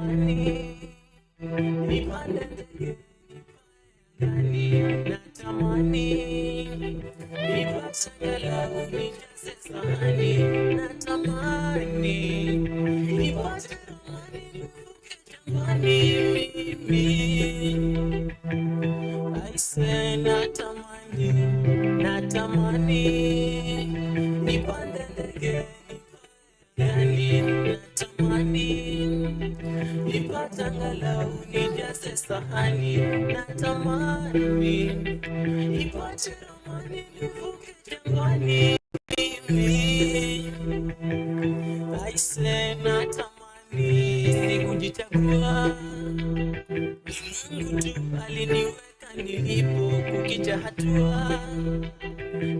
natamani nipande ndege natamani nipate angalau nijaze sahani, natamani nipate amani nivuke jangwani mimi. Aise natamani nipande ndege natamani nipate angalau nijaze sahani, natamani nipate amani nivuke jangwani mimi. Aise natamani sikujichagua, Mungu tu aliniweka nilipo, kukija hatua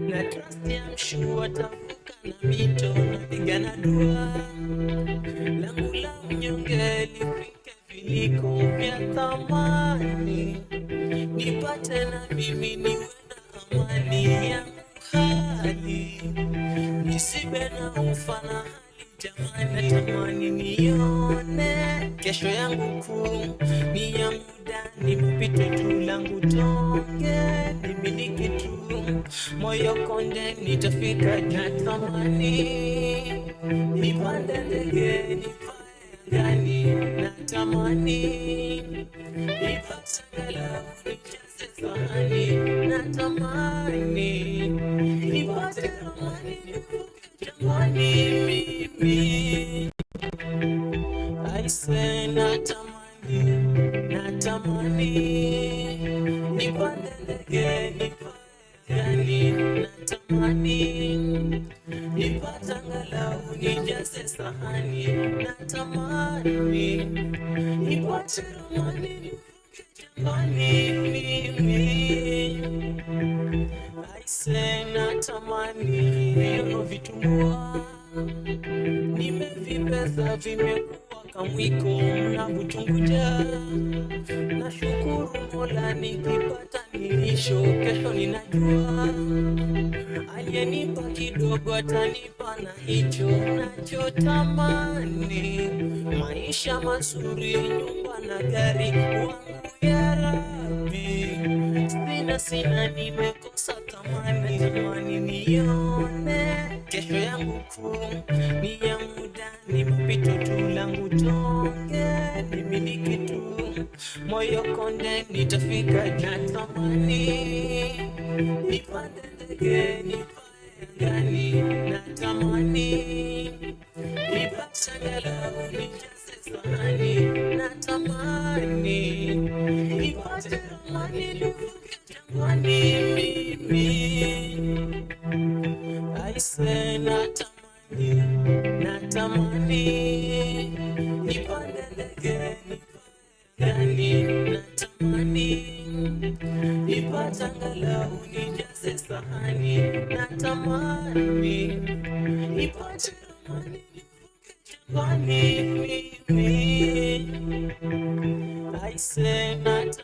na trust ya mshua tavuka na mito, napigana dua langu la mnyonge lifike viliko vya thamani, nipate na mimi niwe na amani ya hali, nisibe na ufana hali jamani. Natamani nione kesho yangu kuu ni ya muda, nipite tu langu tonge nimiliki tu moyo konde nitafika. Natamani nipande ndege nipae angani, natamani nipate angalau nijaze sahani, natamani nipate amani nivuke jangwani mimi. Aise natamani nipande ndege nipae angani, natamani nipate angalau nijaze sahani, natamani nipate amani nivuke jangwani mimi. Aise natamani viono vitumbua nimevipeza vimekuwa kamwiko na kutunguja, nashukuru Mola nikipata nilisho kesho ninajua, aliyenipa kidogo atanipa na hicho nachotamani, maisha mazuri, nyumba na gari wangu ya Rabbi, sina nimekosa tamani, tamani nione kesho yangu kuu ni ya muda, ni mpito tu langu tonge nimiliki tu moyo konde nitafika. Natamani nipande ndege nipae angani, natamani nipate angalau nijaze sahani, natamani nipate amani nivuke jangwani mimi. Aise natamani nipande ndege nipae angani, natamani nipate angalau nijaze sahani, natamani nipate amani nivuke jangwani mimi. Aise natamani.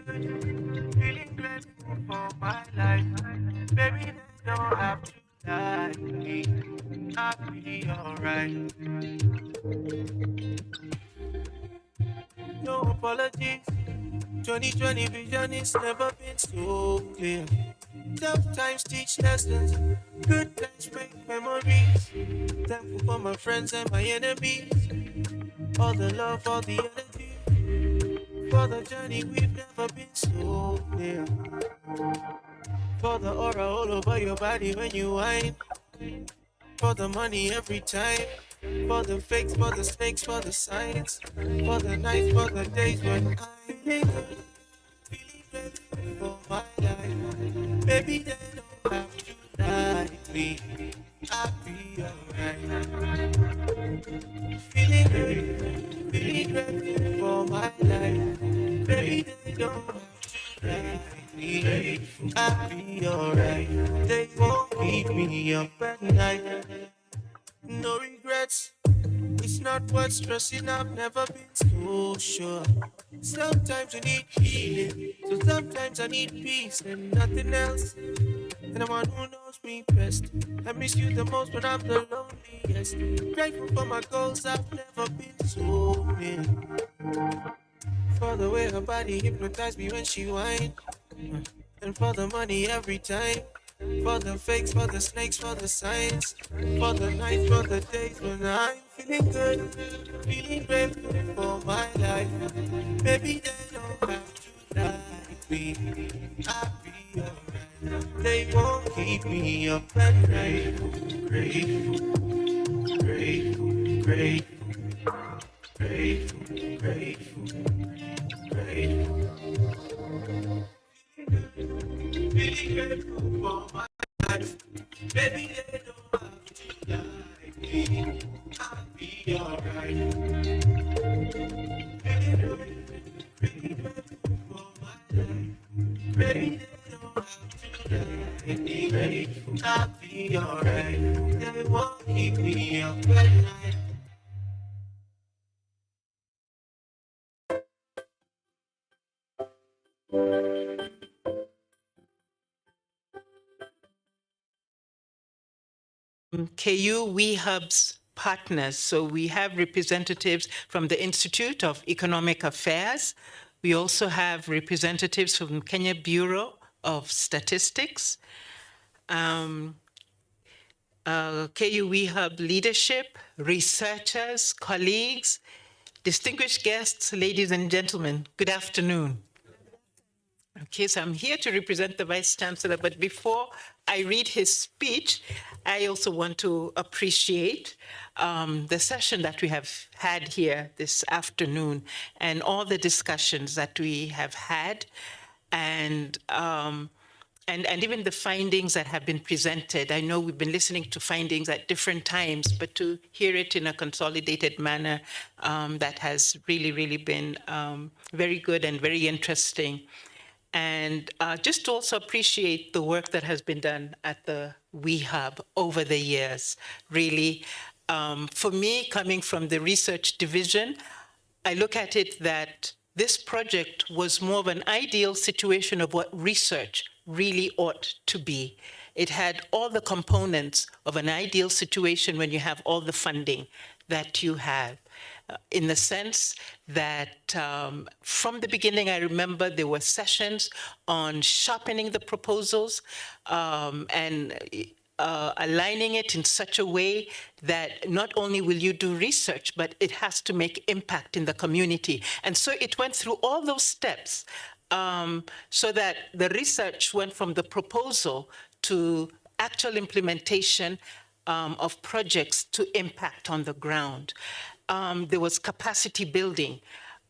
Feeling grateful for my life. Baby, don't have to lie. I'll be alright. No apologies. 2020 vision is never been so clear. Tough times teach lessons. Good times make memories. Thankful for my friends and my enemies. All the love, all the energy. For the journey we've never been so near. For the aura all over your body when you whine. For the money every time. For the fakes, for the snakes, for the science, for the nights, for the days when I'm feeling good, feeling grateful for my life. Maybe they don't have to like me. I'll be alright. Feeling great, feeling grateful for my life. Maybe they don't have to like me. I'll be alright. They won't keep me up at night. No regrets. It's not worth stressing. I've never been so sure. Sometimes I need healing, so sometimes I need peace and nothing else. And the one who knows me best. I miss you the most when I'm the loneliest. Grateful for my goals. I've never been so near. For the way her body hypnotized me when she whine. And for the money every time. For the fakes, for the snakes, for the signs. For the nights, for the days when I'm feeling good. Feeling grateful for my life. Maybe they don't have to like me. I'll be alright. They won't keep me up at night. Grateful, grateful, grateful, grateful, grateful, grateful. Feeling grateful for my life. Maybe they don't have to like me. I'll be alright. Feeling grateful for my life. Maybe they don't have to like me. I'll be alright. They won't keep me up at night. KU WeHub's partners. So we have representatives from the Institute of Economic Affairs. We also have representatives from Kenya Bureau of Statistics, KU WeHub leadership, researchers, colleagues, distinguished guests, ladies and gentlemen, good afternoon. Okay, so I'm here to represent the Vice Chancellor, but before I read his speech, I also want to appreciate the session that we have had here this afternoon and all the discussions that we have had and even the findings that have been presented. I know we've been listening to findings at different times, but to hear it in a consolidated manner, that has really, really been very good and very interesting. And just to also appreciate the work that has been done at the WeHub over the years. Really, for me, coming from the research division, I look at it that this project was more of an ideal situation of what research really ought to be. It had all the components of an ideal situation when you have all the funding that you have. In the sense that from the beginning, I remember there were sessions on sharpening the proposals and aligning it in such a way that not only will you do research, but it has to make impact in the community. And so it went through all those steps so that the research went from the proposal to actual implementation of projects to impact on the ground. There was capacity building,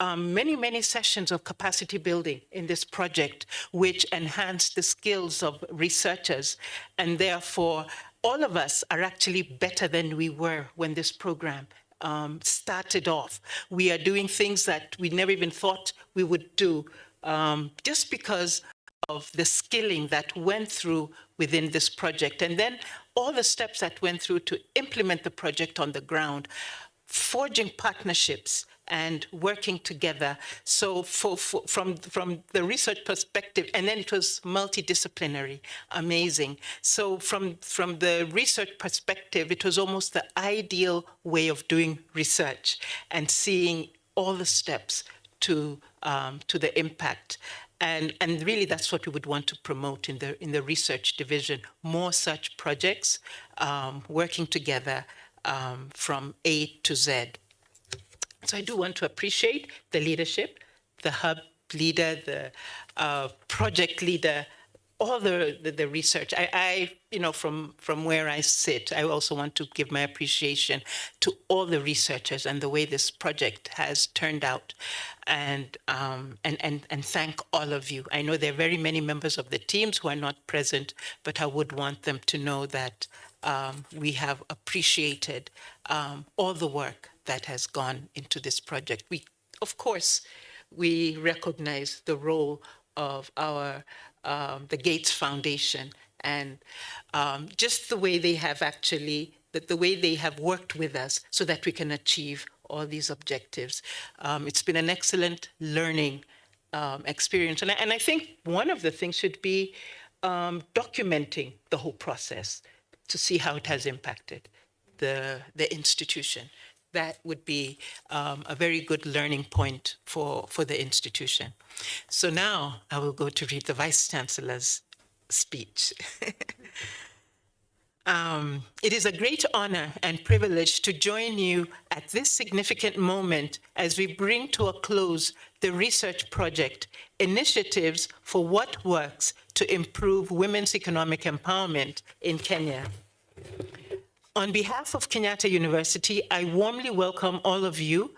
many sessions of capacity building in this project, which enhanced the skills of researchers. And therefore, all of us are actually better than we were when this program started off. We are doing things that we never even thought we would do just because of the skilling that went through within this project. And then all the steps that went through to implement the project on the ground, forging partnerships and working together. So from the research perspective, and then it was multidisciplinary, amazing. So from the research perspective, it was almost the ideal way of doing research and seeing all the steps to the impact. And really, that's what we would want to promote in the research division, more such projects working together from A to Z. So I do want to appreciate the leadership, the hub leader, the project leader, all the research. From where I sit, I also want to give my appreciation to all the researchers and the way this project has turned out, and thank all of you. I know there are very many members of the teams who are not present, but I would want them to know that we have appreciated all the work that has gone into this project. Of course, we recognize the role of the Gates Foundation, and just the way they have the way they have worked with us so that we can achieve all these objectives. It's been an excellent learning experience. And I think one of the things should be documenting the whole process to see how it has impacted the institution. That would be a very good learning point for the institution. So now I will go to read the Vice Chancellor's speech. It is a great honor and privilege to join you at this significant moment as we bring to a close the research project, Initiatives for What Works to Improve Women's Economic Empowerment in Kenya. On behalf of Kenyatta University, I warmly welcome all of you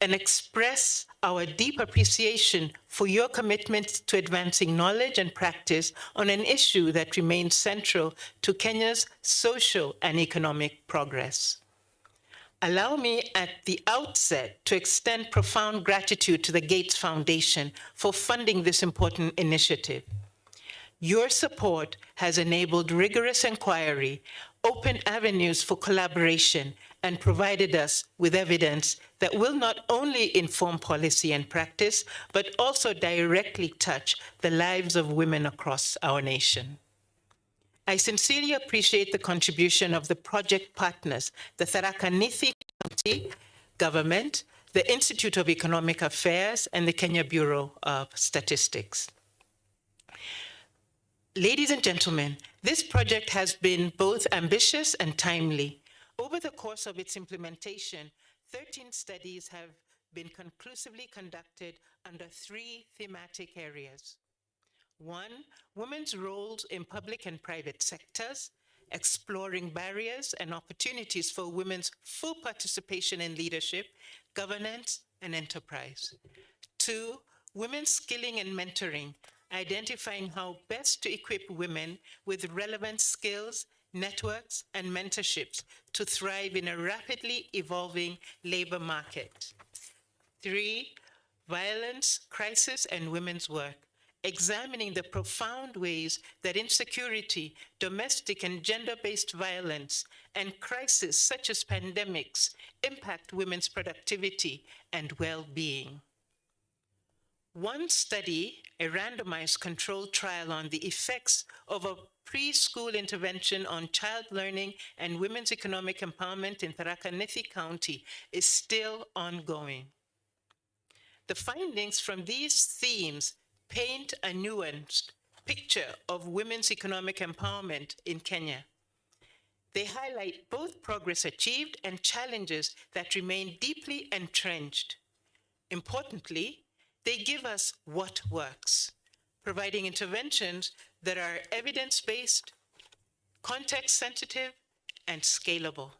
and express our deep appreciation for your commitment to advancing knowledge and practice on an issue that remains central to Kenya's social and economic progress. Allow me at the outset to extend profound gratitude to the Gates Foundation for funding this important initiative. Your support has enabled rigorous inquiry, opened avenues for collaboration, and provided us with evidence that will not only inform policy and practice, but also directly touch the lives of women across our nation. I sincerely appreciate the contribution of the project partners, the Tharaka Nithi County Government, the Institute of Economic Affairs, and the Kenya Bureau of Statistics. Ladies and gentlemen, this project has been both ambitious and timely. Over the course of its implementation, 13 studies have been conclusively conducted under 3 thematic areas. 1, women's roles in public and private sectors, exploring barriers and opportunities for women's full participation in leadership, governance, and enterprise. 2, women's skilling and mentoring, identifying how best to equip women with relevant skills, networks, and mentorships to thrive in a rapidly evolving labor market. 3, violence, crisis, and women's work, examining the profound ways that insecurity, domestic and gender-based violence, and crises such as pandemics impact women's productivity and well-being. One study, a randomized controlled trial on the effects of a preschool intervention on child learning and women's economic empowerment in Tharaka Nithi County, is still ongoing. The findings from these themes paint a nuanced picture of women's economic empowerment in Kenya. They highlight both progress achieved and challenges that remain deeply entrenched. Importantly, they give us what works, providing interventions that are evidence-based, context-sensitive, and scalable.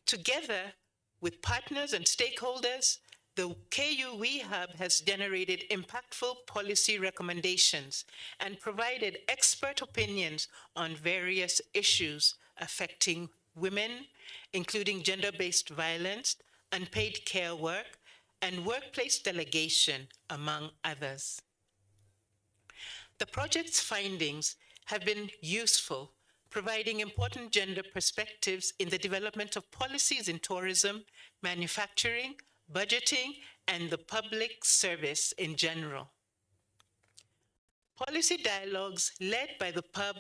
Together with partners and stakeholders, the KU Hub has generated impactful policy recommendations and provided expert opinions on various issues affecting women, including gender-based violence, unpaid care work, and workplace delegation, among others. The project's findings have been useful, providing important gender perspectives in the development of policies in tourism, manufacturing, budgeting, and the public service in general. Policy dialogues led by the PUB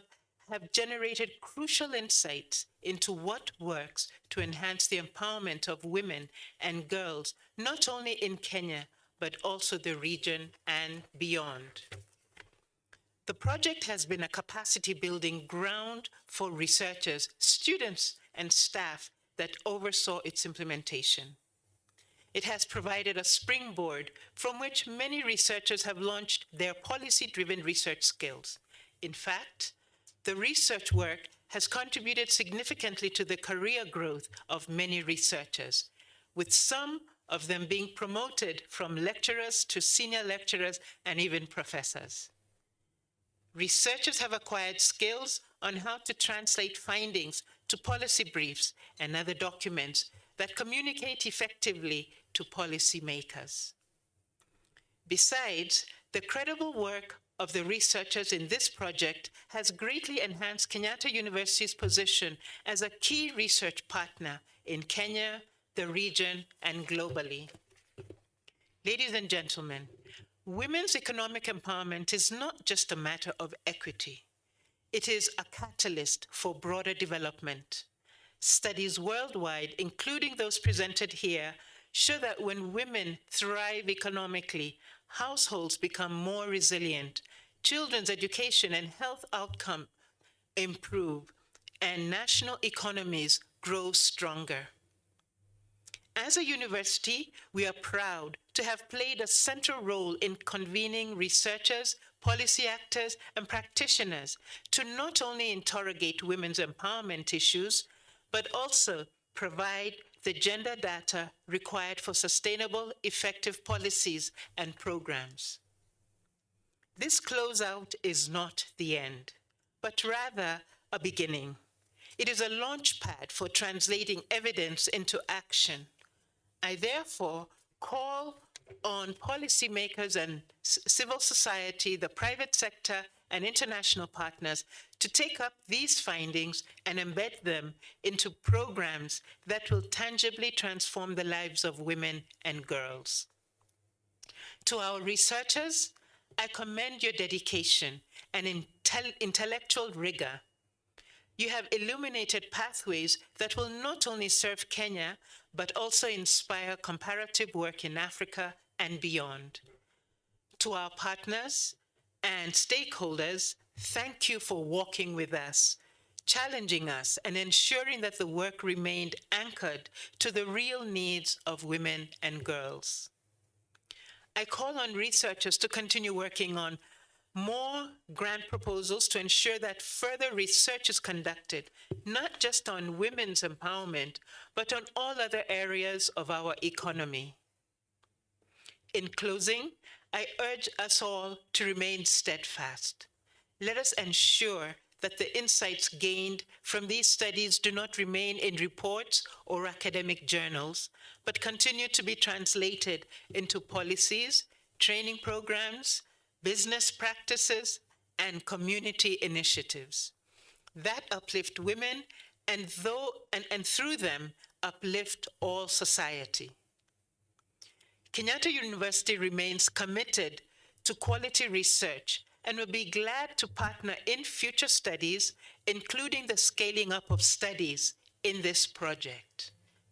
have generated crucial insights into what works to enhance the empowerment of women and girls, not only in Kenya, but also the region and beyond. The project has been a capacity-building ground for researchers, students, and staff that oversaw its implementation. It has provided a springboard from which many researchers have launched their policy-driven research skills. In fact, the research work has contributed significantly to the career growth of many researchers, with some of them being promoted from lecturers to senior lecturers and even professors. Researchers have acquired skills on how to translate findings to policy briefs and other documents that communicate effectively to policymakers. Besides, the credible work of the researchers in this project has greatly enhanced Kenyatta University's position as a key research partner in Kenya, the region, and globally. Ladies and gentlemen, women's economic empowerment is not just a matter of equity. It is a catalyst for broader development. Studies worldwide, including those presented here, show that when women thrive economically, households become more resilient, children's education and health outcomes improve, and national economies grow stronger. As a university, we are proud to have played a central role in convening researchers, policy actors, and practitioners to not only interrogate women's empowerment issues, but also provide the gender data required for sustainable, effective policies and programs. This closeout is not the end, but rather a beginning. It is a launch pad for translating evidence into action. I therefore call on policymakers and civil society, the private sector, and international partners to take up these findings and embed them into programs that will tangibly transform the lives of women and girls. To our researchers, I commend your dedication and intellectual rigor. You have illuminated pathways that will not only serve Kenya, but also inspire comparative work in Africa and beyond. To our partners and stakeholders, thank you for walking with us, challenging us, and ensuring that the work remained anchored to the real needs of women and girls. I call on researchers to continue working on more grant proposals to ensure that further research is conducted, not just on women's empowerment, but on all other areas of our economy. In closing, I urge us all to remain steadfast. Let us ensure that the insights gained from these studies do not remain in reports or academic journals, but continue to be translated into policies, training programs, business practices, and community initiatives that uplift women and through them uplift all society. Kenyatta University remains committed to quality research and will be glad to partner in future studies, including the scaling up of studies in this project.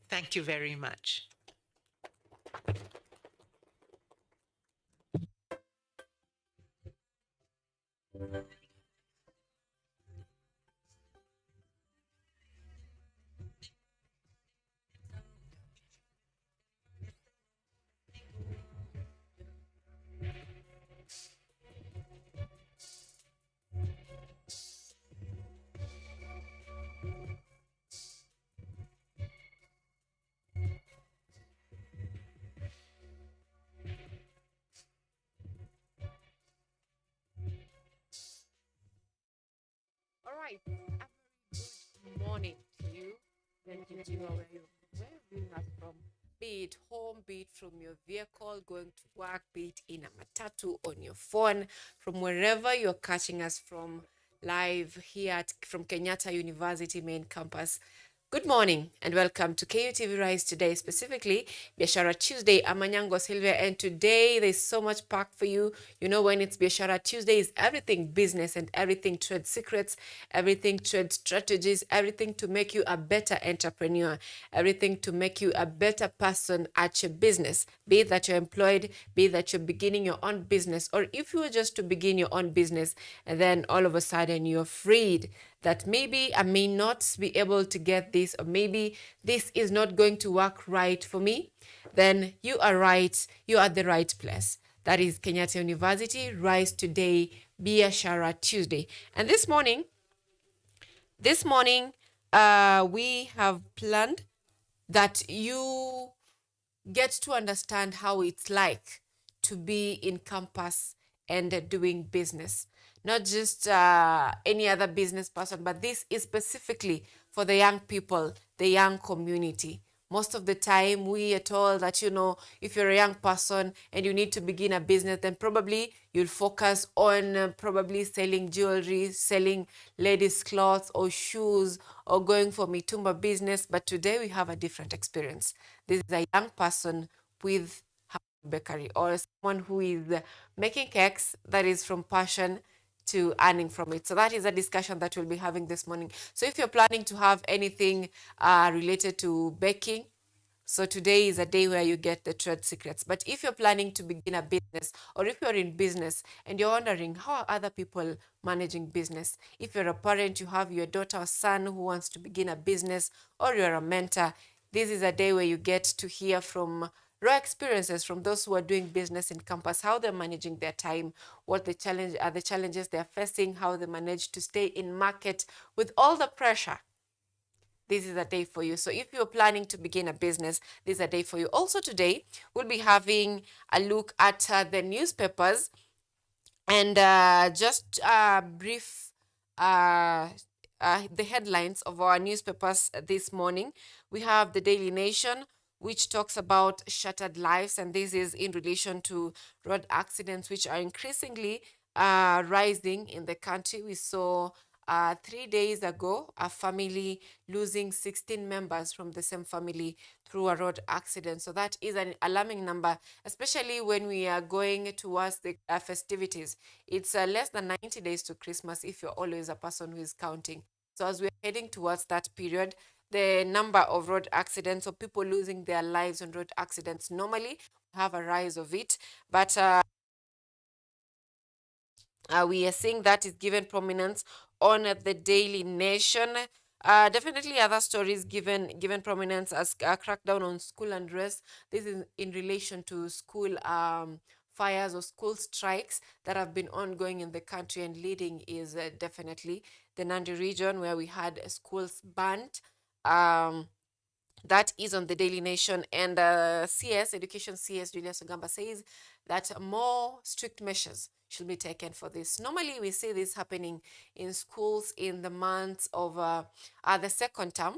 Thank you very much. All right. A very good morning to you. Thank you to where you viewing us from. Be it home, be it from your vehicle, going to work, be it in a matatu, on your phone, from wherever you're catching us from live here from Kenyatta University main campus. Good morning and welcome to KUTV Rise today, specifically Biashara Tuesday. I'm ANYANGO, SYLVIA, and today there's so much packed for you. You know, when it's Biashara Tuesday, it's everything business and everything trade secrets, everything trade strategies, everything to make you a better entrepreneur, everything to make you a better person at your business, be it that you're employed, be it that you're beginning your own business, or if you were just to begin your own business and then all of a sudden you're freed. that maybe I may not be able to get this, or maybe this is not going to work right for me, then you are right. You are at the right place. That is Kenyatta University Rise Today Biashara Tuesday. And this morning, we have planned that you get to understand how it's like to be in campus and doing business. Not just any other business person, but this is specifically for the young people, the young community. Most of the time, we are told that, if you're a young person and you need to begin a business, then probably you'll focus on probably selling jewelry, selling ladies' clothes or shoes, or going for mitumba business. But today we have a different experience. This is a young person with bakery, or someone who is making cakes that is from passion to earning from it. So that is a discussion that we'll be having this morning. So if you're planning to have anything related to baking, so today is a day where you get the trade secrets. But if you're planning to begin a business, or if you're in business and you're wondering how are other people managing business, if you're a parent, you have your daughter or son who wants to begin a business, or you're a mentor, this is a day where you get to hear from raw experiences from those who are doing business in campus, how they're managing their time, what the challenges they're facing, how they manage to stay in market with all the pressure. This is a day for you. So if you're planning to begin a business, this is a day for you. Also today, we'll be having a look at the newspapers and just brief the headlines of our newspapers this morning. We have the Daily Nation, which talks about shattered lives, and this is in relation to road accidents, which are increasingly rising in the country. We saw 3 days ago a family losing 16 members from the same family through a road accident. So that is an alarming number, especially when we are going towards the festivities. It's less than 90 days to Christmas if you're always a person who is counting. So as we're heading towards that period, the number of road accidents or people losing their lives on road accidents normally have a rise of it, but we are seeing that is given prominence on the Daily Nation. Definitely other stories given prominence as crackdown on school unrest. This is in relation to school fires or school strikes that have been ongoing in the country, and leading is definitely the Nandi region, where we had schools burnt. That is on the Daily Nation. And Education CS Julius Ogamba says that more strict measures should be taken for this. Normally, we see this happening in schools in the months of the second term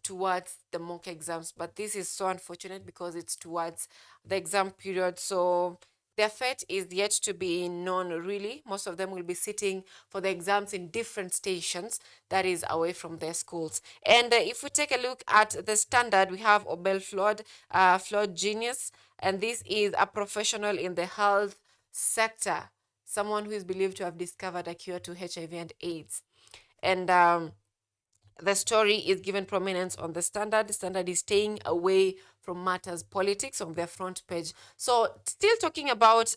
towards the mock exams. But this is so unfortunate because it's towards the exam period. So their fate is yet to be known, really. Most of them will be sitting for the exams in different stations that is away from their schools. And if we take a look at the Standard, we have Obel Flood Genius, and this is a professional in the health sector, someone who is believed to have discovered a cure to HIV and AIDS. And the story is given prominence on the Standard. The Standard is staying away from matters politics on their front page. So still talking about,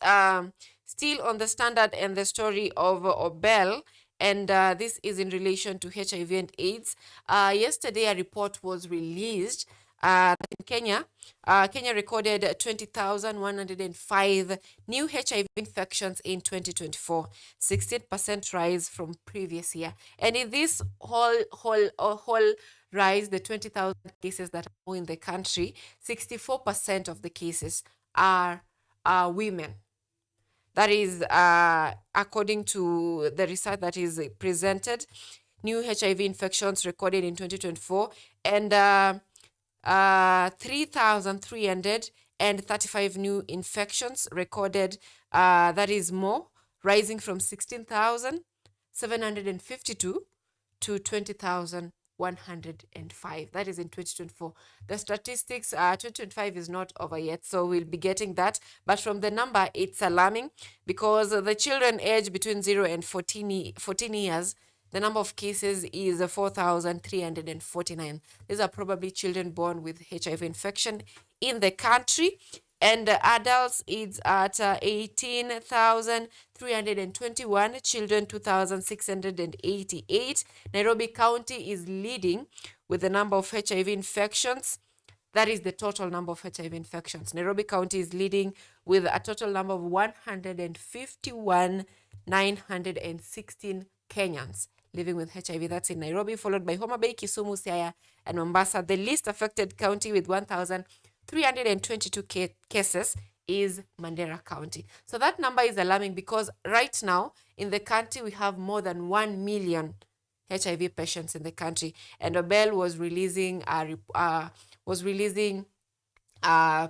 still on the Standard and the story of Obel, and this is in relation to HIV and AIDS. Yesterday, a report was released in Kenya. Kenya recorded 20,105 new HIV infections in 2024, 16% rise from previous year. And in this whole rise, the 20,000 cases that are more in the country, 64% of the cases are women. That is according to the research that is presented. New HIV infections recorded in 2024, and 3,335 new infections recorded. That is more, rising from 16,752 to 20,105. That is in 2024. The statistics, 2025 is not over yet, so we'll be getting that. But from the number, it's alarming because the children aged between 0 and 14 years, the number of cases is 4,349. These are probably children born with HIV infection in the country. And adults is at 18,321, children 2,688. Nairobi County is leading with the number of HIV infections. That is the total number of HIV infections. Nairobi County is leading with a total number of 151,916 Kenyans living with HIV. That's in Nairobi, followed by Homa Bay, Kisumu, Siaya, and Mombasa. The least affected county with 1,322 cases is Mandera County. So that number is alarming because right now in the country we have more than 1 million HIV patients in the country, and Obel was releasing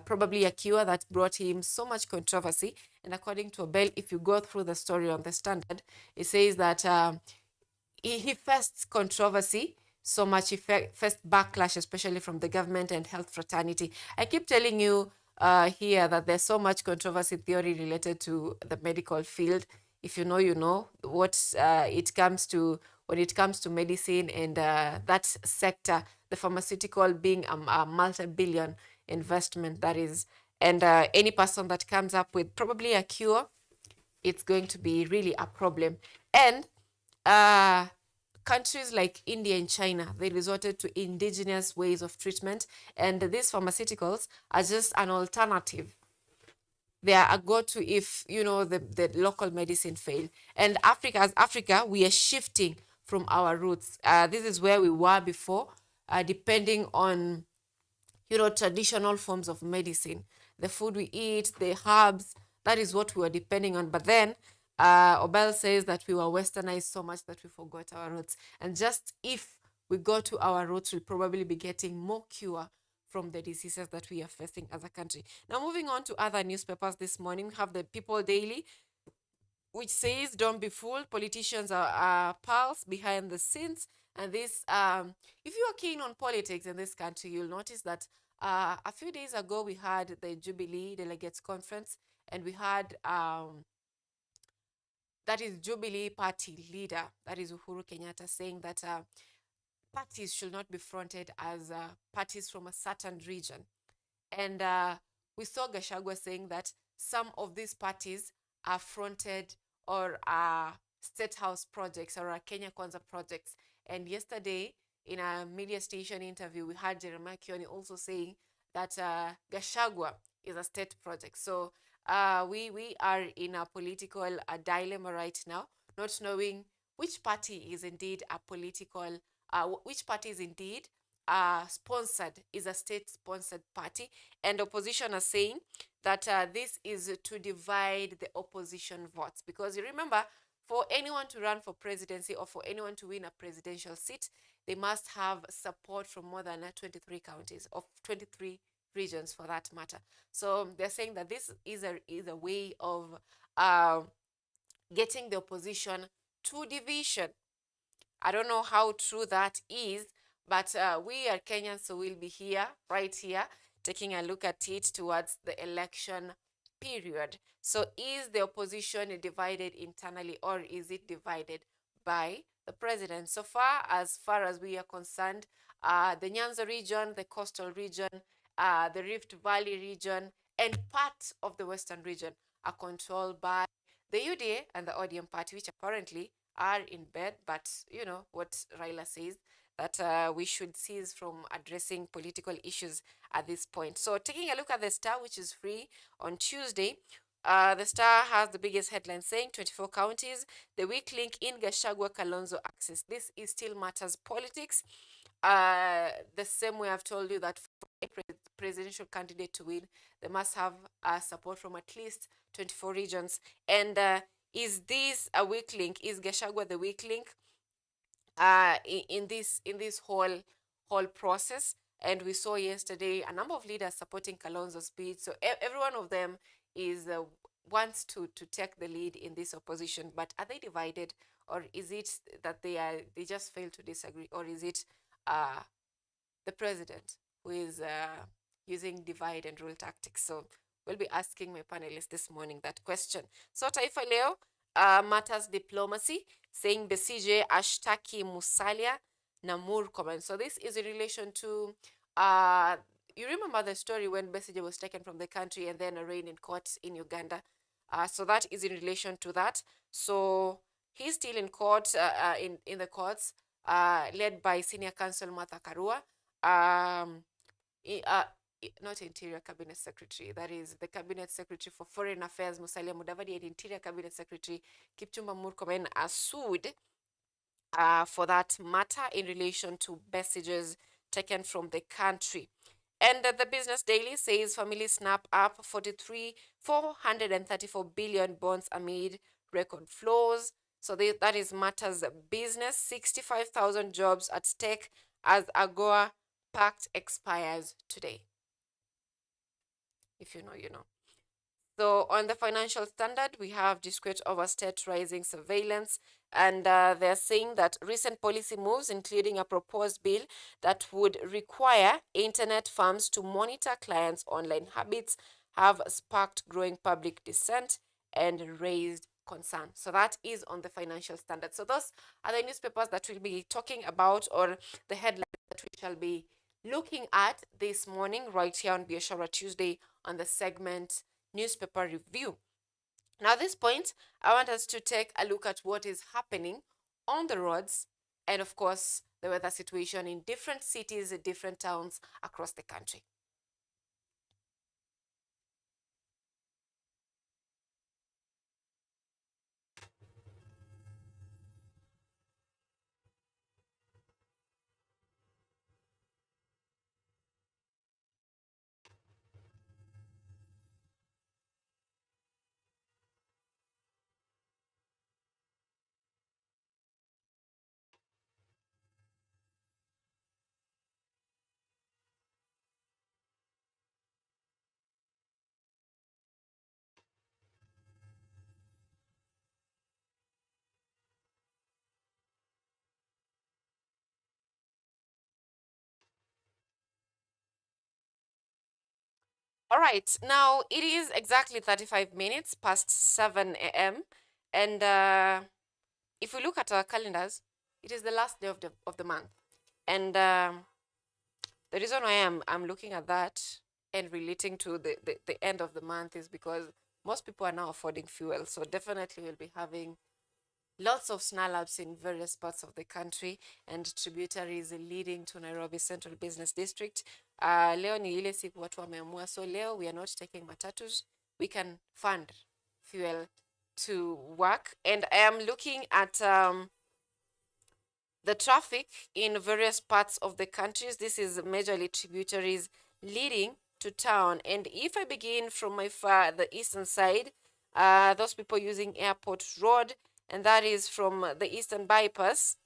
probably a cure that brought him so much controversy. And according to Obel, if you go through the story on the Standard, it says that he faced controversy so much, he faced backlash, especially from the government and health fraternity. I keep telling you here that there's so much controversy theory related to the medical field. If you know, you know what when it comes to medicine and that sector, the pharmaceutical being a multi-billion investment, that is, and any person that comes up with probably a cure, it's going to be really a problem. And countries like India and China, they resorted to indigenous ways of treatment, and these pharmaceuticals are just an alternative. They are a go-to if the local medicine fail. And as Africa, we are shifting from our roots. This is where we were before, depending on traditional forms of medicine, the food we eat, the herbs. That is what we were depending on. But then Obel says that we were westernized so much that we forgot our roots. And just if we go to our roots, we'll probably be getting more cure from the diseases that we are facing as a country. Now, moving on to other newspapers this morning, we have the People Daily, which says, "Don't be fooled, politicians are pals behind the scenes." And this, if you are keen on politics in this country, you'll notice that a few days ago we had the Jubilee Delegates Conference, and we had that is Jubilee Party leader, that is Uhuru Kenyatta, saying that parties should not be fronted as parties from a certain region. And we saw Gachagua saying that some of these parties are fronted or are State House projects or are Kenya Kwanza projects. And yesterday, in a media station interview, we had Jeremiah Kioni also saying that Gachagua is a state project. So we are in a political dilemma right now, not knowing which party is indeed a political, which party is indeed sponsored, is a state-sponsored party. And opposition are saying that this is to divide the opposition votes. Because you remember, for anyone to run for presidency or for anyone to win a presidential seat, they must have support from more than 23 counties, of 23 regions for that matter. So they're saying that this is a way of getting the opposition to division. I don't know how true that is, but we are Kenyans, so we'll be here, right here, taking a look at it towards the election period. So is the opposition divided internally, or is it divided by the president? So far as we are concerned, the Nyanza region, the coastal region, the Rift Valley region, and part of the western region are controlled by the UDA and the ODM party, which apparently are in bed. But you know what Raila says, that we should cease from addressing political issues at this point. So taking a look at the Star, which is free on Tuesday, the Star has the biggest headline saying 24 counties, the weak link in Gachagua Kalonzo axis. This is still matters politics. The same way I've told you that for a presidential candidate to win, they must have support from at least 24 regions. And is this a weak link? Is Gachagua the weak link in this whole process? And we saw yesterday a number of leaders supporting Kalonzo's bid. So every one of them is wants to take the lead in this opposition. But are they divided, or is it that they just fail to disagree, or is it the president who is using divide and rule tactics? So we'll be asking my panelists this morning that question. So Taifa Leo, matters diplomacy, saying Besigye ashtaki Musalia na Murkomen. So this is in relation to you remember the story when Besigye was taken from the country and then arraigned in court in Uganda. So that is in relation to that. So he's still in court, in the courts, led by Senior Counsel Martha Karua. Not Interior Cabinet Secretary, that is the Cabinet Secretary for Foreign Affairs, Musalia Mudavadi, and Interior Cabinet Secretary Kipchumba Murkomen are sued for that matter in relation to messages taken from the country. And the Business Daily says families snap up 434 billion bonds amid record flows. So that is Matters Business. 65,000 jobs at stake as AGOA Pact expires today. If you know, you know. So on the Financial Standard, we have discreet over state rising surveillance, and they're saying that recent policy moves, including a proposed bill that would require internet firms to monitor clients' online habits, have sparked growing public dissent and raised concern. So that is on the Financial Standard. So those are the newspapers that we'll be talking about, or the headlines that we shall be looking at this morning right here on Biashara Tuesday on the segment Newspaper Review. Now, at this point, I want us to take a look at what is happening on the roads and, of course, the weather situation in different cities, different towns across the country. All right, now it is exactly 35 minutes past 7 a.m. And if we look at our calendars, it is the last day of the month. And the reason why I'm looking at that and relating to the end of the month is because most people are now affording fuel. So definitely we'll be having lots of snarl-ups in various parts of the country and tributaries leading to Nairobi Central Business District. Leo ni ile siku watu wameamua, so leo we are not taking matatus. We can fund fuel to work. And I am looking at the traffic in various parts of the countries. This is majorly tributaries leading to town. And if I begin from the eastern side, those people using Airport Road, and that is from the Eastern Bypass.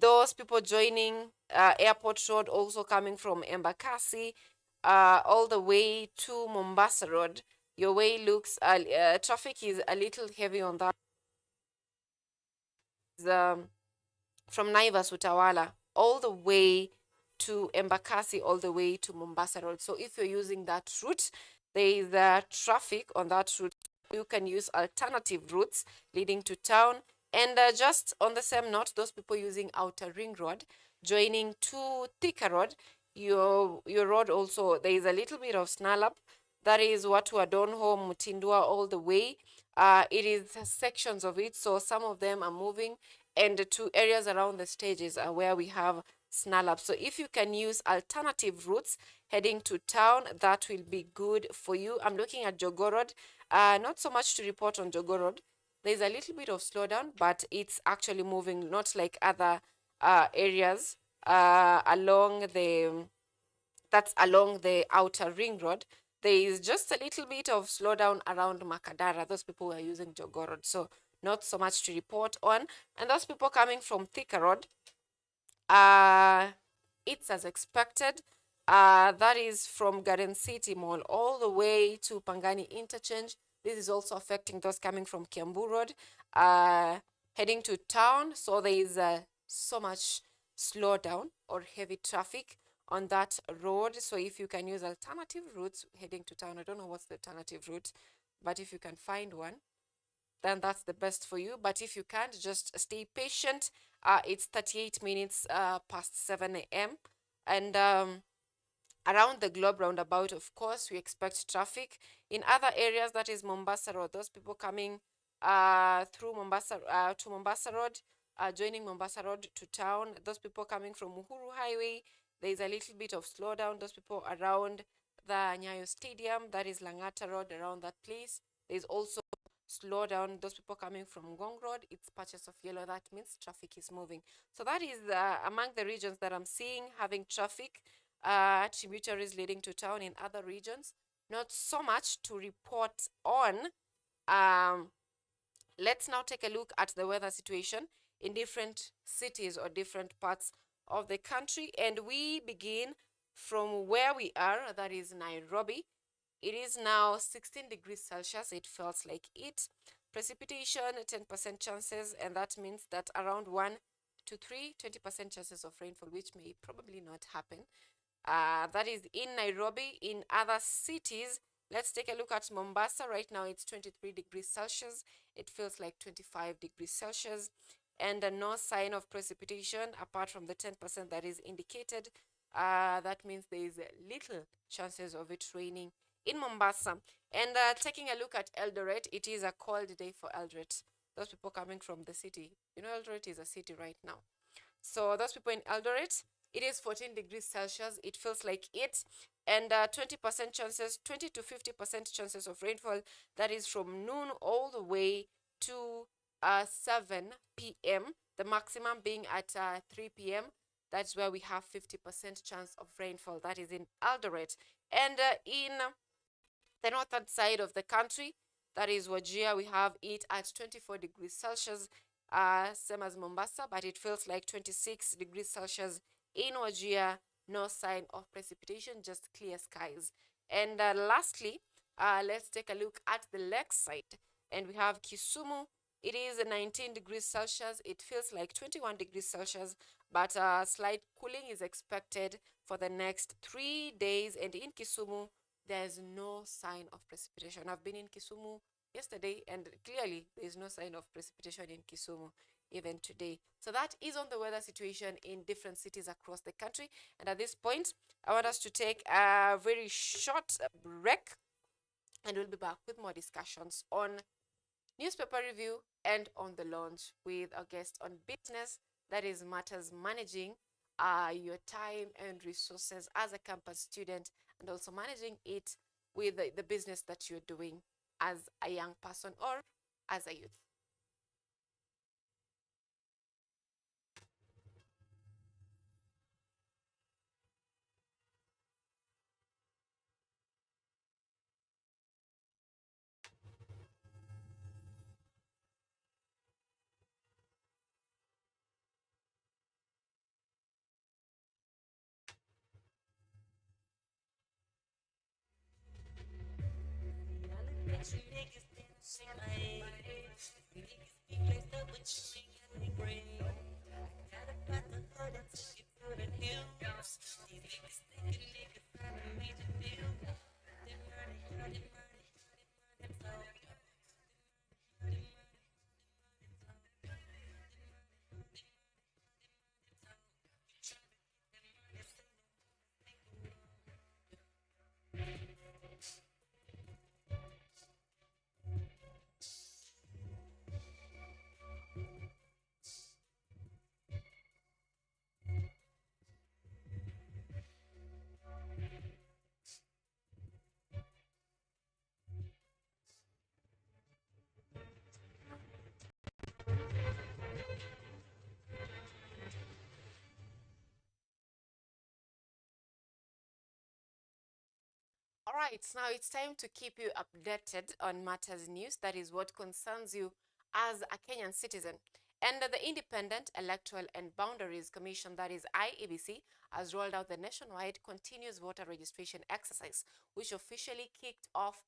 Those people joining Airport Road, also coming from Embakasi, all the way to Mombasa Road. Your way looks, traffic is a little heavy on that. From Naivas Utawala, all the way to Embakasi, all the way to Mombasa Road. So if you're using that route, there is traffic on that route. You can use alternative routes leading to town. And just on the same note, those people using Outer Ring Road, joining to Thika Road, your road also, there is a little bit of snarl up. That is Watu wa Donholm, Mutindwa, all the way. It is sections of it, so some of them are moving, and to areas around the stages are where we have snarl up. So if you can use alternative routes heading to town, that will be good for you. I'm looking at Jogoo Road. Not so much to report on Jogoo Road. There's a little bit of slowdown, but it's actually moving, not like other areas along the Outer Ring Road. There is just a little bit of slowdown around Makadara. Those people who are using Jogoo Road, so not so much to report on. And those people coming from Thika Road, it's as expected. That is from Garden City Mall all the way to Pangani Interchange. This is also affecting those coming from Kiambu Road, heading to town. So there is so much slowdown or heavy traffic on that road. So if you can use alternative routes heading to town, I don't know what's the alternative route, but if you can find one, then that's the best for you. But if you can't, just stay patient. It's 38 minutes past 7 a.m. And around the globe roundabout, of course, we expect traffic. In other areas, that is Mombasa Road, those people coming through Mombasa to Mombasa Road, joining Mombasa Road to town, those people coming from Uhuru Highway, there is a little bit of slowdown. Those people around the Nyayo Stadium, that is Langata Road, around that place, there is also slowdown. Those people coming from Ngong Road, it's patches of yellow. That means traffic is moving. So that is among the regions that I'm seeing having traffic, tributaries leading to town. In other regions, not so much to report on. Let's now take a look at the weather situation in different cities or different parts of the country. And we begin from where we are, that is Nairobi. It is now 16 degrees Celsius. It feels like it. Precipitation, 10% chances, and that means that around 1 to 3, 20% chances of rainfall, which may probably not happen. That is in Nairobi. In other cities, let's take a look at Mombasa. Right now, it's 23 degrees Celsius. It feels like 25 degrees Celsius. And no sign of precipitation apart from the 10% that is indicated. That means there is little chances of it raining in Mombasa. And taking a look at Eldoret, it is a cold day for Eldoret. Those people coming from the city. You know, Eldoret is a city right now. So those people in Eldoret, it is 14 degrees Celsius. It feels like it. And 20% chances, 20 to 50% chances of rainfall. That is from noon all the way to 7 p.m. The maximum being at 3 p.m. That's where we have 50% chance of rainfall. That is in Eldoret. And in the northern side of the country, that is Wajir, we have it at 24 degrees Celsius, same as Mombasa, but it feels like 26 degrees Celsius in Wajir. No sign of precipitation, just clear skies. And lastly, let's take a look at the lakeside. And we have Kisumu. It is 19 degrees Celsius. It feels like 21 degrees Celsius, but slight cooling is expected for the next 3 days. And in Kisumu, there's no sign of precipitation. I've been in Kisumu yesterday, and clearly there is no sign of precipitation in Kisumu even today. So that is on the weather situation in different cities across the country. And at this point, I want us to take a very short break, and we'll be back with more discussions on newspaper review and on the launch with our guest on business, that is matters managing your time and resources as a campus student, and also managing it with the business that you're doing as a young person or as a youth. All right, now it's time to keep you updated on matters news. That is what concerns you as a Kenyan citizen. And the Independent Electoral and Boundaries Commission, that is IEBC, has rolled out the nationwide continuous voter registration exercise, which officially kicked off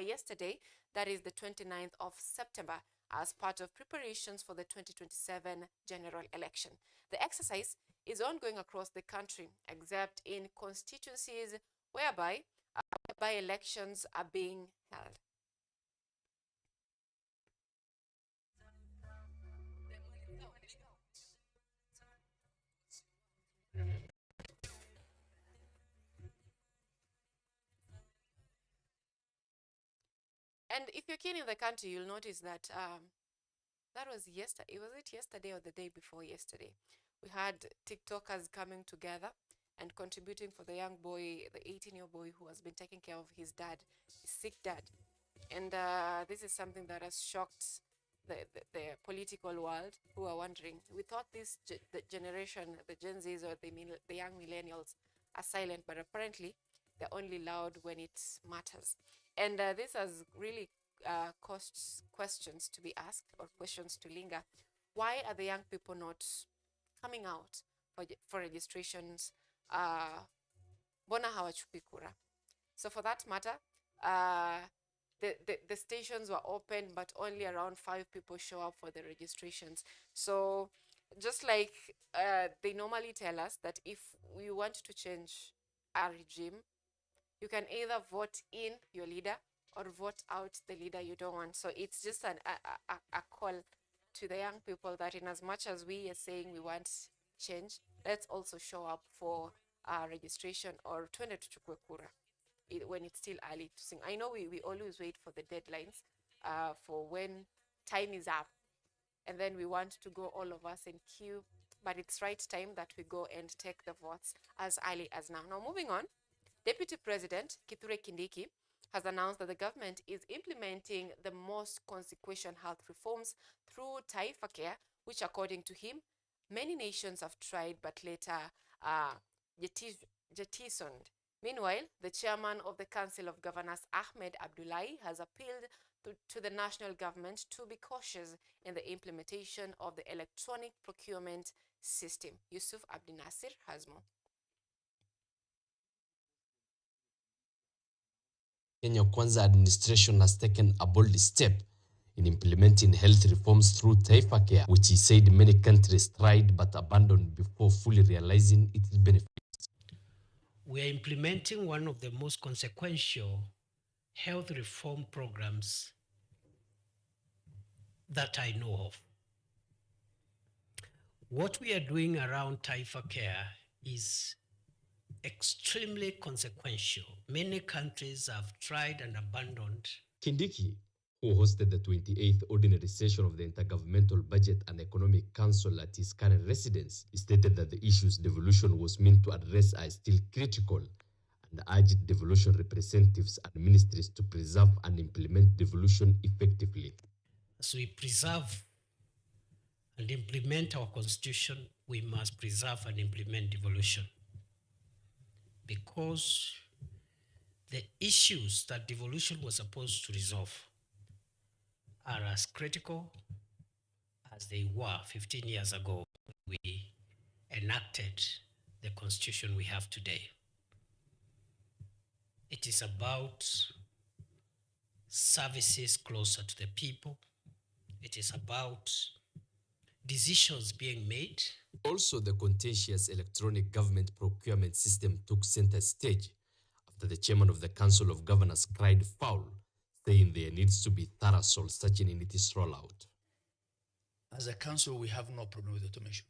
yesterday, that is the 29th of September, as part of preparations for the 2027 general election. The exercise is ongoing across the country, except in constituencies whereby by-elections are being held. And if you're keen in the country, you'll notice that that was yesterday. Was it yesterday or the day before yesterday? We had TikTokers coming together and contributing for the young boy, the 18-year boy who has been taking care of his dad, his sick dad. And this is something that has shocked the political world, who are wondering. We thought the generation, the Gen Zs or the young millennials are silent, but apparently they're only loud when it matters. And this has really caused questions to be asked, or questions to linger. Why are the young people not coming out for registrations? Mbona hawachukui kura? So for that matter, the stations were open, but only around 5 people show up for the registrations. So just like they normally tell us that if we want to change our regime, you can either vote in your leader or vote out the leader you don't want. So it's just a call to the young people that in as much as we are saying we want change, let's also show up for registration or twende tuchukue kura when it's still early to sing. I know we always wait for the deadlines for when time is up, and then we want to go all of us in queue, but it's right time that we go and take the votes as early as now. Now, moving on, Deputy President Kithure Kindiki has announced that the government is implementing the most consequential health reforms through Taifa Care, which according to him, many nations have tried but later jettisoned. Meanwhile, the chairman of the Council of Governors, Ahmed Abdullahi, has appealed to the national government to be cautious in the implementation of the electronic procurement system. Yusuf Abdinasir has more. Kenya Kwanza administration has taken a bold step in implementing health reforms through Taifa Care, which he said many countries tried but abandoned before fully realizing its benefits. We are implementing one of the most consequential health reform programs that I know of. What we are doing around Taifa Care is extremely consequential. Many countries have tried and abandoned. Kindiki, who hosted the 28th ordinary session of the Intergovernmental Budget and Economic Council at his current residence, stated that the issues devolution was meant to address are still critical and urged devolution representatives and ministries to preserve and implement devolution effectively. As we preserve and implement our constitution, we must preserve and implement devolution, because the issues that devolution was supposed to resolve are as critical as they were 15 years ago when we enacted the constitution we have today. It is about services closer to the people. It is about decisions being made. Also, the contentious electronic government procurement system took center stage after the chairman of the Council of Governors cried foul, saying there needs to be thorough soul searching in its rollout. As a council, we have no problem with automation.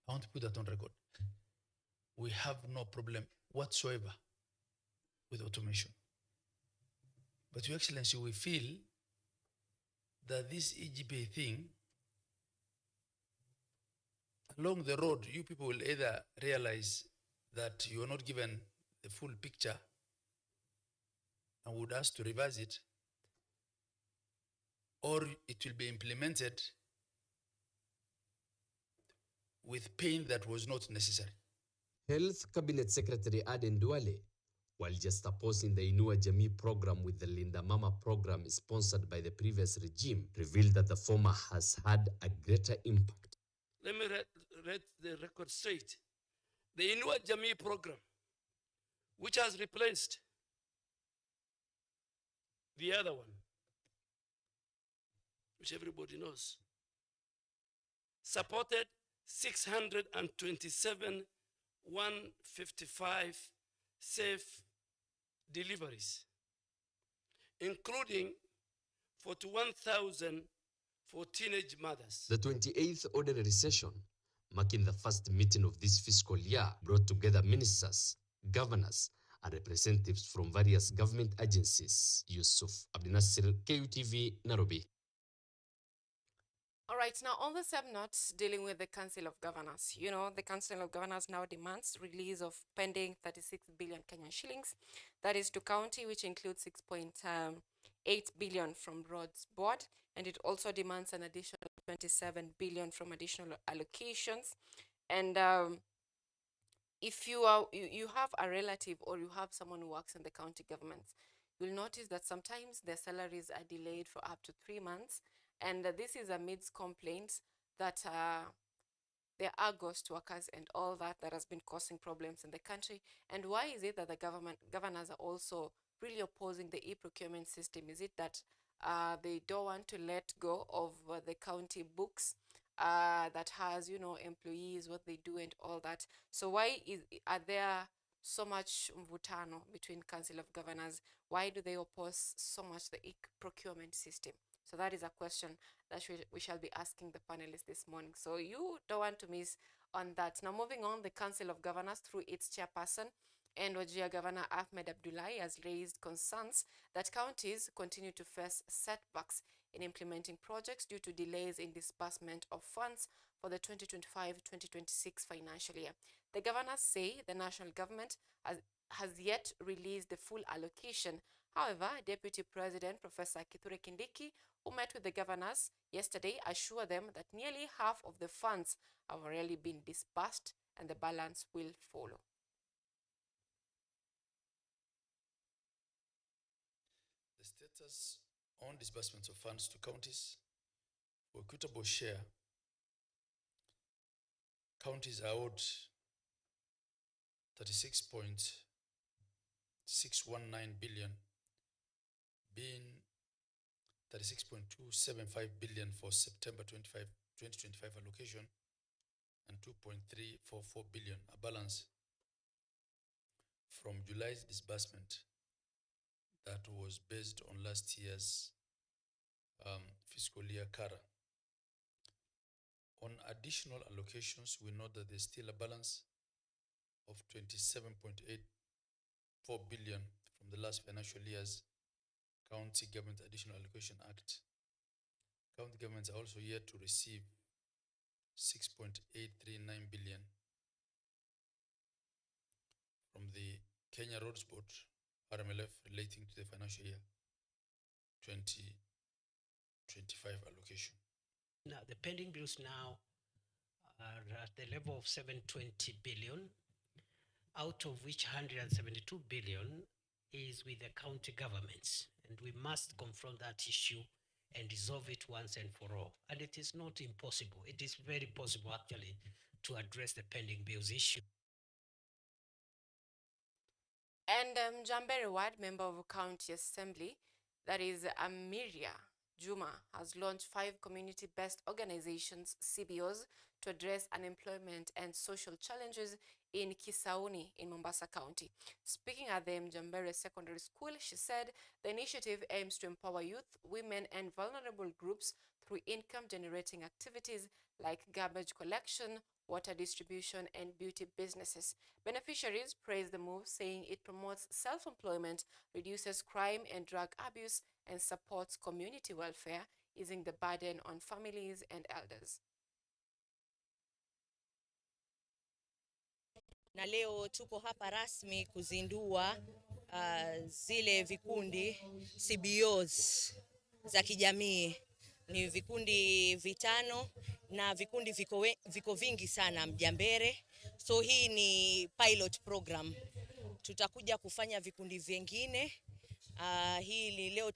I want to put that on record. We have no problem whatsoever with automation. But Your Excellency, we feel that this EGP thing, along the road, you people will either realize that you are not given the full picture and would ask to revise it, or it will be implemented with pain that was not necessary. Health Cabinet Secretary Aden Duale, while just opposing the Inua Jamii program with the Linda Mama program sponsored by the previous regime, revealed that the former has had a greater impact. Let me read the record straight. The Inua Jamii program, which has replaced the other one, which everybody knows, supported 627,155 safe deliveries, including 41,000 for teenage mothers. The 28th ordinary session, marking the first meeting of this fiscal year, brought together ministers, governors, and representatives from various government agencies. Yusuf Abdinasir, KUTV, Nairobi. All right, now on the same note, dealing with the Council of Governors. You know, the Council of Governors now demands release of pending 36 billion Kenyan shillings. That is to county, which includes 6.8 billion from Roads Board, and it also demands an additional 27 billion from additional allocations. And if you have a relative or you have someone who works in the county government, you'll notice that sometimes their salaries are delayed for up to 3 months. And this is amidst complaints that there are ghost workers and all that has been causing problems in the country. And why is it that the governors are also really opposing the e-procurement system? Is it that they don't want to let go of the county books that has, you know, employees, what they do and all that? So why are there so much mvutano between Council of Governors? Why do they oppose so much the e-procurement system? So that is a question that we shall be asking the panelists this morning. So you don't want to miss on that. Now moving on, the Council of Governors through its chairperson and Wajir Governor Ahmed Abdullahi has raised concerns that counties continue to face setbacks in implementing projects due to delays in disbursement of funds for the 2025-2026 financial year. The governors say the national government has yet released the full allocation. However, Deputy President Professor Kithure Kindiki, who met with the governors yesterday, assured them that nearly half of the funds have already been disbursed and the balance will follow. The status on disbursements of funds to counties for equitable share. Counties are owed 36.619 billion, being 36.275 billion for September 2025 allocation and 2.344 billion, a balance from July's disbursement that was based on last year's fiscal year CARA. On additional allocations, we know that there's still a balance of 27.84 billion from the last financial year's County Government Additional Allocation Act. County governments are also yet to receive 6.839 billion from the Kenya Roads Board, RMLF, relating to the financial year 2025 allocation. Now, the pending bills now are at the level of 720 billion, out of which 172 billion is with the county governments. And we must confront that issue and resolve it once and for all. And it is not impossible. It is very possible, actually, to address the pending bills issue. And Jambere Ward, member of County Assembly, that is Amiria Juma, has launched 5 community-based organizations, CBOs, to address unemployment and social challenges in Kisauni in Mombasa County. Speaking at the Mjambere Secondary School, she said the initiative aims to empower youth, women, and vulnerable groups through income-generating activities like garbage collection, water distribution, and beauty businesses. Beneficiaries praise the move, saying it promotes self-employment, reduces crime and drug abuse, and supports community welfare, easing the burden on families and elders. Na leo tuko hapa rasmi kuzindua zile vikundi CBOs za kijamii. Ni vikundi 5 na vikundi viko vingi sana Mjambere. So hii ni pilot program. Tutakuja kufanya vikundi vingine. Hii leo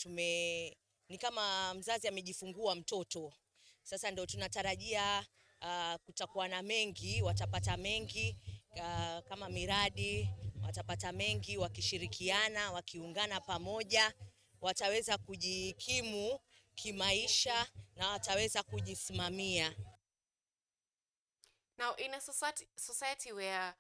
ni kama mzazi amejifungua mtoto. Sasa ndio tunatarajia kutakuwa na mengi, watapata mengi kama miradi, watapata mengi wakishirikiana, wakiungana pamoja, wataweza kujikimu kimaisha na wataweza kujisimamia. Now, in a society where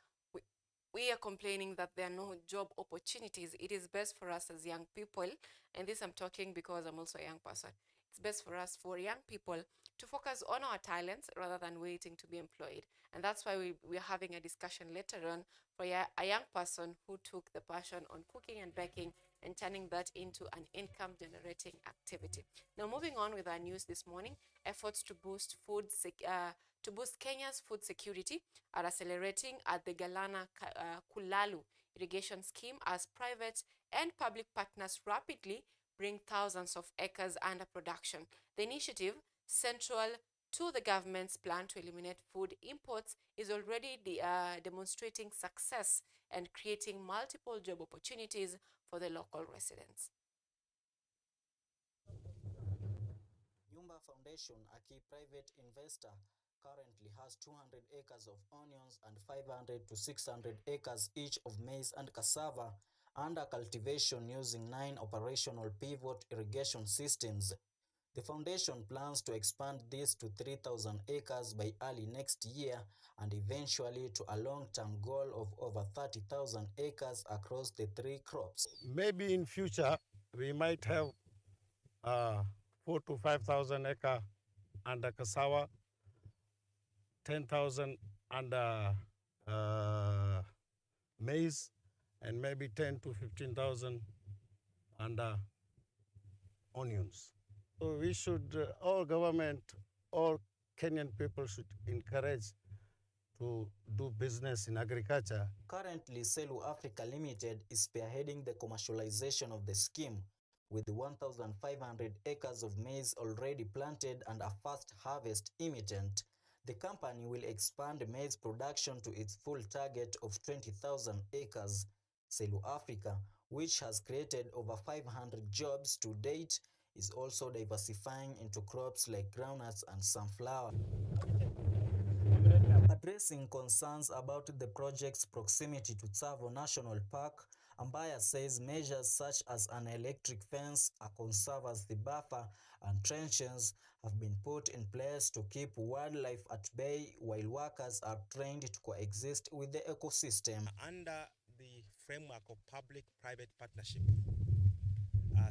we are complaining that there are no job opportunities, it is best for us as young people, and this I'm talking because I'm also a young person, it's best for us, for young people, to focus on our talents rather than waiting to be employed. And that's why we're having a discussion later on for a young person who took the passion on cooking and baking and turning that into an income generating activity. Now, moving on with our news this morning, efforts to boost Kenya's food security are accelerating at the Galana Kulalu irrigation scheme as private and public partners rapidly bring thousands of acres under production. The initiative, central to the government's plan to eliminate food imports, is already demonstrating success and creating multiple job opportunities for the local residents. Nyumba Foundation, a key private investor, currently has 200 acres of onions and 500 to 600 acres each of maize and cassava under cultivation using 9 operational pivot irrigation systems. The foundation plans to expand this to 3,000 acres by early next year and eventually to a long-term goal of over 30,000 acres across the 3 crops. Maybe in future we might have 4 to 5,000 acre under cassava, 10,000 under maize, and maybe 10 to 15,000 under onions. So we should, all government, all Kenyan people should encourage to do business in agriculture. Currently, Selu Africa Limited is spearheading the commercialization of the scheme, with 1,500 acres of maize already planted and a first harvest imminent. The company will expand maize production to its full target of 20,000 acres. Selu Africa, which has created over 500 jobs to date, is also diversifying into crops like groundnuts and sunflower. Addressing concerns about the project's proximity to Tsavo National Park, Ambaya says measures such as an electric fence, a conservancy buffer, and trenches have been put in place to keep wildlife at bay while workers are trained to coexist with the ecosystem. Under the framework of public-private partnership,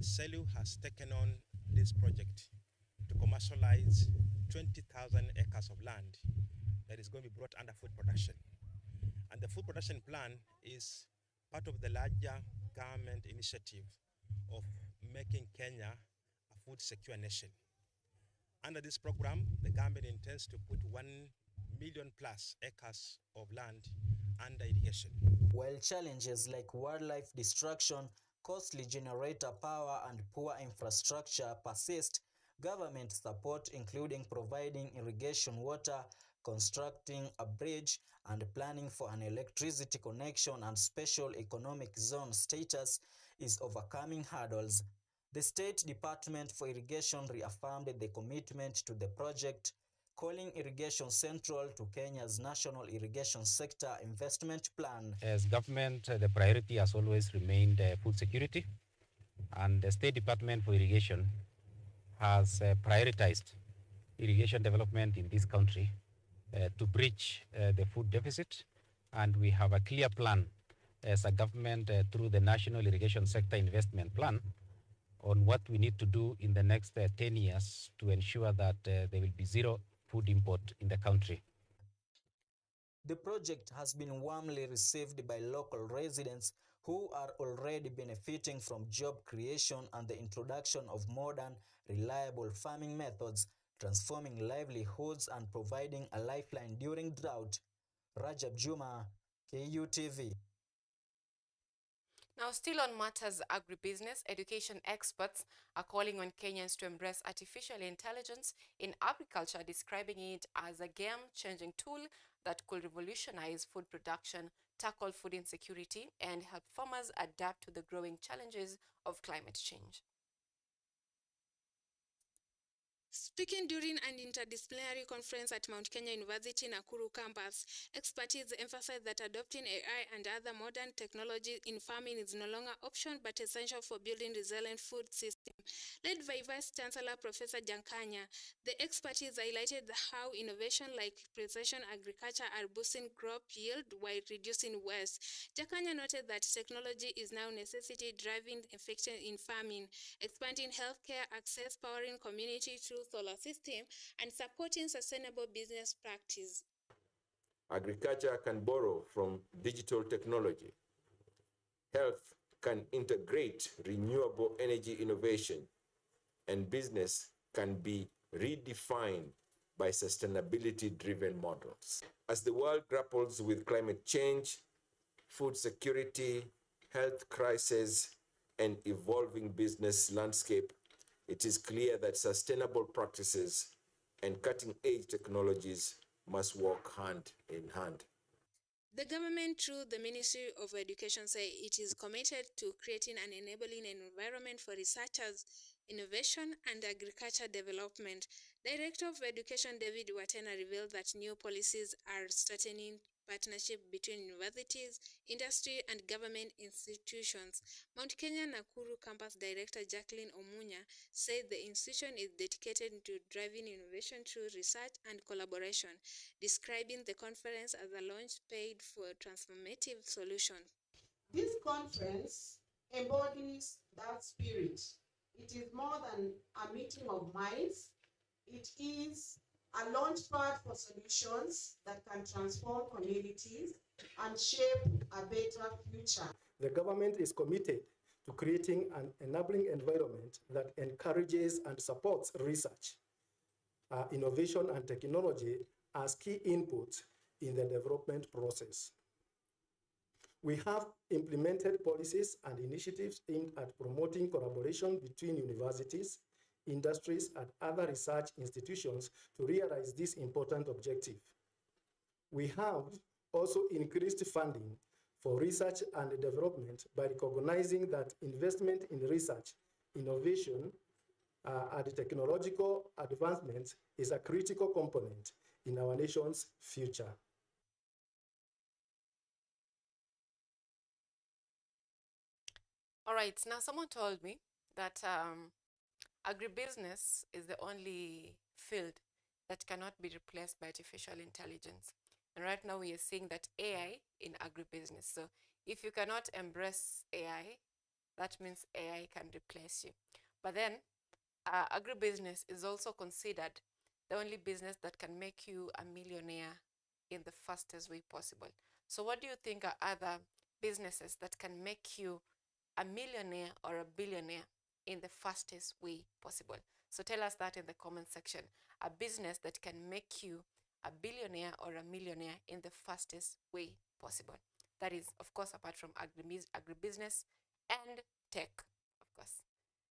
Selu has taken on this project to commercialize 20,000 acres of land that is going to be brought under food production. And the food production plan is part of the larger government initiative of making Kenya a food secure nation. Under this program, the government intends to put 1 million plus acres of land under irrigation. While challenges like wildlife destruction, costly generator power, and poor infrastructure persist, government support, including providing irrigation water, constructing a bridge, and planning for an electricity connection and special economic zone status, is overcoming hurdles. The State Department for Irrigation reaffirmed the commitment to the project, calling irrigation central to Kenya's National Irrigation Sector Investment Plan. As government, the priority has always remained food security, and the State Department for Irrigation has prioritized irrigation development in this country to bridge the food deficit, and we have a clear plan as a government through the National Irrigation Sector Investment Plan on what we need to do in the next 10 years to ensure that there will be zero food import in the country. The project has been warmly received by local residents who are already benefiting from job creation and the introduction of modern, reliable farming methods, transforming livelihoods and providing a lifeline during drought. Rajab Juma, KUTV. Now, still on matters agribusiness, education experts are calling on Kenyans to embrace artificial intelligence in agriculture, describing it as a game-changing tool that could revolutionize food production, tackle food insecurity, and help farmers adapt to the growing challenges of climate change. Speaking during an interdisciplinary conference at Mount Kenya University Nakuru campus, experts emphasized that adopting AI and other modern technology in farming is no longer option but essential for building resilient food system. Led by Vice Chancellor Professor Jankanya, the expertise highlighted how innovation like precision agriculture are boosting crop yield while reducing waste. Jankanya noted that technology is now necessity driving effectiveness in farming, expanding healthcare access, powering community through solar system, and supporting sustainable business practice. Agriculture can borrow from digital technology. Health can integrate renewable energy innovation, and business can be redefined by sustainability-driven models. As the world grapples with climate change, food security, health crisis, and evolving business landscape, it is clear that sustainable practices and cutting-edge technologies must work hand in hand. The government, through the Ministry of Education, say it is committed to creating an enabling environment for researchers, innovation, and agriculture development. Director of Education David Watena revealed that new policies are strengthening partnership between universities, industry, and government institutions. Mount Kenya Nakuru Campus Director Jacqueline Omunya said the institution is dedicated to driving innovation through research and collaboration, describing the conference as a launch pad for transformative solutions. This conference embodies that spirit. It is more than a meeting of minds. It is a launch pad for solutions that can transform communities and shape a better future. The government is committed to creating an enabling environment that encourages and supports research, innovation, and technology as key inputs in the development process. We have implemented policies and initiatives aimed at promoting collaboration between universities, industries, and other research institutions to realize this important objective. We have also increased funding for research and development by recognizing that investment in research, innovation, and technological advancement is a critical component in our nation's future. All right, now someone told me that agribusiness is the only field that cannot be replaced by artificial intelligence. And right now we are seeing that AI in agribusiness. So if you cannot embrace AI, that means AI can replace you. But then agribusiness is also considered the only business that can make you a millionaire in the fastest way possible. So what do you think are other businesses that can make you a millionaire or a billionaire in the fastest way possible? So tell us that in the comment section. A business that can make you a billionaire or a millionaire in the fastest way possible. That is, of course, apart from agribusiness and tech, of course.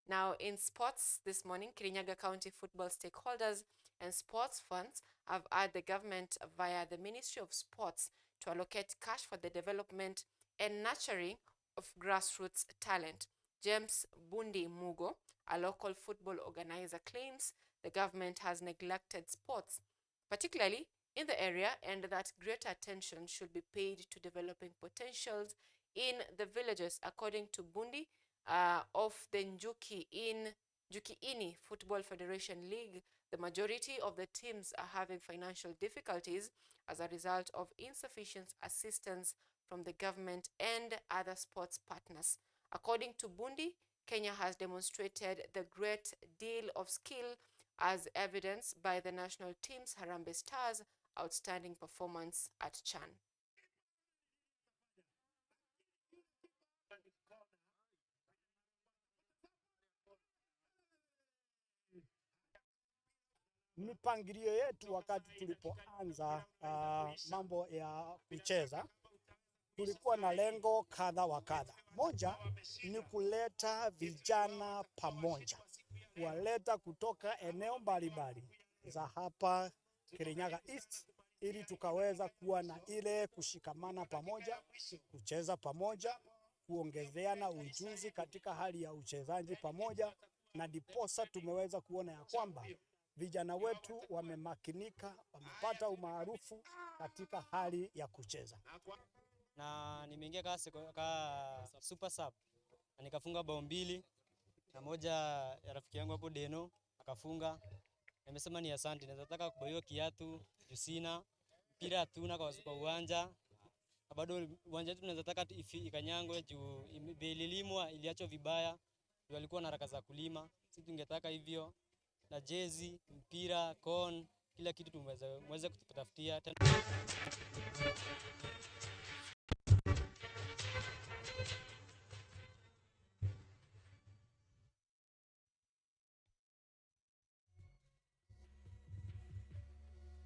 Now, in sports this morning, Kirinyaga County football stakeholders and sports funds have urged the government via the Ministry of Sports to allocate cash for the development and nurturing of grassroots talent. James Bundi Mugo, a local football organizer, claims the government has neglected sports, particularly in the area, and that greater attention should be paid to developing potentials in the villages. According to Bundi of the Njukiini Football Federation League, the majority of the teams are having financial difficulties as a result of insufficient assistance from the government and other sports partners. According to Bundi, Kenya has demonstrated the great deal of skill as evidenced by the national team's Harambee Stars' outstanding performance at Chan. Mipangilio yetu wakati tulipoanza mambo ya kucheza, tulikuwa na lengo kadha wa kadha. Moja ni kuleta vijana pamoja, kuwaleta kutoka eneo mbalimbali za hapa Kirinyaga East, ili tukaweza kuwa na ile kushikamana pamoja, kucheza pamoja, kuongezeana ujuzi katika hali ya uchezaji pamoja, na diposa tumeweza kuona ya kwamba vijana wetu wamemakinika, wamepata umaarufu katika hali ya kucheza. Na nimeingia ka super sub na nikafunga bao 2 na moja ya rafiki yangu hapo Deno akafunga. Nimesema ni asante, nataka kubaiwa kiatu, jusina, mpira hatuna kwa uwanja. Bado uwanja wetu tunataka ikanyangwe juu ililimwa iliachwa vibaya. Walikuwa na haraka za kulima. Sisi tungetaka hivyo na jezi, mpira, kon kila kitu tumeweza kutafutia.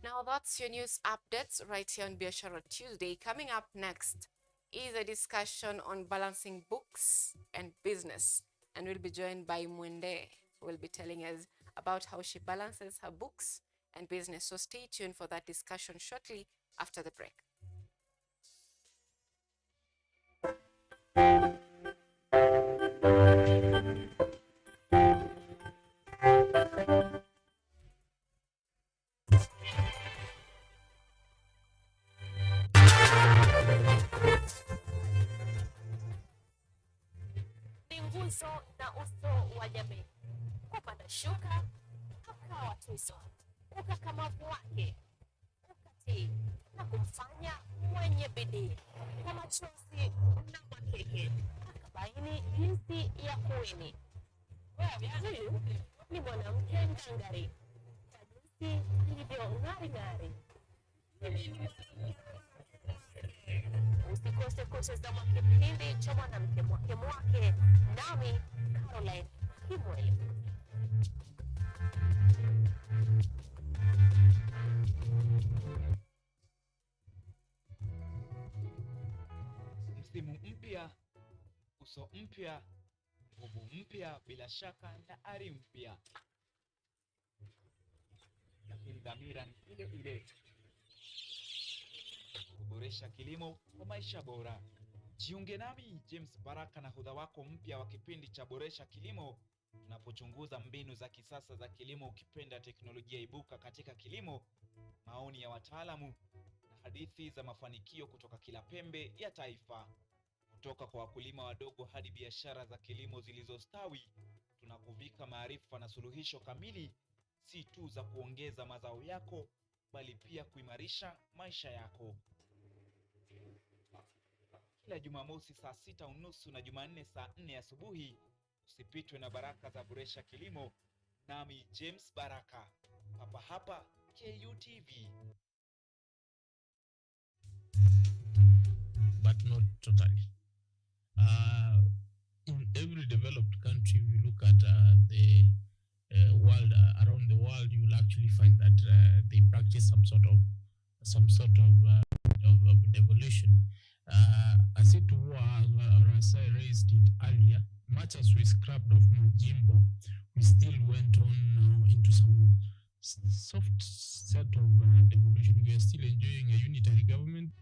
Now that's your news updates right here on Biashara Tuesday. Coming up next is a discussion on balancing books and business. And we'll be joined by Mwende, who will be telling us about how she balances her books and business. So stay tuned for that discussion shortly after the break. Ni nguzo na uso wa jamii. Kupanda shuka, ukawa tuzo, ukakamavu wake, ukatii na kumfanya mwenye bidii na machozi na makeke, akabaini jinsi ya kuwini. Huyu ni mwanamke ngangari, kwa jinsi alivyo ng'ari-ng'ari. Usikose kutazama kipindi cha mwanamke mwake, nami Caroline Kimweli. Msimu mpya, uso mpya, nguvu mpya, bila shaka na ari mpya, lakini dhamira ni ile ile: kuboresha kilimo kwa maisha bora. Jiunge nami James Baraka na nahodha wako mpya wa kipindi cha Boresha Kilimo, tunapochunguza mbinu za kisasa za kilimo, ukipenda teknolojia ibuka katika kilimo, maoni ya wataalamu na hadithi za mafanikio kutoka kila pembe ya taifa. Kutoka kwa wakulima wadogo hadi biashara za kilimo zilizostawi, tunakuvika maarifa na suluhisho kamili, si tu za kuongeza mazao yako, bali pia kuimarisha maisha yako. Kila Jumamosi saa 6:30 na Jumanne saa 4 asubuhi, usipitwe na baraka za Boresha Kilimo, nami James Baraka, hapa hapa KUTV. But not totally. In every developed country, we look at the world, around the world, you will actually find that they practice some sort of devolution. As it was, as I raised it earlier, much as we scrapped off Mujimbo, we still went on into some soft set of devolution. We are still enjoying a unitary government.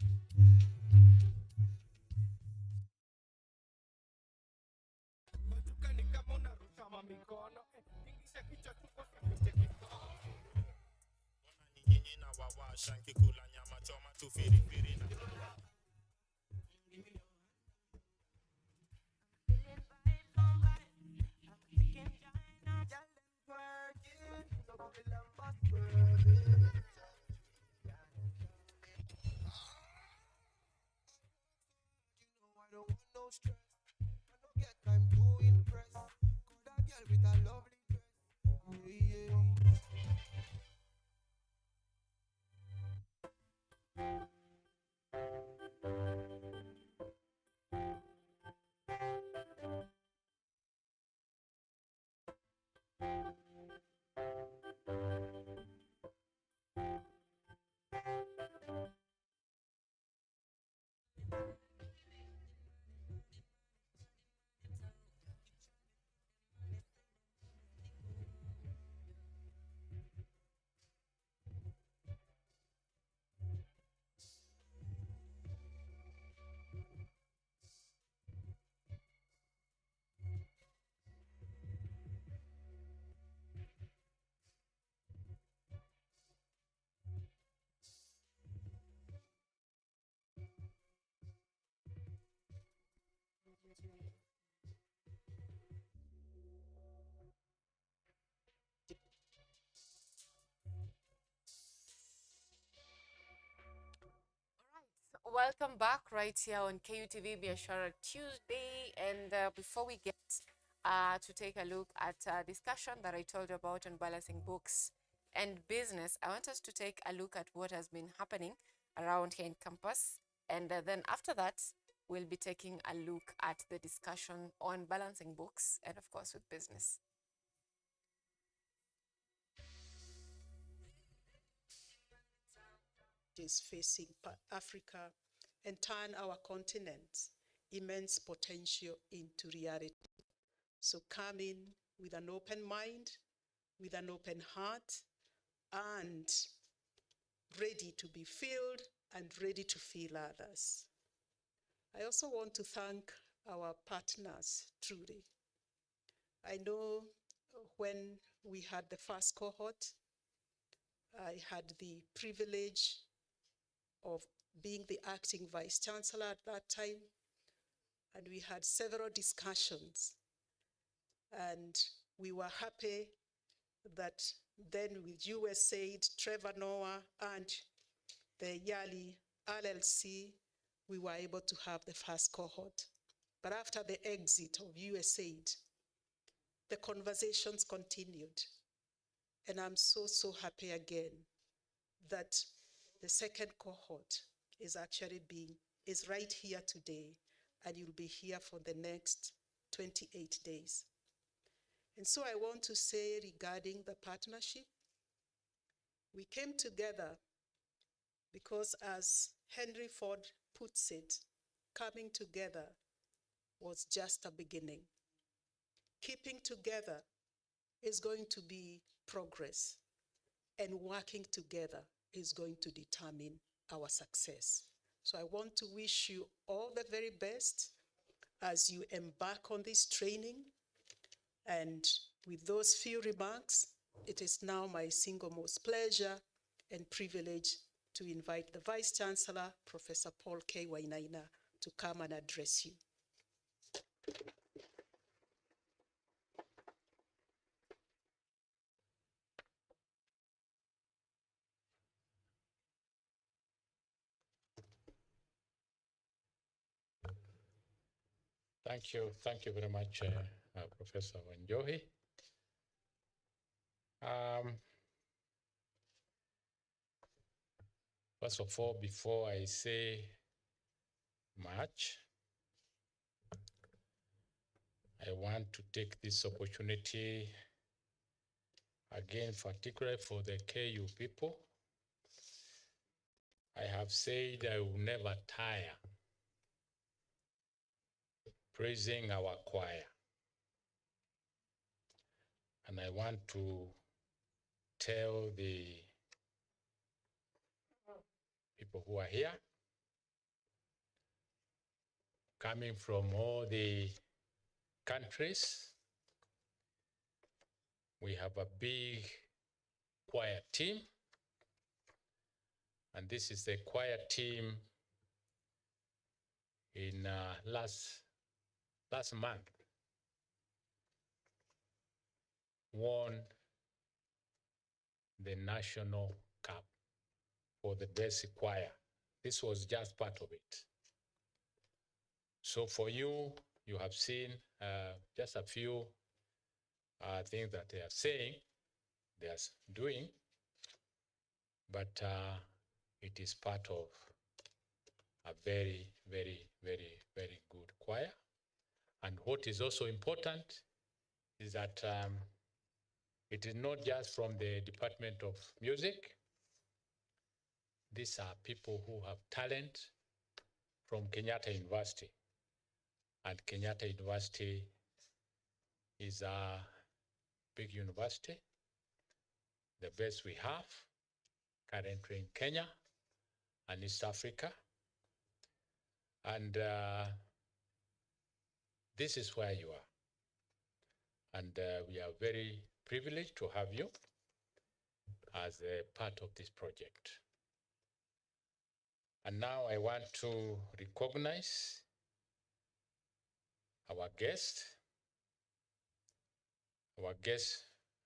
Welcome back right here on KUTV Biashara Tuesday. And before we get to take a look at a discussion that I told you about on balancing books and business, I want us to take a look at what has been happening around here in campus. And then after that, we'll be taking a look at the discussion on balancing books and, of course, with business. Is facing Africa and turn our continent's immense potential into reality. So come in with an open mind, with an open heart, and ready to be filled and ready to fill others. I also want to thank our partners, truly. I know when we had the first cohort, I had the privilege of being the acting vice chancellor at that time, and we had several discussions, and we were happy that then with USAID, Trevor Noah, and the Yali LLC, we were able to have the first cohort. But after the exit of USAID, the conversations continued. And I'm so, so happy again that the second cohort is actually is right here today, and you'll be here for the next 28 days. And so I want to say regarding the partnership, we came together because, as Henry Ford puts it, coming together was just a beginning. Keeping together is going to be progress, and working together is going to determine our success. So I want to wish you all the very best as you embark on this training. And with those few remarks, it is now my single most pleasure and privilege to invite the Vice Chancellor, Professor Paul K. Wainaina, to come and address you. Thank you very much, Professor Wanjohi. First of all, before I say much, I want to take this opportunity again, particularly for the KU people. I have said I will never tire praising our choir. And I want to tell the people who are here, coming from all the countries, we have a big choir team. And this is the choir team in last month won the National Cup for the best choir. This was just part of it. So for you, you have seen just a few things that they are saying, they are doing, but it is part of a very, very, very, very good choir. And what is also important is that it is not just from the Department of Music. These are people who have talent from Kenyatta University. And Kenyatta University is a big university, the best we have currently in Kenya and East Africa. And this is where you are. And we are very privileged to have you as a part of this project. And now I want to recognize our guest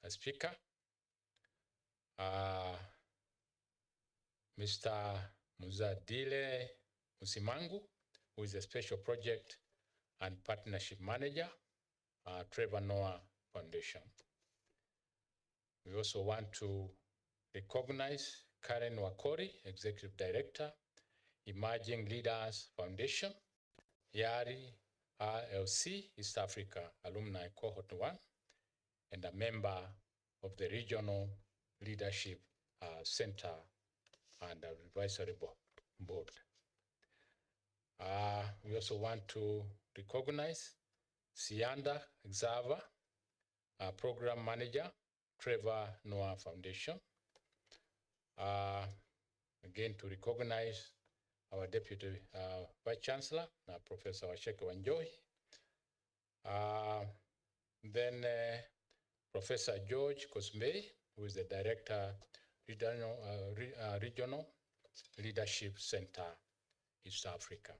speaker, Mr. Muzadile Musimangu, who is a Special Project and Partnership Manager, Trevor Noah Foundation. We also want to recognize Karen Wakori, Executive Director, Emerging Leaders Foundation, YARI RLC, East Africa Alumni Cohort 1, and a member of the Regional Leadership Center and Advisory Board. We also want to recognize Sianda Xava, Program Manager, Trevor Noah Foundation. Again, to recognize our Deputy Vice Chancellor, Professor Washeke Wanjohi. Then Professor George Kosmei, who is the Director, Regional Leadership Center, East Africa.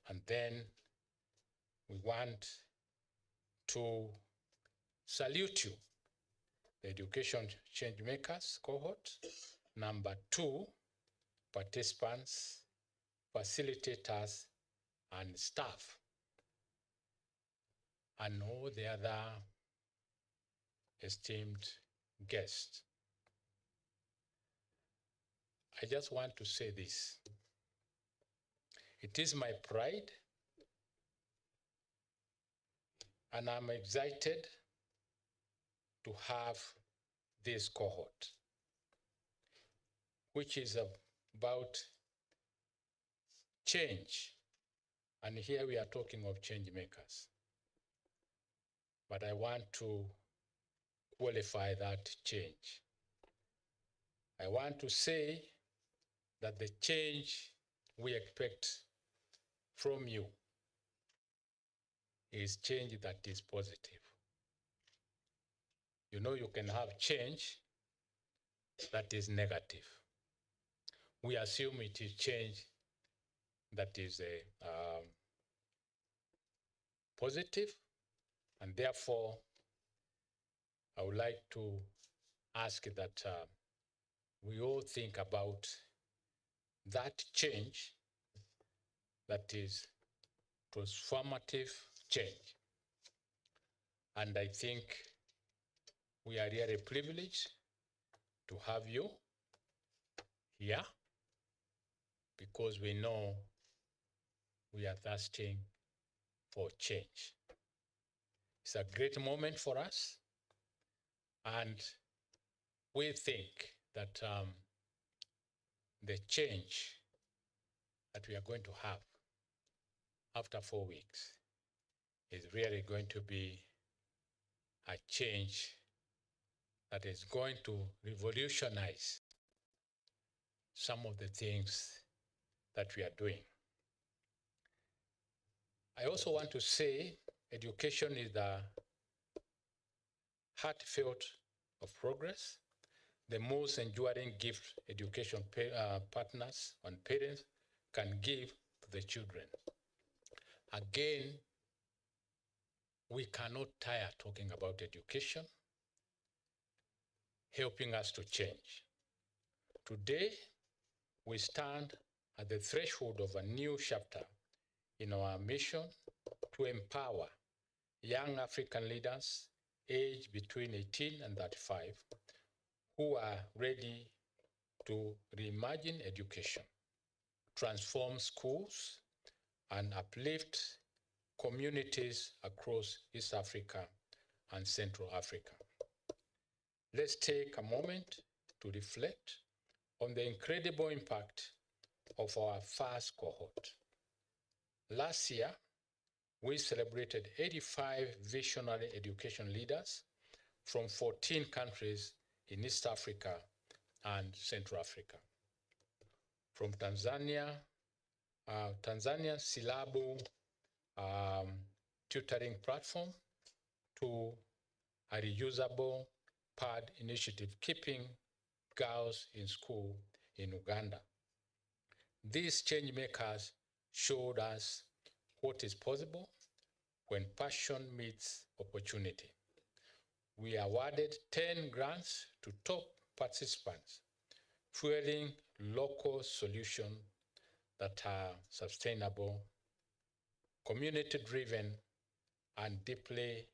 And then we want to salute you, the Education Changemakers cohort, number 2, participants, facilitators, and staff, and all the other esteemed guests. I just want to say this. It is my pride, and I'm excited to have this cohort, which is about change. And here we are talking of change makers. But I want to qualify that change. I want to say that the change we expect from you is change that is positive. You know, you can have change that is negative. We assume it is change that is positive, and therefore I would like to ask that we all think about that change that is transformative change. And I think we are really privileged to have you here, because we know we are thirsting for change. It's a great moment for us, and we think that the change that we are going to have after 4 weeks is really going to be a change that is going to revolutionize some of the things that we are doing. I also want to say education is the heartfelt of progress, the most enduring gift education partners and parents can give to the children. Again, we cannot tire talking about education, helping us to change. Today, we stand at the threshold of a new chapter in our mission to empower young African leaders aged between 18 and 35 who are ready to reimagine education, transform schools, and uplift communities across East Africa and Central Africa. Let's take a moment to reflect on the incredible impact of our first cohort. Last year, we celebrated 85 visionary education leaders from 14 countries in East Africa and Central Africa. From Tanzania, Tanzania's Silabu tutoring platform to a reusable pad initiative keeping girls in school in Uganda. These change makers showed us what is possible when passion meets opportunity. We awarded 10 grants to top participants, fueling local solutions that are sustainable, community-driven, and deeply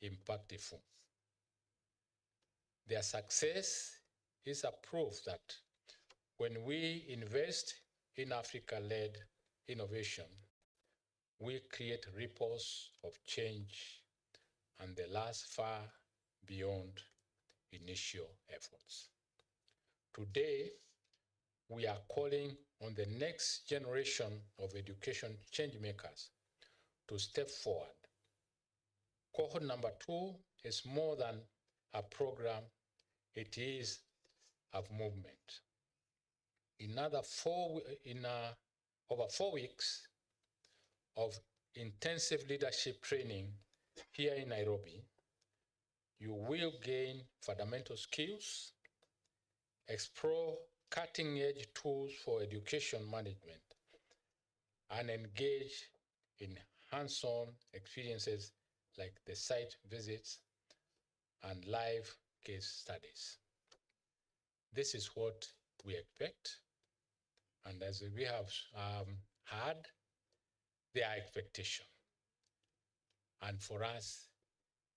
impactful. Their success is a proof that when we invest in Africa-led innovation, we create ripples of change and they last far beyond initial efforts. Today, we are calling on the next generation of education changemakers to step forward. Cohort number 2 is more than a program, it is a movement. In over 4 weeks of intensive leadership training here in Nairobi, you will gain fundamental skills, explore cutting-edge tools for education management, and engage in hands-on experiences like the site visits and live case studies. This is what we expect, and as we have heard, their expectation. And for us,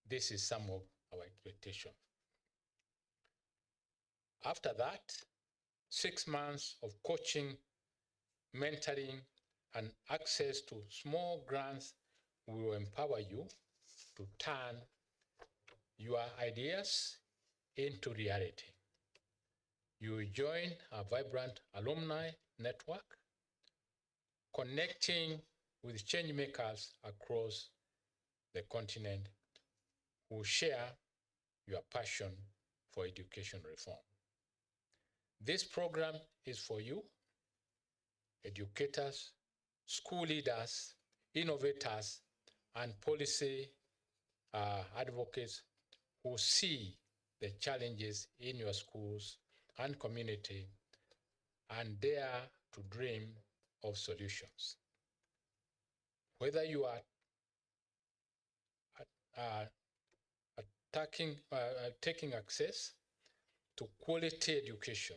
this is some of our expectation. After that, 6 months of coaching, mentoring, and access to small grants will empower you to turn your ideas into reality. You will join a vibrant alumni network, connecting with changemakers across the continent who share your passion for education reform. This program is for you, educators, school leaders, innovators, and policy advocates who see the challenges in your schools and community and dare to dream of solutions. Whether you are taking access to quality education,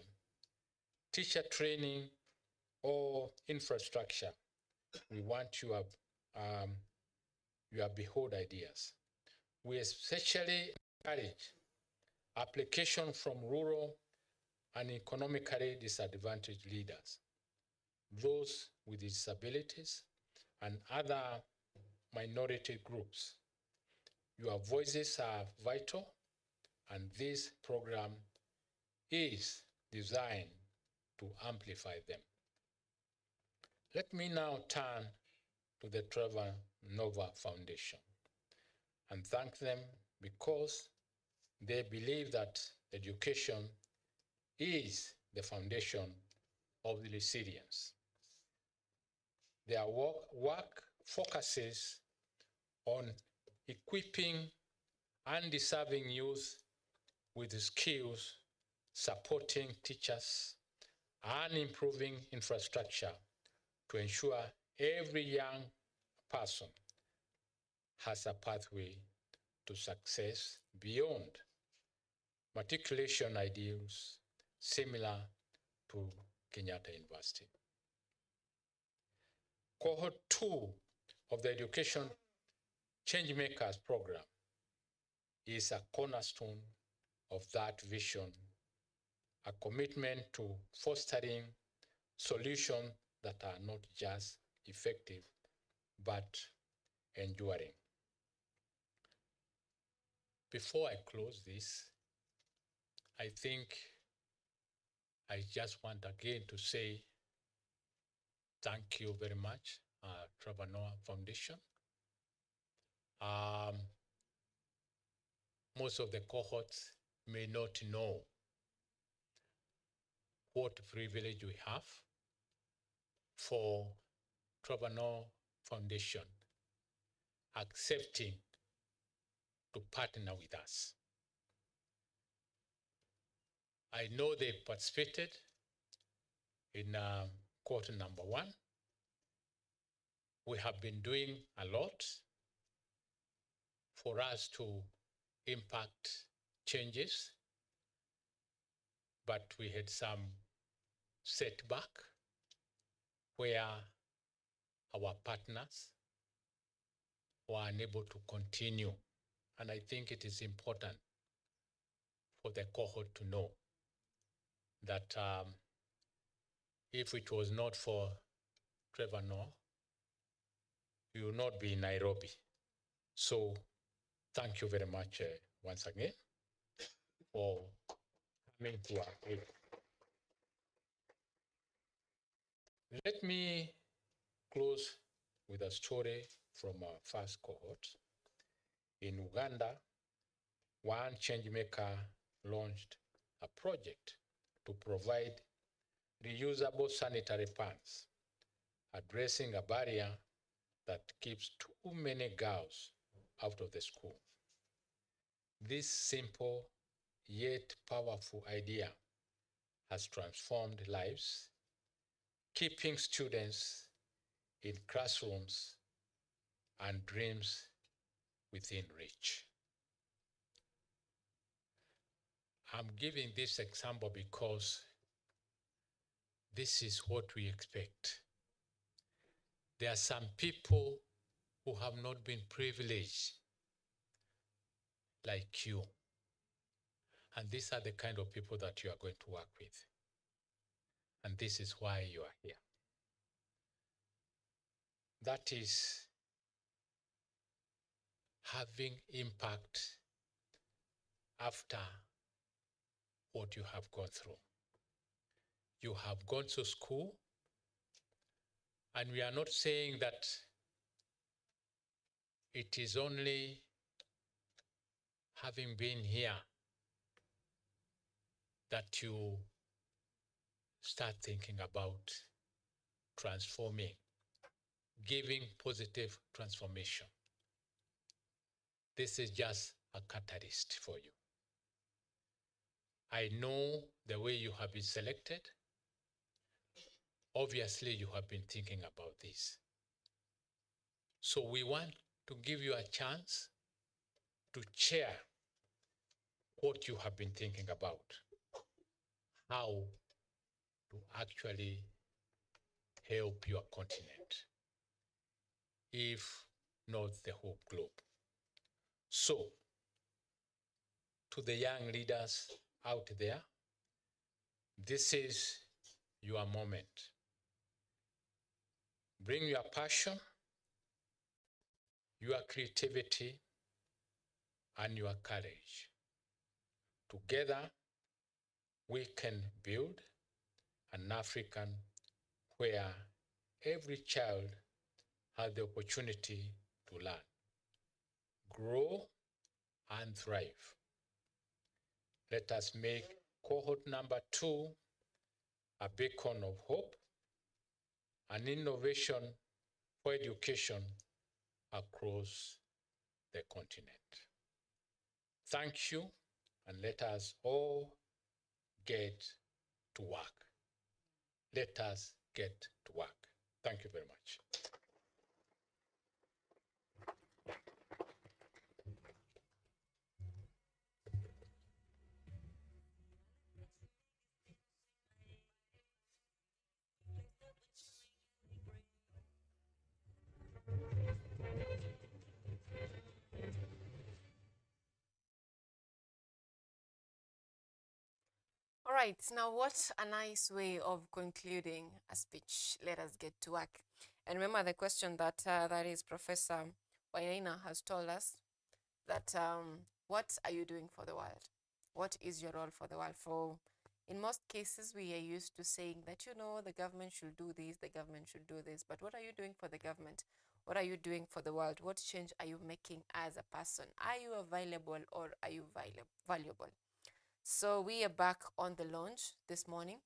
teacher training, or infrastructure, we want your behold ideas. We especially encourage application from rural and economically disadvantaged leaders, those with disabilities, and other minority groups. Your voices are vital, and this program is designed to amplify them. Let me now turn to the Trevor Noah Foundation and thank them because they believe that education is the foundation of the resilience. Their work focuses on equipping undeserving youth with skills, supporting teachers, and improving infrastructure to ensure every young person has a pathway to success beyond matriculation ideals similar to Kenyatta University. Cohort 2 of the Education Changemakers program is a cornerstone of that vision, a commitment to fostering solutions that are not just effective, but enduring. Before I close this, I think I just want again to say thank you very much, Trevor Noah Foundation. Most of the cohorts may not know what privilege we have for Trevor Noah Foundation accepting to partner with us. I know they participated in cohort number 1. We have been doing a lot for us to impact changes, but we had some setback where our partners were unable to continue. And I think it is important for the cohort to know that if it was not for Trevor Noah, we would not be in Nairobi. So thank you very much once again for coming to our aid. Let me close with a story from our first cohort. In Uganda, one changemaker launched a project to provide reusable sanitary pads, addressing a barrier that keeps too many girls out of the school. This simple yet powerful idea has transformed lives, keeping students in classrooms and dreams within reach. I'm giving this example because this is what we expect. There are some people who have not been privileged like you. And these are the kind of people that you are going to work with. And this is why you are here. That is having impact after what you have gone through. You have gone to school, and we are not saying that it is only having been here that you start thinking about transforming, giving positive transformation. This is just a catalyst for you. I know the way you have been selected. Obviously, you have been thinking about this. So we want to give you a chance to share what you have been thinking about, how to actually help your continent, if not the whole globe. So, to the young leaders out there, this is your moment. Bring your passion, your creativity, and your courage. Together, we can build an African where every child has the opportunity to learn, grow, and thrive. Let us make cohort number 2 a beacon of hope, an innovation for education across the continent. Thank you, and let us all get to work. Let us get to work. Thank you very much. All right, now what a nice way of concluding a speech. Let us get to work. And remember the question that that is Professor Wainaina has told us, that what are you doing for the world? What is your role for the world? For in most cases, we are used to saying that, you know, the government should do this, the government should do this. But what are you doing for the government? What are you doing for the world? What change are you making as a person? Are you available, or are you valuable? So we are back on the launch this morning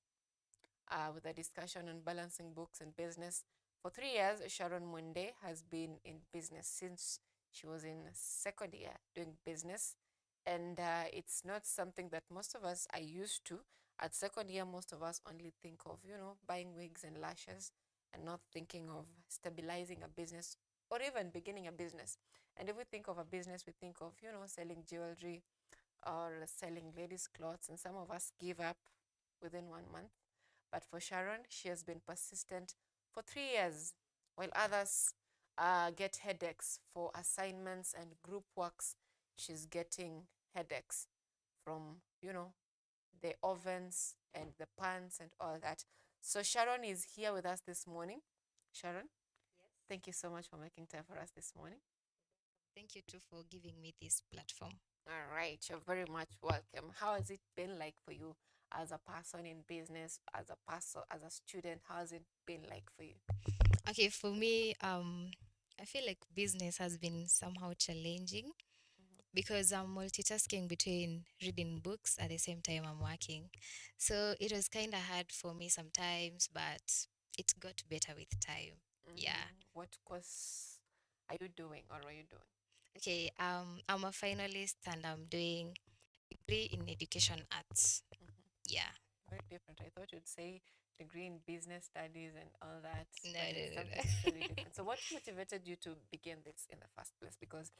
with a discussion on balancing books and business. For 3 years, Sharon Mwende has been in business since she was in second year doing business. And it's not something that most of us are used to. At second year, most of us only think of, you know, buying wigs and lashes and not thinking of stabilizing a business or even beginning a business. And if we think of a business, we think of, you know, selling jewelry or selling ladies' clothes. And some of us give up within 1 month. But for Sharon, she has been persistent for 3 years, while others get headaches for assignments and group works. She's getting headaches from, you know, the ovens, and the pants and all that. So Sharon is here with us this morning. Sharon, yes. Thank you so much for making time for us this morning. Thank you too for giving me this platform. All right, you're very much welcome. How has it been like for you as a person in business, as a person, as a student? How has it been like for you? Okay, for me, I feel like business has been somehow challenging because I'm multitasking between reading books at the same time I'm working. So it was kind of hard for me sometimes, but it got better with time. Yeah. What course are you doing or are you doing? Okay, I'm a finalist and I'm doing degree in education arts. Yeah. Very different. I thought you'd say degree in business studies and all that. No, but no, it's no, something no. totally different. So what motivated you to begin this in the first place? Because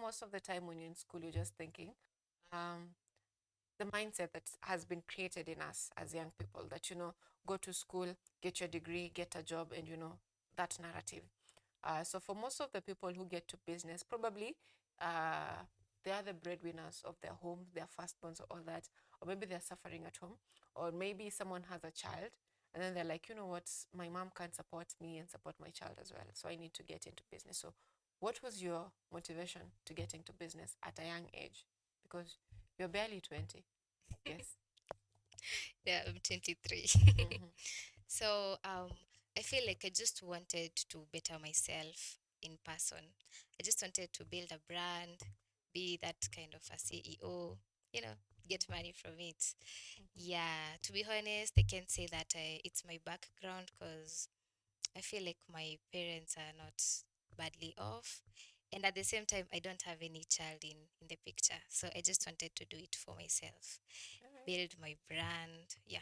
most of the time when you're in school, you're just thinking, the mindset that has been created in us as young people that, go to school, get your degree, get a job, and, that narrative. So for most of the people who get to business, probably they are the breadwinners of their home, their firstborns, or all that, or maybe they're suffering at home, or maybe someone has a child, and then they're like, you know what, my mom can't support me and support my child as well, so I need to get into business. So what was your motivation to get into business at a young age? Because you're barely 20, yes. Yeah, I'm 23. So I feel like I just wanted to better myself in person. I just wanted to build a brand, be that kind of a CEO, get money from it. Yeah, to be honest, I can say that it's my background because I feel like my parents are not badly off. And at the same time, I don't have any child in the picture. So I just wanted to do it for myself, build my brand. Yeah.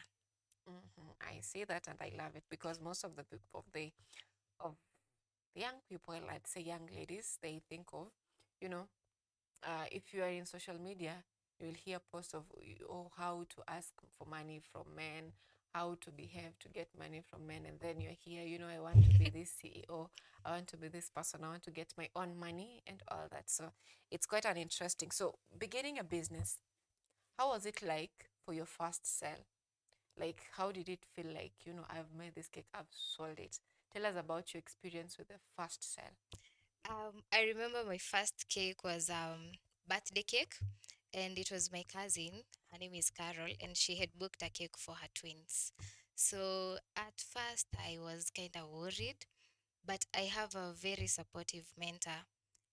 I see that and I love it because most of the people of the young people, I'd say young ladies, they think of, if you are in social media, you'll hear posts of how to ask for money from men, how to behave to get money from men, and then you're here, I want to be this CEO, I want to be this person, I want to get my own money and all that. So it's quite an interesting. So beginning a business, how was it like for your first sale? Like, how did it feel like, I've made this cake, I've sold it? Tell us about your experience with the first sale. I remember my first cake was birthday cake, and it was my cousin. Her name is Carol, and she had booked a cake for her twins. So at first, I was kind of worried, but I have a very supportive mentor.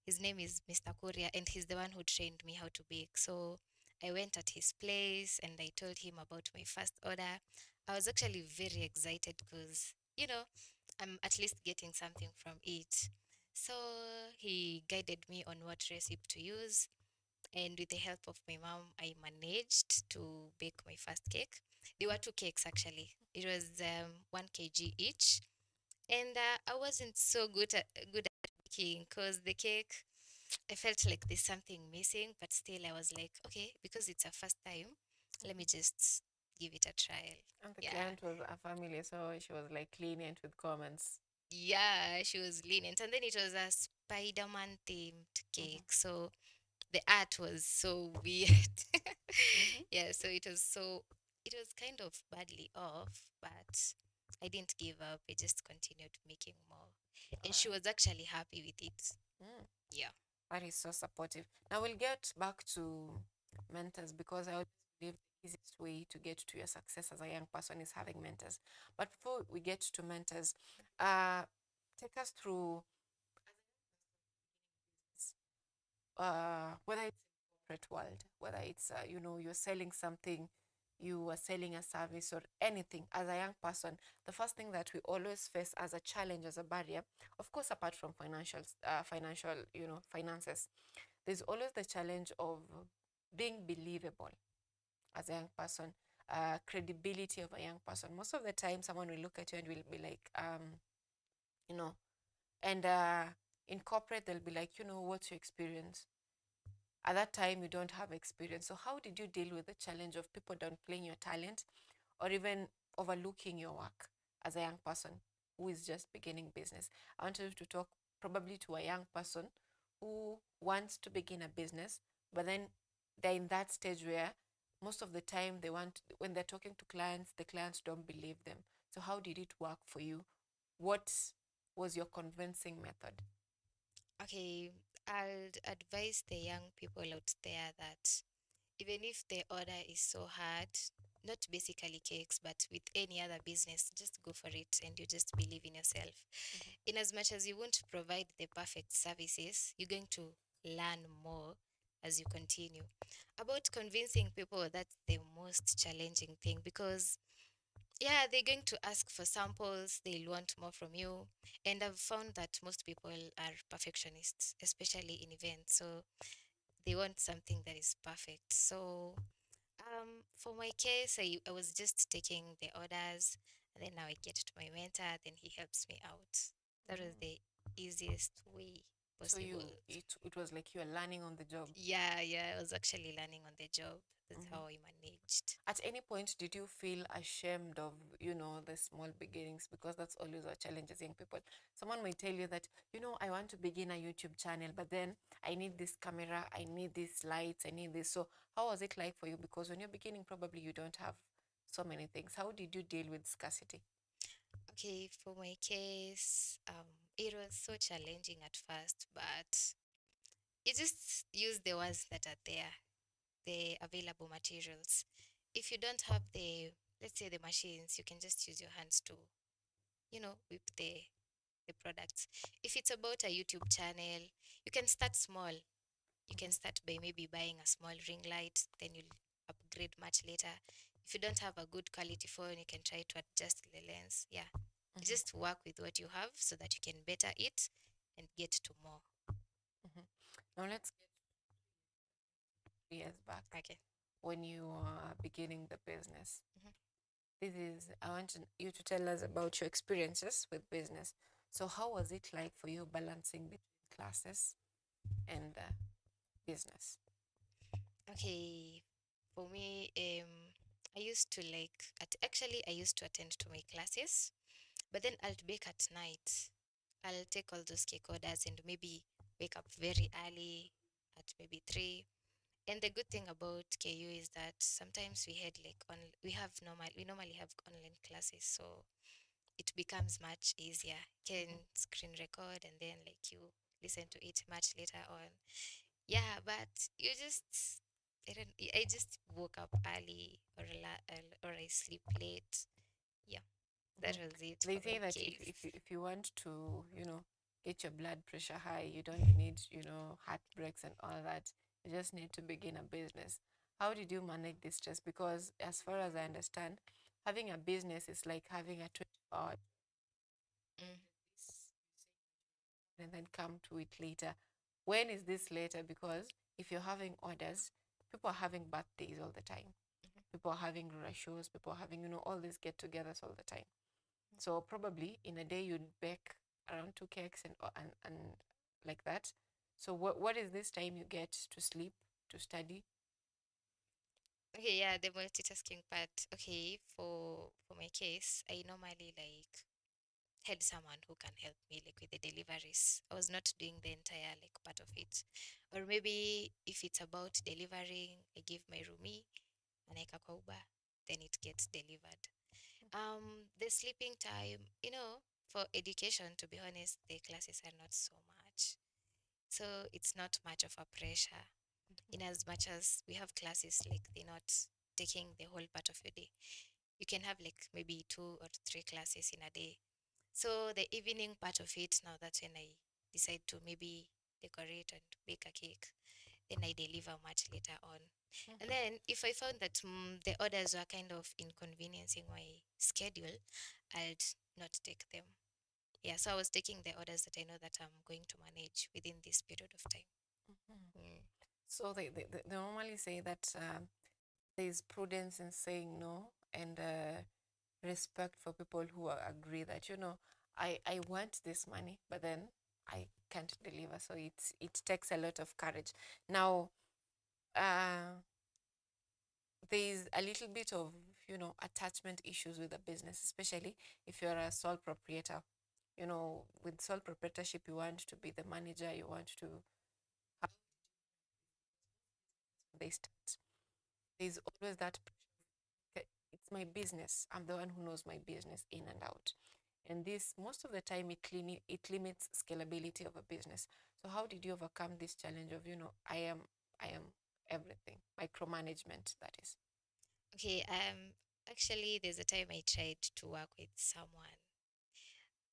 His name is Mr. Korea, and he's the one who trained me how to bake. So I went at his place and I told him about my first order. I was actually very excited because, I'm at least getting something from it. So he guided me on what recipe to use. And with the help of my mom, I managed to bake my first cake. There were two cakes actually. It was 1 kg each. And I wasn't so good at baking because the cake, I felt like there's something missing, but still I was like, okay, because it's a first time, let me just give it a trial. And the client was a family, so she was like lenient with comments. Yeah, she was lenient. And then it was a Spider-Man themed cake. So the art was so weird. Yeah, so it was kind of badly off, but I didn't give up. I just continued making more. And she was actually happy with it. Yeah. That is so supportive. Now we'll get back to mentors because I always believe the easiest way to get to your success as a young person is having mentors. But before we get to mentors, take us through whether it's corporate world, whether it's you're selling something, you are selling a service or anything. As a young person, the first thing that we always face as a challenge, as a barrier, of course, apart from finances, there's always the challenge of being believable as a young person, credibility of a young person. Most of the time, someone will look at you and will be like, and in corporate, they'll be like, what's your experience? At that time, you don't have experience. So how did you deal with the challenge of people downplaying your talent or even overlooking your work as a young person who is just beginning business? I want you to talk probably to a young person who wants to begin a business, but then they're in that stage where most of the time when they're talking to clients, the clients don't believe them. So how did it work for you? What was your convincing method? Okay, I'd advise the young people out there that even if the order is so hard, not basically cakes, but with any other business, just go for it and you just believe in yourself. In as much as you won't provide the perfect services, you're going to learn more as you continue. About convincing people, that's the most challenging thing because yeah, they're going to ask for samples, they'll want more from you. And I've found that most people are perfectionists, especially in events. So they want something that is perfect. So for my case, I was just taking the orders and then now I get to my mentor, then he helps me out. That was the easiest way So possible. it was like you were learning on the job. Yeah, I was actually learning on the job. That's how I managed. At any point, did you feel ashamed of, the small beginnings? Because that's always our challenge as young people. Someone might tell you that, I want to begin a YouTube channel, but then I need this camera, I need these lights, I need this. So how was it like for you? Because when you're beginning, probably you don't have so many things. How did you deal with scarcity? Okay, for my case, it was so challenging at first, but you just use the ones that are there, the available materials. If you don't have let's say the machines, you can just use your hands to, whip the products. If it's about a YouTube channel, you can start small. You can start by maybe buying a small ring light, then you'll upgrade much later. If you don't have a good quality phone, you can try to adjust the lens. Yeah. You just work with what you have so that you can better it and get to more. Now let's get 3 years back. Okay. When you are beginning the business. I want you to tell us about your experiences with business. So how was it like for you balancing between classes and business? Okay. For me, I used to I used to attend to my classes, but then I'll bake at night. I'll take all those cake orders and maybe wake up very early at maybe 3. And the good thing about KU is that sometimes we normally have online classes, so it becomes much easier. You can screen record and then you listen to it much later on. Yeah, but I just woke up early or I sleep late. Yeah, that was it. They for say my that case. if you want to, get your blood pressure high, you don't need, heartbreaks and all that. You just need to begin a business. How did you manage this stress? Because as far as I understand, having a business is like having a 24-hour and then come to it later. When is this later? Because if you're having orders, people are having birthdays all the time. People are having shows, people are having, all these get-togethers all the time. So probably in a day you'd bake around 2 cakes and like that. So what is this time you get to sleep, to study? Okay, yeah, the multitasking part. Okay, for my case, I normally had someone who can help me with the deliveries. I was not doing the entire part of it. Or maybe if it's about delivering, I give my roomie and I kwa Uber, then it gets delivered. The sleeping time, for education, to be honest, the classes are not so much. So it's not much of a pressure. In as much as we have classes, they're not taking the whole part of your day. You can have maybe 2 or 3 classes in a day. So the evening part of it, now that's when I decide to maybe decorate and bake a cake. Then I deliver much later on. And then if I found that the orders were kind of inconveniencing my schedule, I'd not take them. Yeah, so I was taking the orders that I know that I'm going to manage within this period of time. So they normally say that there's prudence in saying no and respect for people who agree that, I want this money, but then I can't deliver. So it takes a lot of courage. Now, there's a little bit of, attachment issues with the business, especially if you're a sole proprietor. With sole proprietorship, you want to be the manager, you want to they start. there's always that pressure. Okay, it's my business. I'm the one who knows my business in and out. And this, most of the time, it limits scalability of a business. So how did you overcome this challenge of, I am everything, micromanagement, that is? Okay, actually, there's a time I tried to work with someone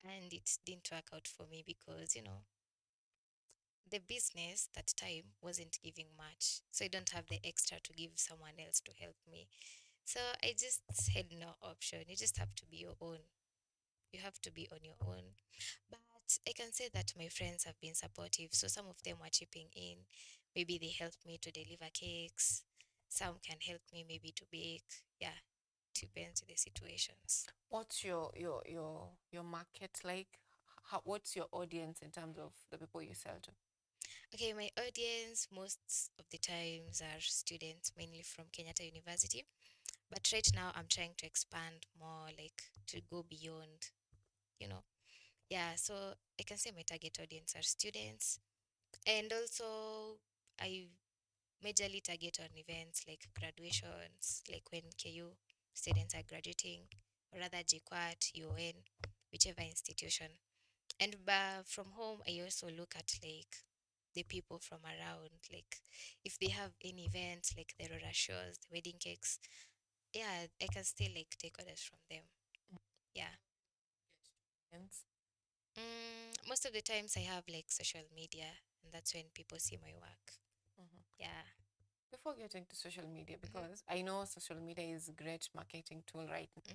and it didn't work out for me because, the business that time wasn't giving much. So I don't have the extra to give someone else to help me. So I just had no option. You just have to be your own. You have to be on your own. But I can say that my friends have been supportive. So some of them were chipping in. Maybe they helped me to deliver cakes. Some can help me maybe to bake. Yeah, depends on the situations. What's your market like? What's your audience in terms of the people you sell to? Okay, my audience most of the times are students, mainly from Kenyatta University. But right now, I'm trying to expand more, like to go beyond, you know. Yeah, so I can say my target audience are students. And also, I majorly target on events like graduations, like when KU students are graduating, or rather JKUAT, UN, whichever institution. And from home, I also look at like the people from around, like if they have any events like the Rora shows, the wedding cakes, yeah, I can still like take orders from them. Yeah. Most of the times I have like social media, and that's when people see my work. Yeah. Before getting to social media, because I know social media is a great marketing tool right now,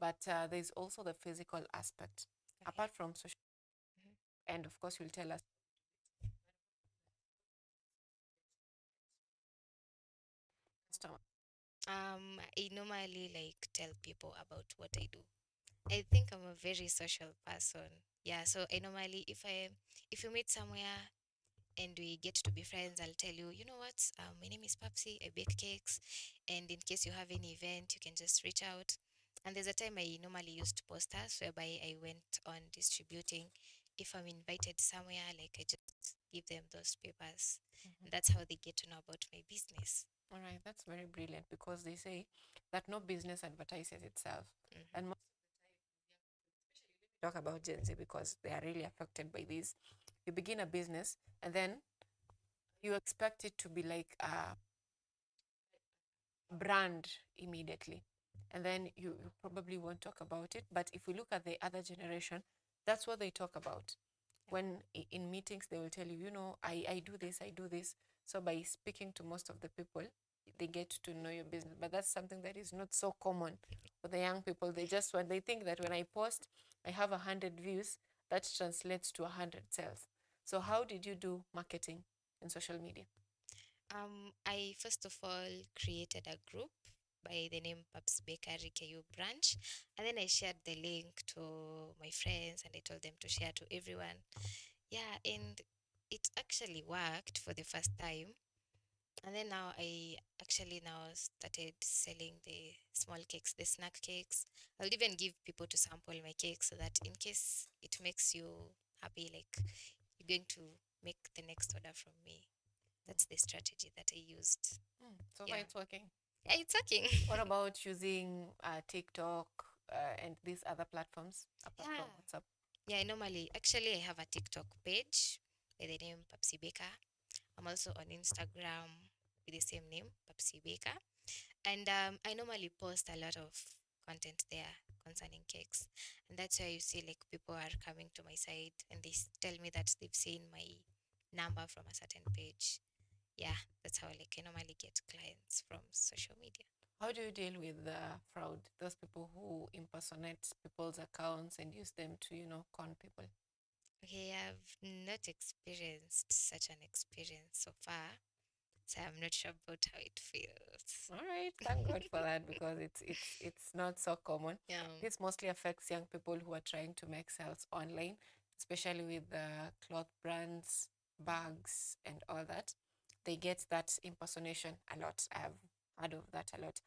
but there's also the physical aspect. Apart from social, and of course, you'll tell us. I normally like tell people about what I do. I think I'm a very social person. Yeah, so I normally if you meet somewhere and we get to be friends, I'll tell you, you know what? My name is Papsi. I bake cakes, and in case you have any event, you can just reach out. And there's a time I normally used posters whereby I went on distributing. If I'm invited somewhere, like I just give them those papers, and that's how they get to know about my business. All right, that's very brilliant because they say that no business advertises itself. And most talk about Gen Z because they are really affected by this. You begin a business and then you expect it to be like a brand immediately. And then you probably won't talk about it. But if we look at the other generation, that's what they talk about. When in meetings, they will tell you, I do this, I do this. So by speaking to most of the people, they get to know your business. But that's something that is not so common for the young people. They think that when I post, I have 100 views, that translates to 100 sales. So how did you do marketing in social media? I first of all created a group by the name Paps Bakery KU branch, and then I shared the link to my friends and I told them to share to everyone. Yeah, and it actually worked for the first time. And then now I actually now started selling the small cakes, the snack cakes. I'll even give people to sample my cake so that in case it makes you happy, like you're going to make the next order from me. That's the strategy that I used. So far it's working. Yeah, it's working. What about using TikTok and these other platforms apart from WhatsApp? Yeah, actually, I have a TikTok page by the name Papsi Baker. I'm also on Instagram with the same name, Papsi Baker. And I normally post a lot of content there concerning cakes. And that's why you see like people are coming to my site and they tell me that they've seen my number from a certain page. Yeah, that's how like I normally get clients from social media. How do you deal with fraud? Those people who impersonate people's accounts and use them to, con people. Okay, I've not experienced such an experience so far, so I'm not sure about how it feels. All right, thank God for that because it's not so common. Yeah. This mostly affects young people who are trying to make sales online, especially with cloth brands, bags, and all that. They get that impersonation a lot. I've heard of that a lot.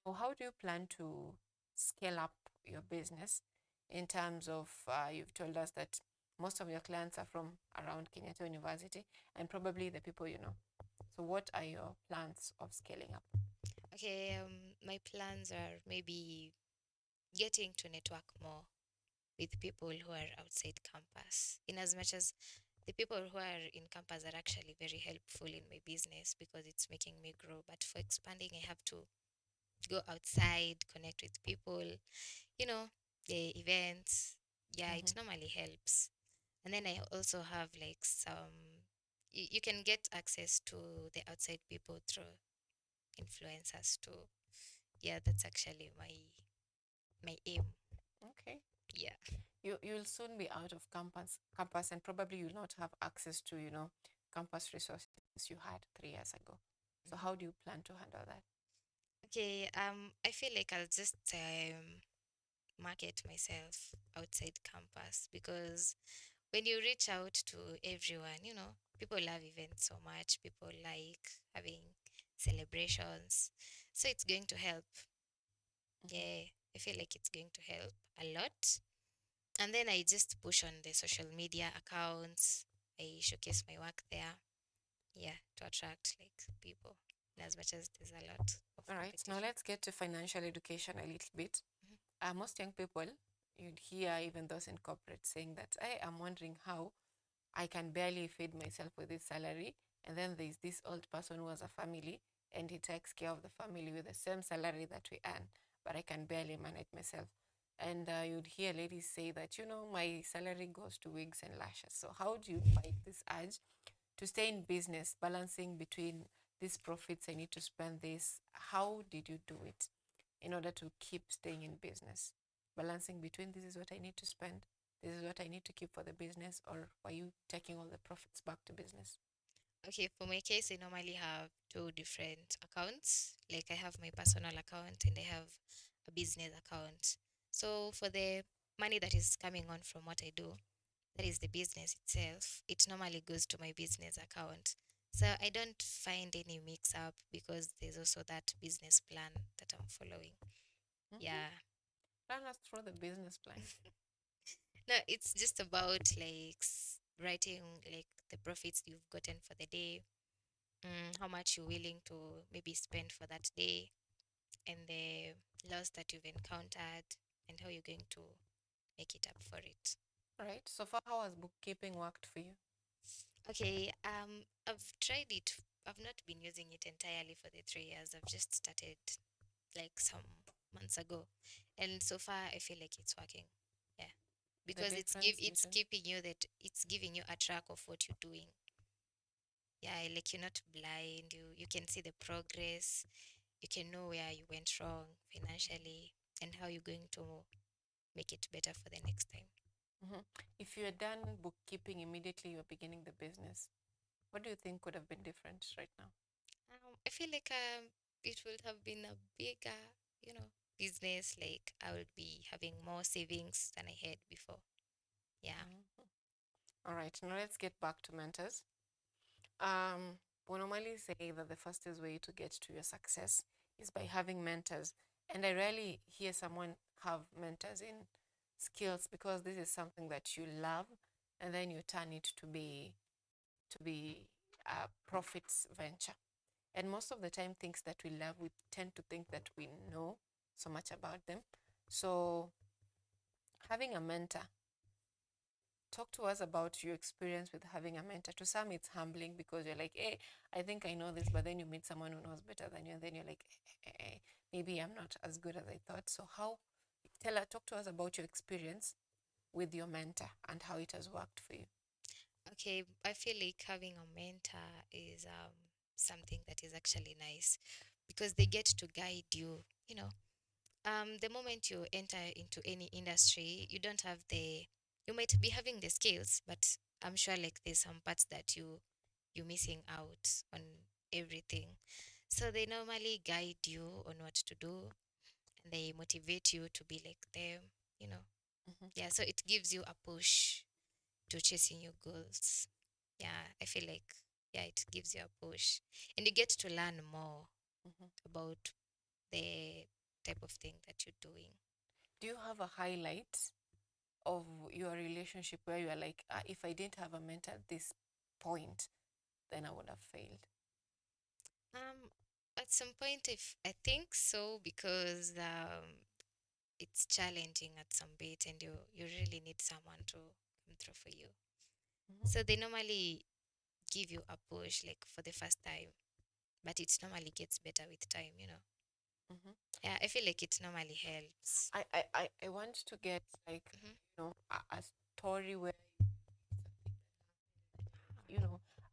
Now, how do you plan to scale up your business in terms of, you've told us that most of your clients are from around Kenyatta University and probably the people you know. So what are your plans of scaling up? Okay, my plans are maybe getting to network more with people who are outside campus, in as much as the people who are in campus are actually very helpful in my business because it's making me grow. But for expanding, I have to go outside, connect with people, you know, the events. Yeah, it normally helps. And then I also have like you can get access to the outside people through influencers too. Yeah, that's actually my aim. Okay. Yeah. You'll soon be out of campus and probably you'll not have access to, campus resources you had 3 years ago. So how do you plan to handle that? Okay, I feel like I'll just market myself outside campus because when you reach out to everyone, people love events so much. People like having celebrations. So it's going to help. Yeah, I feel like it's going to help a lot. And then I just push on the social media accounts. I showcase my work there. Yeah, to attract like people. And as much as there's a lot of All right, now let's get to financial education a little bit. Most young people, you'd hear even those in corporate saying that I am wondering how I can barely feed myself with this salary. And then there's this old person who has a family and he takes care of the family with the same salary that we earn, but I can barely manage myself. And you'd hear ladies say that, my salary goes to wigs and lashes. So how do you fight this urge to stay in business, balancing between these profits, I need to spend this? How did you do it in order to keep staying in business? Balancing between this is what I need to spend, this is what I need to keep for the business, or are you taking all the profits back to business? Okay, for my case, I normally have two different accounts. Like I have my personal account and I have a business account. So for the money that is coming on from what I do, that is the business itself, it normally goes to my business account. So I don't find any mix up because there's also that business plan that I'm following. Yeah. Run us through the business plan. No, it's just about like writing like the profits you've gotten for the day, how much you're willing to maybe spend for that day, and the loss that you've encountered, and how you're going to make it up for it. All right. So far, how has bookkeeping worked for you? Okay, I've tried it. I've not been using it entirely for the 3 years. I've just started like some months ago, and so far I feel like it's working. Yeah, because it's keeping you that it's giving you a track of what you're doing. Yeah, like you're not blind. You can see the progress. You can know where you went wrong financially and how you're going to make it better for the next time. If you had done bookkeeping immediately you're beginning the business, what do you think could have been different right now? I feel like it would have been a bigger, business. Like I would be having more savings than I had before. Yeah. All right, now let's get back to mentors. We normally say that the fastest way to get to your success is by having mentors. And I rarely hear someone have mentors in skills because this is something that you love and then you turn it to be a profits venture. And most of the time, things that we love, we tend to think that we know so much about them. So having a mentor, talk to us about your experience with having a mentor. To some, it's humbling because you're like, hey, I think I know this, but then you meet someone who knows better than you, and then you're like, hey, maybe I'm not as good as I thought. So talk to us about your experience with your mentor and how it has worked for you. Okay, I feel like having a mentor is something that is actually nice because they get to guide you. The moment you enter into any industry, you don't have you might be having the skills, but I'm sure like there's some parts that you're missing out on everything. So they normally guide you on what to do and they motivate you to be like them. Yeah, so it gives you a push to chasing your goals. Yeah, I feel like it gives you a push and you get to learn more about the type of thing that you're doing. Do you have a highlight of your relationship where you are like, if I didn't have a mentor at this point, then I would have failed? At some point, if I think so, because it's challenging at some bit, and you really need someone to come through for you. So they normally give you a push like for the first time, but it normally gets better with time, you know. Yeah, I feel like it normally helps. I want to get like a story where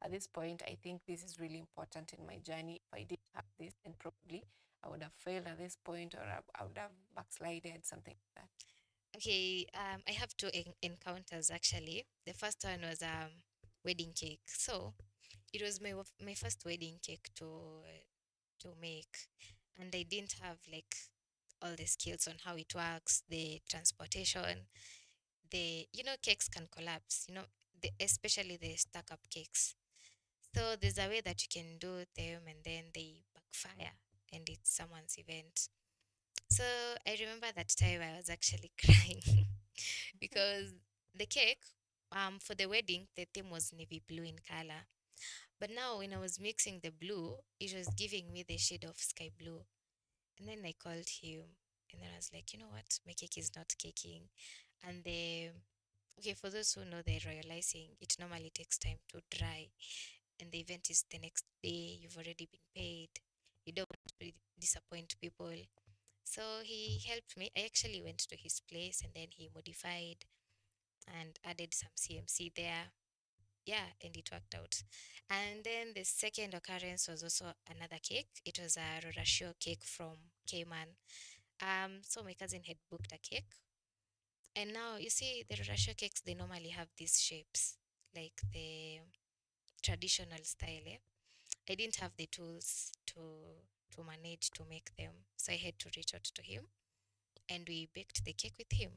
at this point I think this is really important in my journey. If I didn't have this, then probably I would have failed at this point, or I would have backslided, something like that. Okay, I have two encounters actually. The first one was wedding cake. So it was my first wedding cake to make, and I didn't have like all the skills on how it works, the transportation, cakes can collapse, especially the stuck up cakes. So there's a way that you can do them and then they backfire and it's someone's event. So I remember that time I was actually crying because the cake, for the wedding, the theme was navy blue in color. But now when I was mixing the blue, it was giving me the shade of sky blue. And then I called him and then I was like, you know what? My cake is not caking. And okay, for those who know the royal icing, it normally takes time to dry. And the event is the next day. You've already been paid. You don't want to disappoint people. So he helped me. I actually went to his place and then he modified and added some CMC there. Yeah, and it worked out. And then the second occurrence was also another cake. It was a Rorashio cake from Cayman. So my cousin had booked a cake. And now you see the Rorashio cakes, they normally have these shapes, like the traditional style. I didn't have the tools to manage to make them. So I had to reach out to him and we baked the cake with him.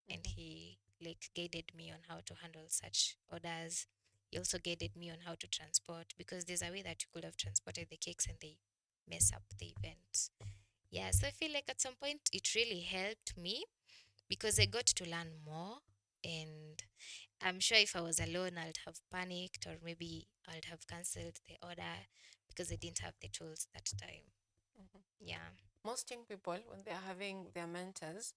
And he like guided me on how to handle such orders. He also guided me on how to transport, because there's a way that you could have transported the cakes and they mess up the event. Yeah, so I feel like at some point it really helped me because I got to learn more. And I'm sure if I was alone, I'd have panicked or maybe I'd have cancelled the order because I didn't have the tools that time. Yeah. Most young people, when they're having their mentors,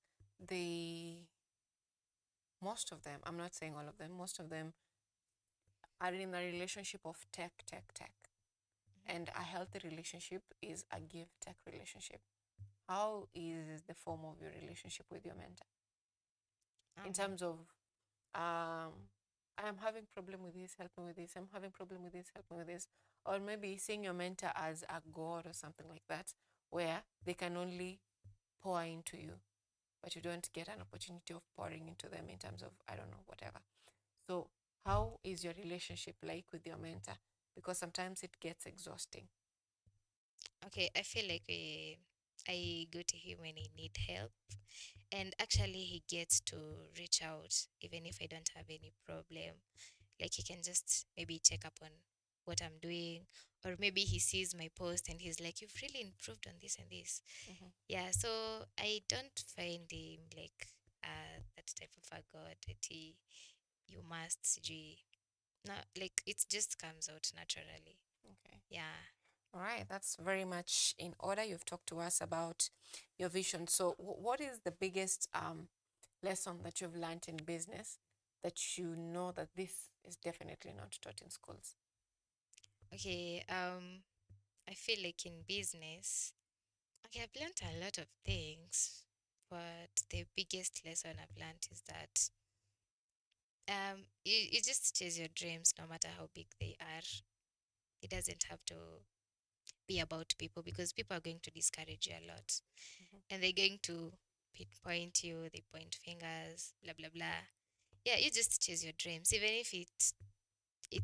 most of them, I'm not saying all of them, most of them are in a relationship of tech. And a healthy relationship is a give tech relationship. How is the form of your relationship with your mentor? In terms of, I am having problem with this, help me with this. I'm having problem with this, help me with this. Or maybe seeing your mentor as a god or something like that, where they can only pour into you, but you don't get an opportunity of pouring into them in terms of, I don't know, whatever. So how is your relationship like with your mentor? Because sometimes it gets exhausting. Okay, I feel like I go to him when I need help. And actually, he gets to reach out even if I don't have any problem. Like, he can just maybe check up on what I'm doing, or maybe he sees my post and he's like, "You've really improved on this and this." Yeah, so I don't find him like that type of a god that you must CG. No, like it just comes out naturally. Okay. Yeah. All right, that's very much in order. You've talked to us about your vision. So what is the biggest lesson that you've learned in business that you know that this is definitely not taught in schools? Okay, I feel like in business, okay, I've learned a lot of things, but the biggest lesson I've learned is that you just chase your dreams no matter how big they are. It doesn't have to be about people, because people are going to discourage you a lot. And they're going to pinpoint you, they point fingers, blah blah blah. Yeah, you just chase your dreams, even if it's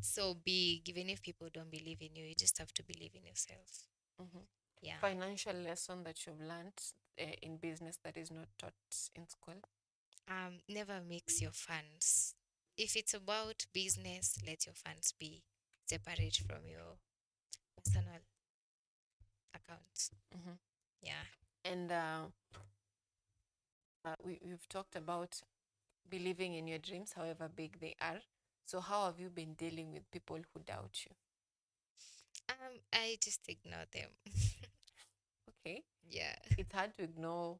so big, even if people don't believe in you, you just have to believe in yourself. Yeah. Financial lesson that you've learned in business that is not taught in school? Never mix your funds. If it's about business, let your funds be separate from your personal accounts. Yeah. And we've talked about believing in your dreams, however big they are. So how have you been dealing with people who doubt you? I just ignore them. Okay. Yeah. It's hard to ignore.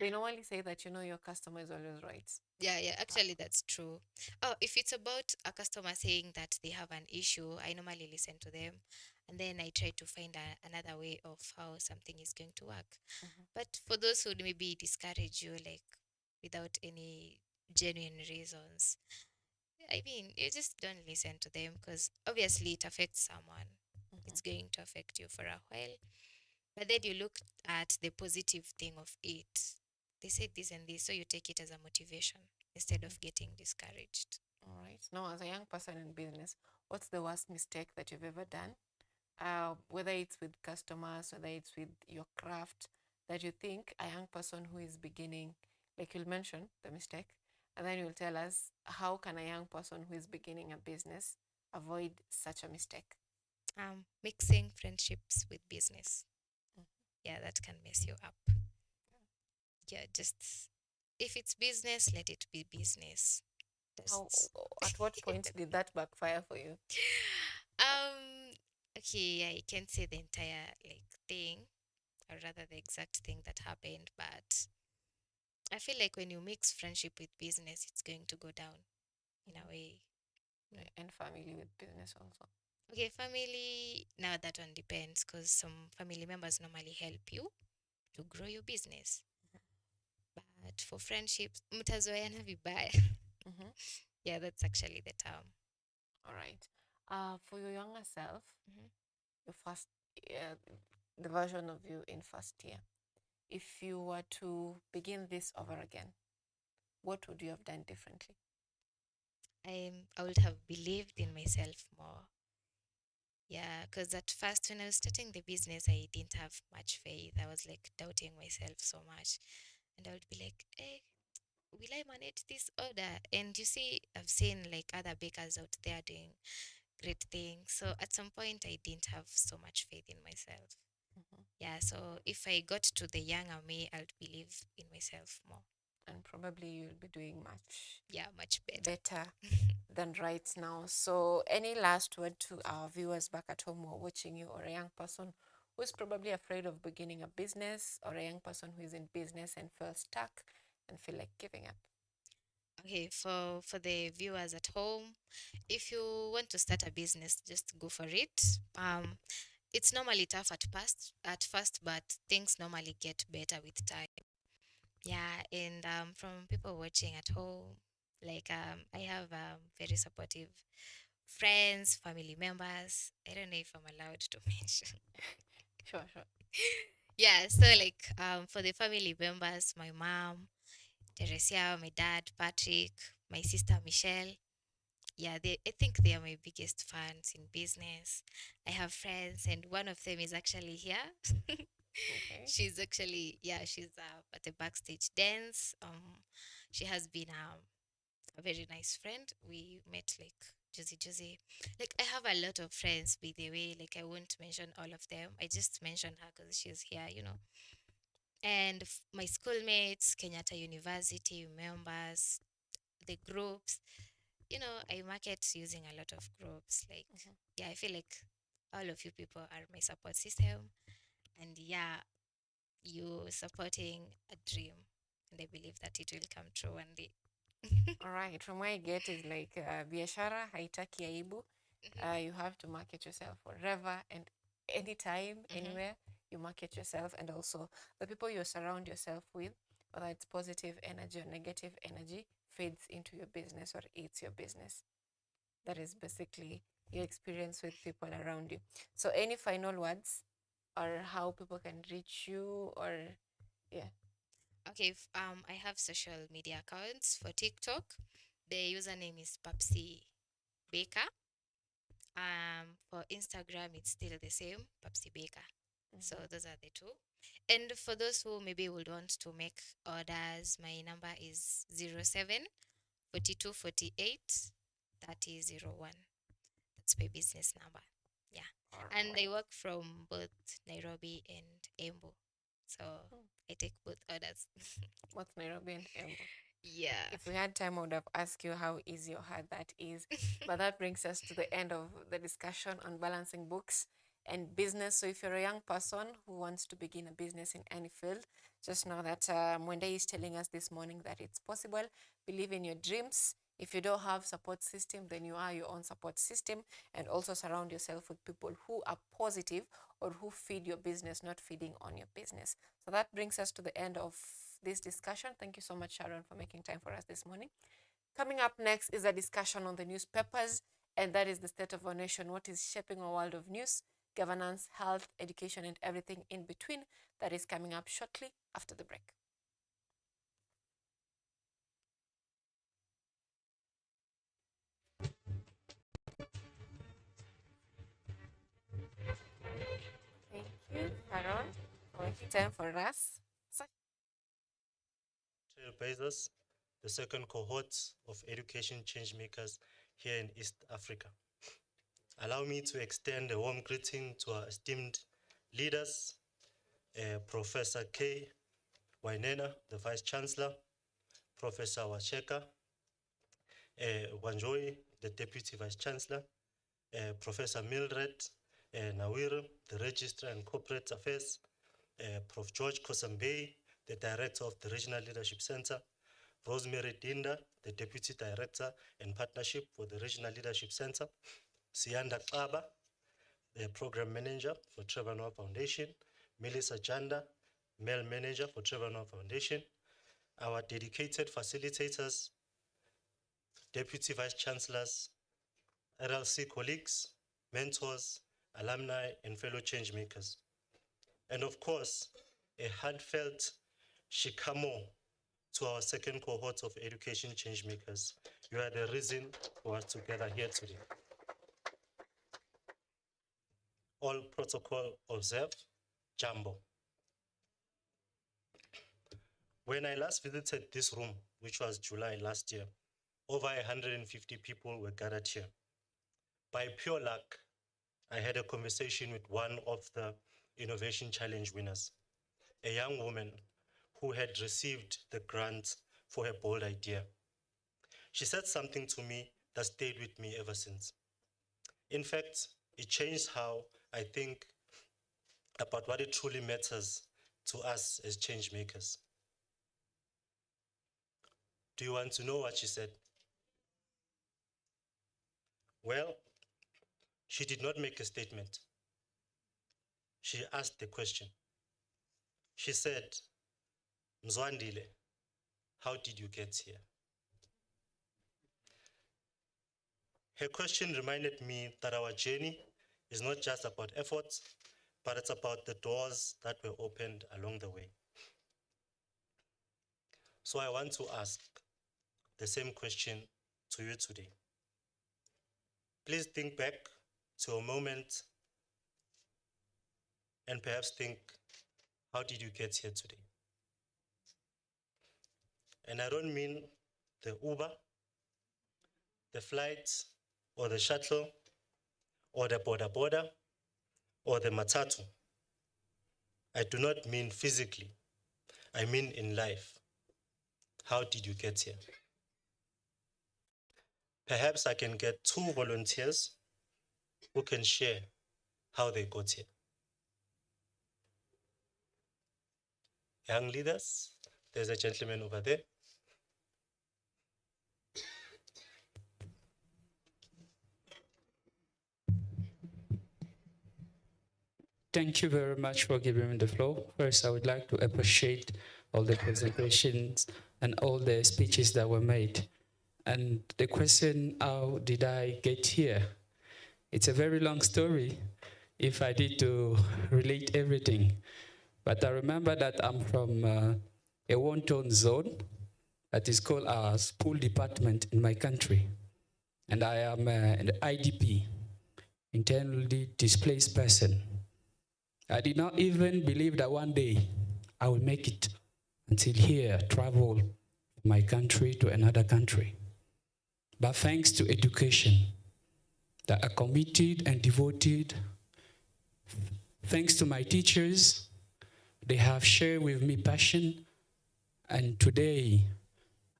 They normally say that, your customer is always right. Yeah, actually that's true. Oh, if it's about a customer saying that they have an issue, I normally listen to them and then I try to find another way of how something is going to work. But for those who maybe discourage you, like without any genuine reasons, I mean, you just don't listen to them because obviously it affects someone. It's going to affect you for a while. But then you look at the positive thing of it. They said this and this, so you take it as a motivation instead of getting discouraged. All right. Now, as a young person in business, what's the worst mistake that you've ever done? Whether it's with customers, whether it's with your craft, that you think a young person who is beginning, like you'll mention the mistake, and then you'll tell us how can a young person who is beginning a business avoid such a mistake? Mixing friendships with business. Yeah, that can mess you up. Yeah, just if it's business, let it be business. At what point did that backfire for you? Okay, I can't say the entire thing, or rather the exact thing that happened, but I feel like when you mix friendship with business, it's going to go down in a way. And family with business also. Okay, family, now that one depends because some family members normally help you to grow your business. But for friendships, mtazoeana vibaya. Yeah, that's actually the term. All right. For your younger self, your first, the version of you in first year, if you were to begin this over again, what would you have done differently? I would have believed in myself more. Yeah, because at first when I was starting the business, I didn't have much faith. I was like doubting myself so much. And I would be like, hey, will I manage this order? And you see, I've seen like other bakers out there doing great things. So at some point, I didn't have so much faith in myself. Yeah, so if I got to the younger me, I'd believe in myself more. And probably you'll be doing much better than right now. So any last word to our viewers back at home who are watching you, or a young person who is probably afraid of beginning a business, or a young person who is in business and feel stuck and feel like giving up? Okay, for the viewers at home, if you want to start a business, just go for it. It's normally tough at first, but things normally get better with time. Yeah, and from people watching at home, I have very supportive friends, family members. I don't know if I'm allowed to mention. Sure. Yeah, so for the family members, my mom, Teresia, my dad, Patrick, my sister, Michelle. Yeah, I think they are my biggest fans in business. I have friends, and one of them is actually here. Okay. She's actually, she's at the backstage dance. She has been a very nice friend. We met Josie. Like, I have a lot of friends, by the way. Like, I won't mention all of them. I just mentioned her because she's here. And my schoolmates, Kenyatta University members, the groups. I market using a lot of groups. I feel like all of you people are my support system. And you supporting a dream. And I believe that it will come true one day. All right. From what I get is biashara haitaki aibu. You have to market yourself wherever and anytime, anywhere. You market yourself, and also the people you surround yourself with, whether it's positive energy or negative energy, fades into your business or eats your business. That is basically your experience with people around you. So any final words, or how people can reach you, or Okay, I have social media accounts for TikTok. The username is Papsi Baker. For Instagram, it's still the same, Papsi Baker. So those are the two. And for those who maybe would want to make orders, my number is 07 42 48 3001. That's my business number. Yeah. And I work from both Nairobi and Embu. So I take both orders. Both Nairobi and Embu. Yeah. If we had time, I would have asked you how easy or hard that is. But that brings us to the end of the discussion on balancing books and business. So if you're a young person who wants to begin a business in any field, just know that Mwende is telling us this morning that it's possible. Believe in your dreams. If you don't have support system, then you are your own support system, and also surround yourself with people who are positive or who feed your business, not feeding on your business. So that brings us to the end of this discussion. Thank you so much, Sharon, for making time for us this morning. Coming up next is a discussion on the newspapers, and that is the state of our nation, what is shaping our world of news, governance, health, education, and everything in between. That is coming up shortly after the break. Thank you, Sharon, for making time for us. Trailblazers, the second cohort of education changemakers here in East Africa. Allow me to extend a warm greeting to our esteemed leaders, Professor K. Wainena, the Vice Chancellor, Professor Wacheka Wanjoy, the Deputy Vice Chancellor, Professor Mildred Nawir, the Registrar and Corporate Affairs, Prof. George Kosambey, the Director of the Regional Leadership Center, Rosemary Dinda, the Deputy Director and Partnership for the Regional Leadership Center, Sianda Kaba, the Program Manager for Trevor Noah Foundation, Melissa Janda, Male Manager for Trevor Noah Foundation, our dedicated facilitators, Deputy Vice Chancellors, RLC colleagues, mentors, alumni, and fellow changemakers. And of course, a heartfelt shikamo to our second cohort of education changemakers. You are the reason for us to gather here today. All protocol observed, Jambo. When I last visited this room, which was July last year, over 150 people were gathered here. By pure luck, I had a conversation with one of the Innovation Challenge winners, a young woman who had received the grant for her bold idea. She said something to me that stayed with me ever since. In fact, it changed how I think about what it truly matters to us as change makers. Do you want to know what she said? Well, she did not make a statement. She asked the question. She said, Mzwandile, how did you get here? Her question reminded me that our journey is not just about efforts, but it's about the doors that were opened along the way. So I want to ask the same question to you today. Please think back to a moment and perhaps think, how did you get here today? And I don't mean the Uber, the flight, or the shuttle, or the boda, or the matatu. I do not mean physically. I mean in life. How did you get here? Perhaps I can get 2 volunteers who can share how they got here. Young leaders, there's a gentleman over there. Thank you very much for giving me the floor. First, I would like to appreciate all the presentations and all the speeches that were made. And the question, how did I get here? It's a very long story if I need to relate everything. But I remember that I'm from a one-tone zone that is called our school department in my country. And I am an IDP, internally displaced person. I did not even believe that one day I will make it until here, travel from my country to another country. But thanks to education that are committed and devoted, thanks to my teachers, they have shared with me passion, and today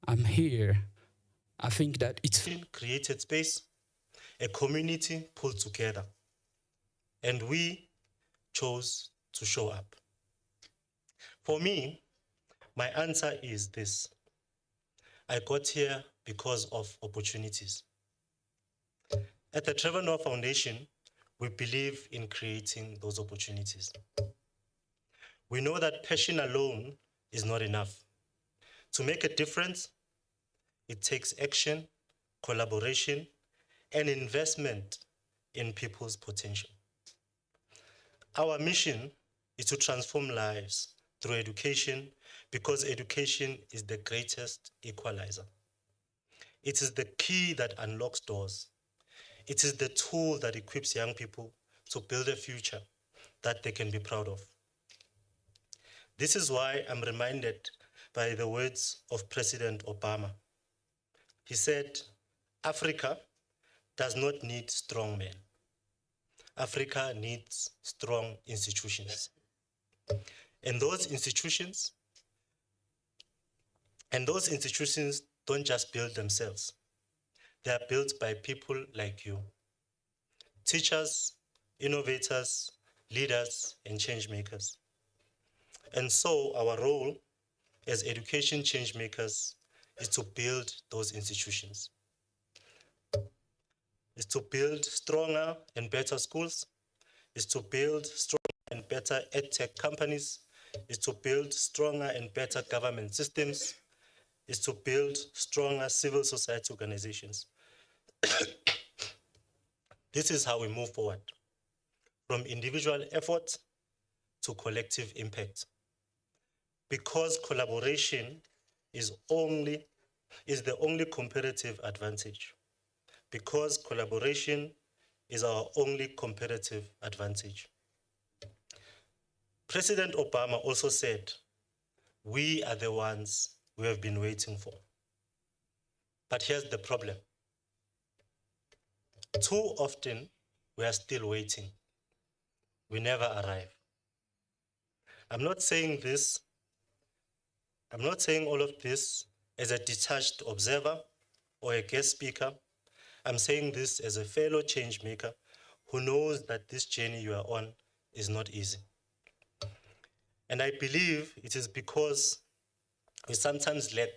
I'm here. I think that it's created space, a community pulled together. and we chose to show up. For me, my answer is this. I got here because of opportunities. At the Trevor Noah Foundation, we believe in creating those opportunities. We know that passion alone is not enough. To make a difference, it takes action, collaboration, and investment in people's potential. Our mission is to transform lives through education because education is the greatest equalizer. It is the key that unlocks doors. It is the tool that equips young people to build a future that they can be proud of. This is why I'm reminded by the words of President Obama. He said, Africa does not need strong men. Africa needs strong institutions. And those institutions don't just build themselves. They are built by people like you. Teachers, innovators, leaders, and change makers. And so our role as education change makers is to build those institutions. Is to build stronger and better schools, is to build stronger and better edtech companies, is to build stronger and better government systems, is to build stronger civil society organizations. This is how we move forward, from individual effort to collective impact. Because collaboration is the only comparative advantage. Because collaboration is our only comparative advantage. President Obama also said, we are the ones we have been waiting for. But here's the problem. Too often, we are still waiting. We never arrive. I'm not saying all of this as a detached observer or a guest speaker. I'm saying this as a fellow change maker who knows that this journey you are on is not easy. And I believe it is because we sometimes lack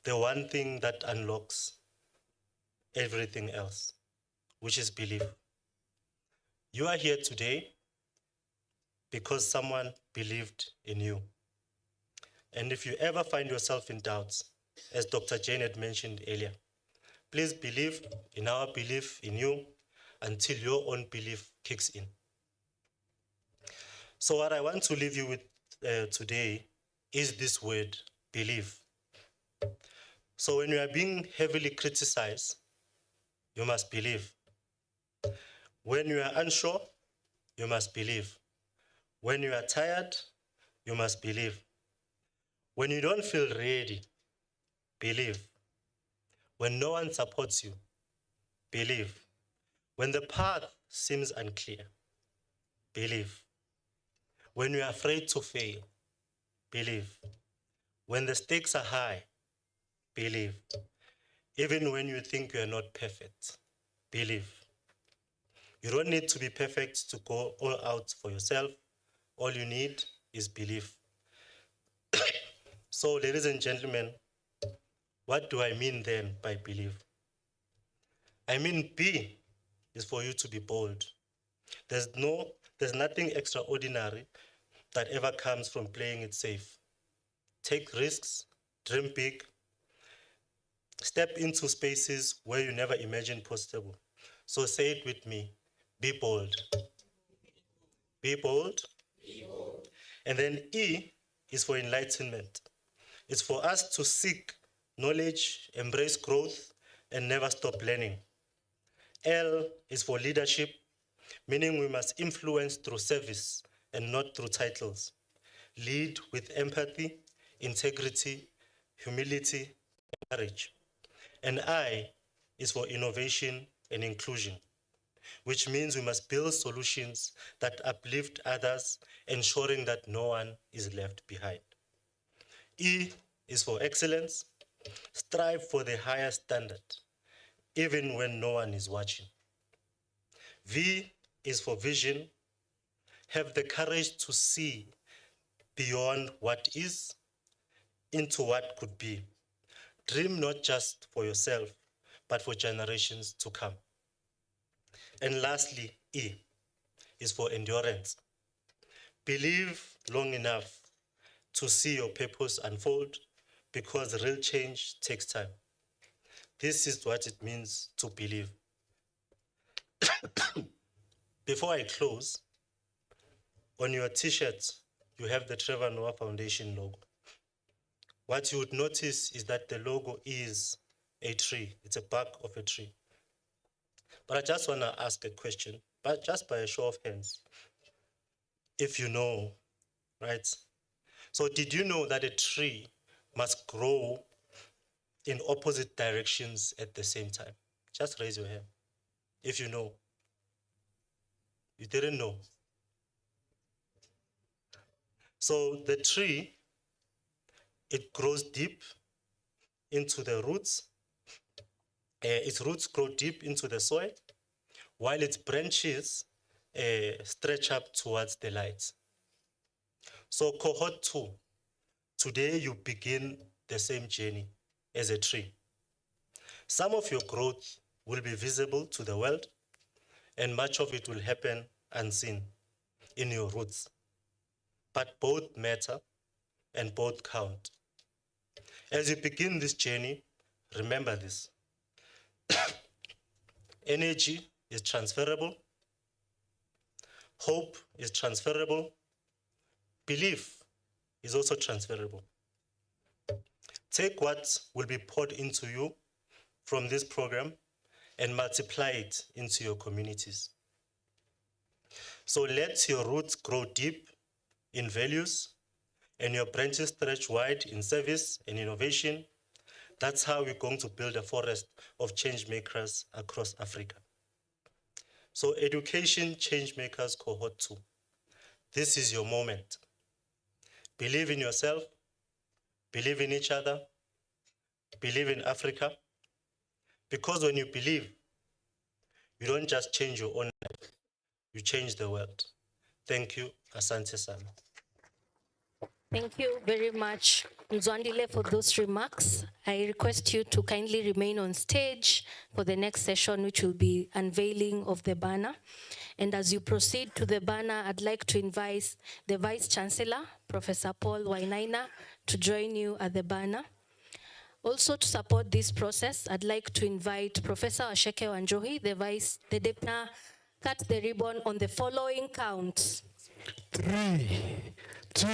the one thing that unlocks everything else, which is belief. You are here today because someone believed in you. And if you ever find yourself in doubts, as Dr. Jane had mentioned earlier, please believe in our belief in you until your own belief kicks in. So what I want to leave you with today is this word, believe. So when you are being heavily criticized, you must believe. When you are unsure, you must believe. When you are tired, you must believe. When you don't feel ready, believe. When no one supports you, believe. When the path seems unclear, believe. When you are afraid to fail, believe. When the stakes are high, believe. Even when you think you are not perfect, believe. You don't need to be perfect to go all out for yourself. All you need is belief. So, ladies and gentlemen, what do I mean then by believe? I mean B is for you to be bold. There's nothing extraordinary that ever comes from playing it safe. Take risks, dream big, step into spaces where you never imagined possible. So say it with me, be bold. Be bold. Be bold. And then E is for enlightenment. It's for us to seek knowledge, embrace growth, and never stop learning. L is for leadership, meaning we must influence through service and not through titles. Lead with empathy, integrity, humility, and courage. And I is for innovation and inclusion, which means we must build solutions that uplift others, ensuring that no one is left behind. E is for excellence. Strive for the highest standard, even when no one is watching. V is for vision. Have the courage to see beyond what is into what could be. Dream not just for yourself, but for generations to come. And lastly, E is for endurance. Believe long enough to see your purpose unfold, because real change takes time. This is what it means to believe. Before I close, on your t-shirt, you have the Trevor Noah Foundation logo. What you would notice is that the logo is a tree. It's a bark of a tree. But I just want to ask a question, but just by a show of hands, if you know, right? So did you know that a tree must grow in opposite directions at the same time? Just raise your hand if you know. You didn't know. So the tree, it grows deep into the roots. Its roots grow deep into the soil, while its branches stretch up towards the light. So cohort 2, today you begin the same journey as a tree. Some of your growth will be visible to the world, and much of it will happen unseen in your roots. But both matter and both count. As you begin this journey, remember this. Energy is transferable. Hope is transferable. Belief is also transferable. Take what will be poured into you from this program and multiply it into your communities. So let your roots grow deep in values and your branches stretch wide in service and innovation. That's how we're going to build a forest of change makers across Africa. So Education Change Makers Cohort 2, this is your moment. Believe in yourself, believe in each other, believe in Africa, because when you believe, you don't just change your own life, you change the world. Thank you, asante sana. Thank you very much, Mzwandile, for those remarks. I request you to kindly remain on stage for the next session, which will be unveiling of the banner. And as you proceed to the banner, I'd like to invite the Vice Chancellor, Professor Paul Wainaina, to join you at the banner. Also, to support this process, I'd like to invite Professor Asheke Wanjohi, the Deputy, cut the ribbon on the following counts. 3, 2,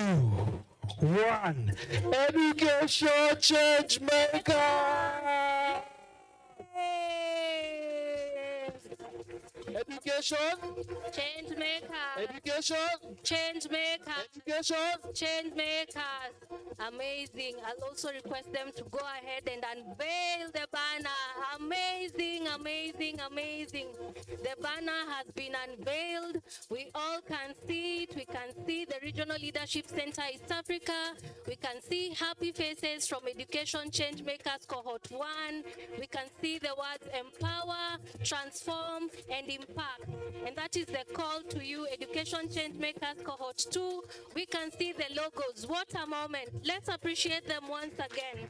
1. Education change maker. Education change maker. Education change maker. Education change makers. Amazing. I'll also request them to go ahead and unveil the banner. Amazing, amazing, amazing. The banner has been unveiled. We all can see it. We can see the Regional Leadership Center East Africa. We can see happy faces from Education Change Makers Cohort 1. We can see the words empower, transform, and impact. And that is the call to you, Education Change Makers Cohort 2. We can see the logos. What a moment. Let's appreciate them once again.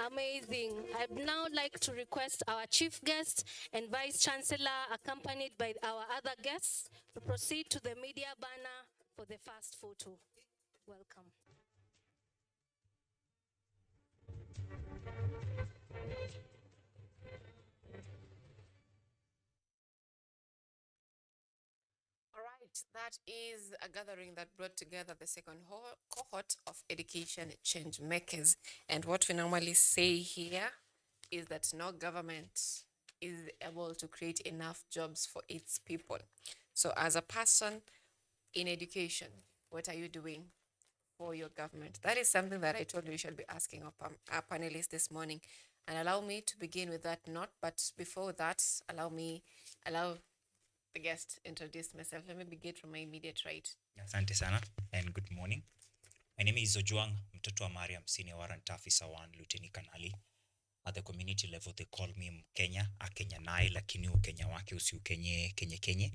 Amazing. I'd now like to request our chief guest and vice chancellor, accompanied by our other guests, to proceed to the media banner for the first photo. Welcome. All right, that is a gathering that brought together the second cohort of education change makers. And what we normally say here is that no government is able to create enough jobs for its people. So as a person in education, what are you doing for your government? That is something that I told you we should be asking our panelists this morning. And allow me to begin with that note. But before that, allow the guest introduce myself. Let me begin from my immediate right. Asante sana and good morning. My name is Ojwang, mtoto wa Mariam, Senior Warrant Officer 1, Lieutenant Kanali. At the community level, they call me Mkenya, Akenya naye, lakini Ukenya wake usiukenye kenye,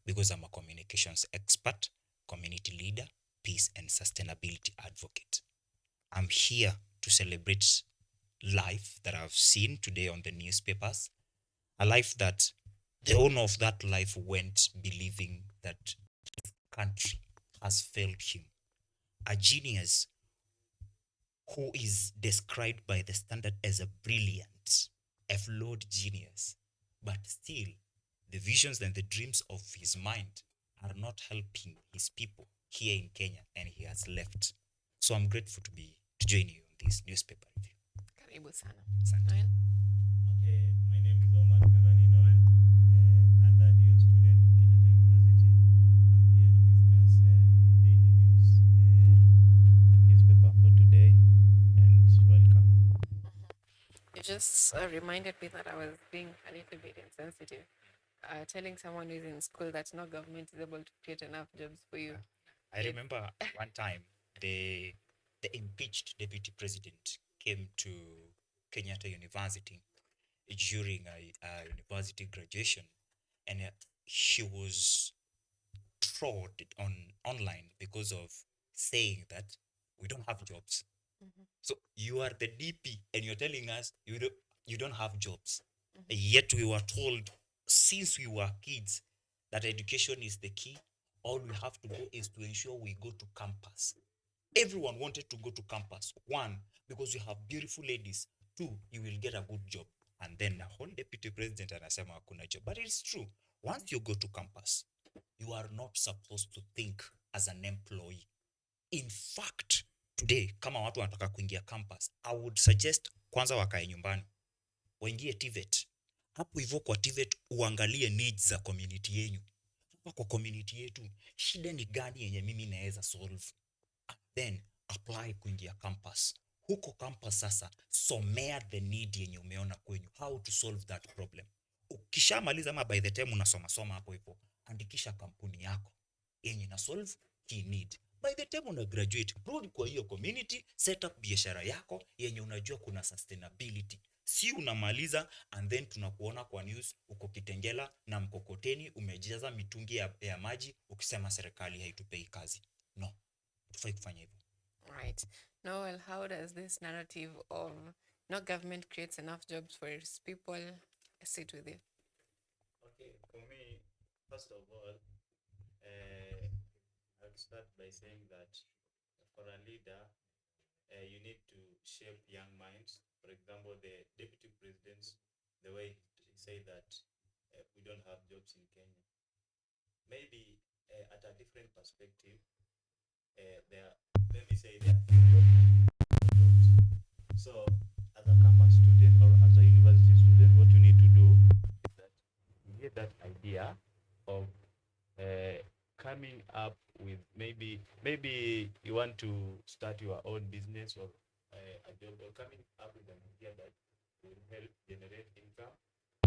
because I'm a communications expert, community leader, peace and sustainability advocate. I'm here to celebrate life that I've seen today on the newspapers, a life that the owner of that life went believing that his country has failed him. A genius who is described by the Standard as a brilliant, a flawed genius, but still the visions and the dreams of his mind are not helping his people here in Kenya, and he has left. So I'm grateful to join you on this newspaper review. Karibu sana. Asante. Noel? Okay, my name is Omar Karani Noel, a third-year student in Kenyatta University. I'm here to discuss daily news, newspaper for today, and welcome. You just reminded me that I was being a little bit insensitive, telling someone who's in school that no government is able to create enough jobs for you. I remember one time the impeached deputy president came to Kenyatta University during a university graduation, and he was trolled online because of saying that we don't have jobs. So you are the DP and you're telling us you don't have jobs. Yet we were told since we were kids that education is the key. All we have to do is to ensure we go to campus. Everyone wanted to go to campus. One, because you have beautiful ladies. Two, you will get a good job. And then the whole deputy president anasema hakuna job. But it's true. Once you go to campus, you are not supposed to think as an employee. In fact, today, kama watu wanataka kuingia campus, I would suggest kwanza wakae nyumbani. Waingie TVET. Hapo hivyo kwa TVET uangalie needs za community yenu. Kwa community yetu, shida ni gani yenye mimi naweza solve? And then apply kuingia campus. Huko campus sasa, somea the need yenye umeona kwenyu. How to solve that problem. Ukishamaliza ama by the time unasoma hapo hivyo, andikisha kampuni yako yenye na solve key need. By the time una graduate, rudi kwa hiyo community, set up biashara yako yenye unajua kuna sustainability. Si unamaliza and then tunakuona kwa news uko Kitengela na mkokoteni umejaza mitungi ya maji ukisema serikali haitupei kazi. No. Tufai kufanya hivyo. Right. Noel, how does this narrative of no government creates enough jobs for its people sit with you? Okay, for me, first of all, I'll start by saying that for a leader, you need to shape young minds. For example, the deputy presidents, the way he said that we don't have jobs in Kenya. Maybe at a different perspective, let me say there are jobs. So, as a campus student or as a university student, what you need to do is that you get that idea of coming up with maybe you want to start your own business or a job, or coming up with an idea that will help generate income,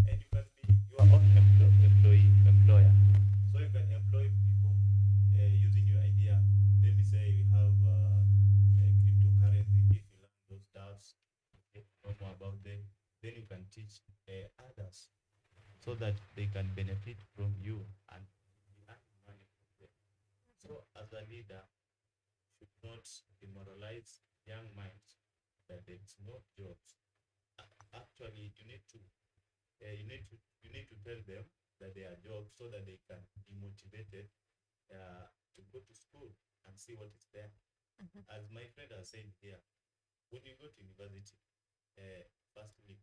and you can be your own employer. So you can employ people using your idea. Let me say you have cryptocurrency. If you learn those stuffs, know more about them, then you can teach others so that they can benefit from you and earn money from them. So as a leader, you should not demoralize young minds that there is no jobs. Actually, you need to tell them that there are jobs so that they can be motivated to go to school and see what is there. As my friend has said here, when you go to university, firstly,